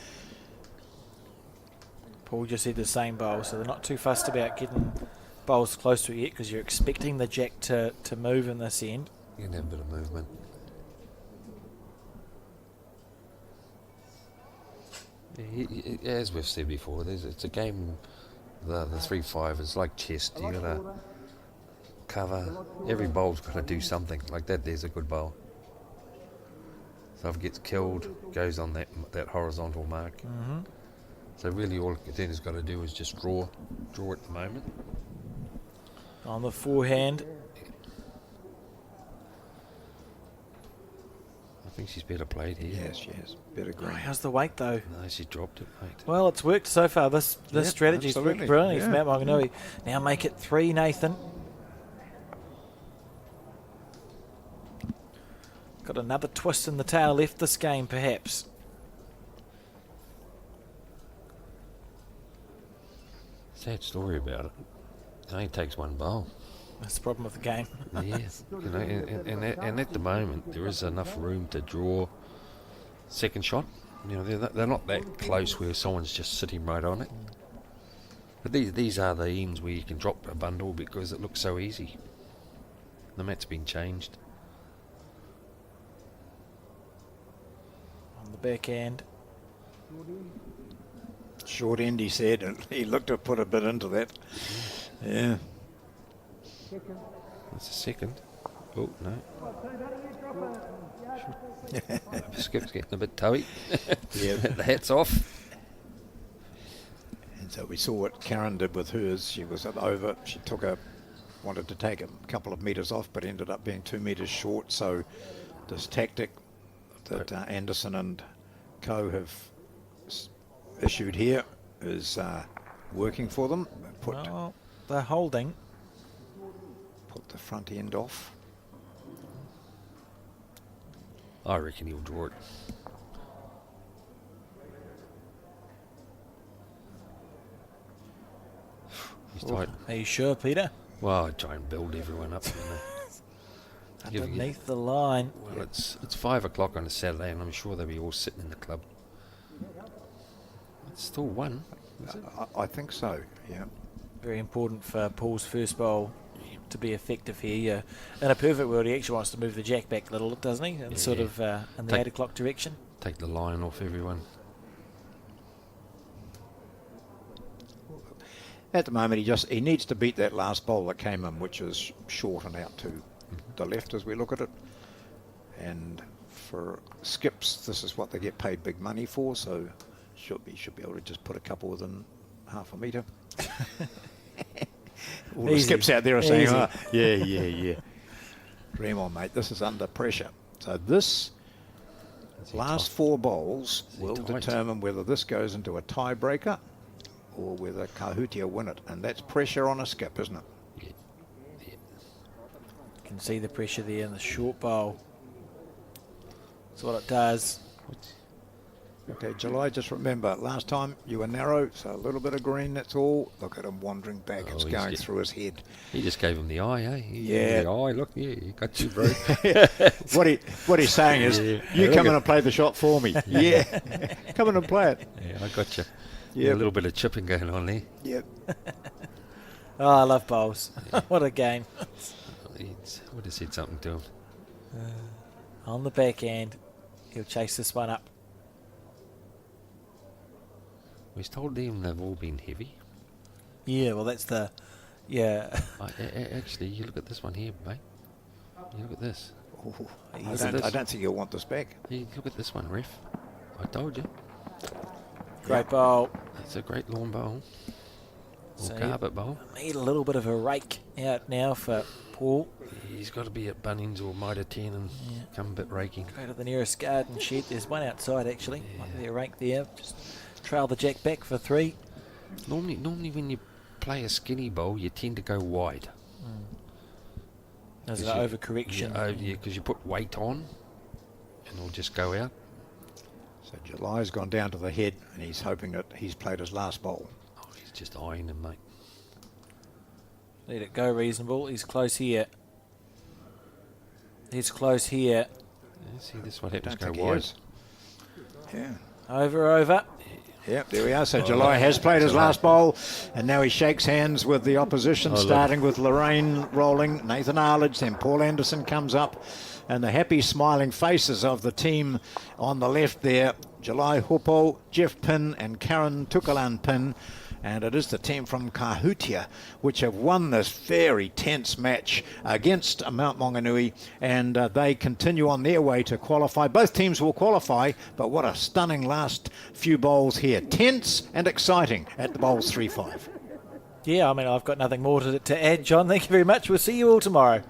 Paul just said the same bowl, so they're not too fussed about getting bowls close to it yet because you're expecting the jack to move in this end. You can have a bit of movement. As we've said before, it's a game. The 3-5 is like chess. You got to cover. Every bowl's got to do something like that. There's a good bowl. So if it gets killed, goes on that horizontal mark. Mm-hmm. So really, all Katina's got to do is just draw at the moment. On the forehand, I think she's better played here. Yes, she has. Better oh, green. how's the weight though? No, she dropped it, mate. Well, it's worked so far. This Yep, strategy's worked absolutely. brilliantly for Yeah. Mount Maunganui. Now make it 3, Nathan. Got another twist in the tail left this game, perhaps. Sad story about it. It only takes one bowl. That's the problem with the game. Yes. You know, and at the moment, there is enough room to draw second shot. You know, they're not that close where someone's just sitting right on it. But these are the ends where you can drop a bundle because it looks so easy. The mat's been changed. On the backhand. Short end, he said, and he looked to put a bit into that. Yeah. That's a second. Oh, no. Skip's getting a bit toey. Yeah. The hat's off. And so we saw what Karen did with hers. She was over. She wanted to take a couple of metres off, but ended up being 2 metres short. So this tactic that Anderson and Co have issued here is working for them. Well, they're holding. Put the front end off. I reckon he'll draw it. He's tight. Are you sure, Peter? Well, I try and build everyone up. You know. Underneath the line. Well, it's 5 o'clock on a Saturday, and I'm sure they'll be all sitting in the club. It's still one, is it? I think so, yeah. Very important for Paul's first bowl to be effective here. Yeah. In a perfect world, he actually wants to move the jack back a little, doesn't he? And sort of in the 8 o'clock direction. Take the line off everyone. At the moment, he needs to beat that last bowl that came in, which is short and out to the left as we look at it. And for skips, this is what they get paid big money for, so should be able to just put a couple within half a metre. All the skips out there are saying, oh, yeah. Dream on, mate. This is under pressure. So this last 4 bowls will determine whether this goes into a tiebreaker or whether Kahutia win it. And that's pressure on a skip, isn't it? Yeah. You can see the pressure there in the short bowl. That's what it does. Okay, July, just remember, last time you were narrow, so a little bit of green, that's all. Look at him wandering back. It's going through his head. He just gave him the eye, eh? Yeah. The eye, look, yeah, you got you, bro. What he's saying is, you come in and play the shot for me. Yeah. Come in and play it. Yeah, I got you. Yeah. A little bit of chipping going on there. Yep. Oh, I love bowls. What a game. Would have said something to him. On the backhand, he'll chase this one up. He's told them they've all been heavy. Yeah, well, that's the... Yeah. Actually, you look at this one here, mate. You look at this. Ooh, Look I don't think you'll want this back. You look at this one, ref. I told you. Great bowl. It's a great lawn bowl. Or So carpet bowl. Need a little bit of a rake out now for Paul. He's got to be at Bunnings or Mitre 10 and come a bit raking. Go to the nearest garden shed. There's one outside, actually. Might be a rake there. Just trail the jack back for 3. Normally when you play a skinny bowl, you tend to go wide. There's an Because overcorrection. Yeah, because you put weight on and it'll just go out. So July's gone down to the head, and he's hoping that he's played his last bowl. Oh, he's just eyeing him, mate. Let it go reasonable. He's close here. He's close here. Yeah, see, this is what happens, Don't go think he wide. is. Yeah. Over. Yep, there we are. So July has played his last bowl, and now he shakes hands with the opposition, starting with Lorraine rolling, Nathan Arledge, then Paul Anderson comes up, and the happy smiling faces of the team on the left there, July Hupo, Jeff Pin and Karen Tukalan Pin. And it is the team from Kahutia which have won this very tense match against Mount Maunganui, and they continue on their way to qualify. Both teams will qualify, but what a stunning last few bowls here. Tense and exciting at the Bowls 3-5. Yeah, I mean, I've got nothing more to add, John. Thank you very much. We'll see you all tomorrow.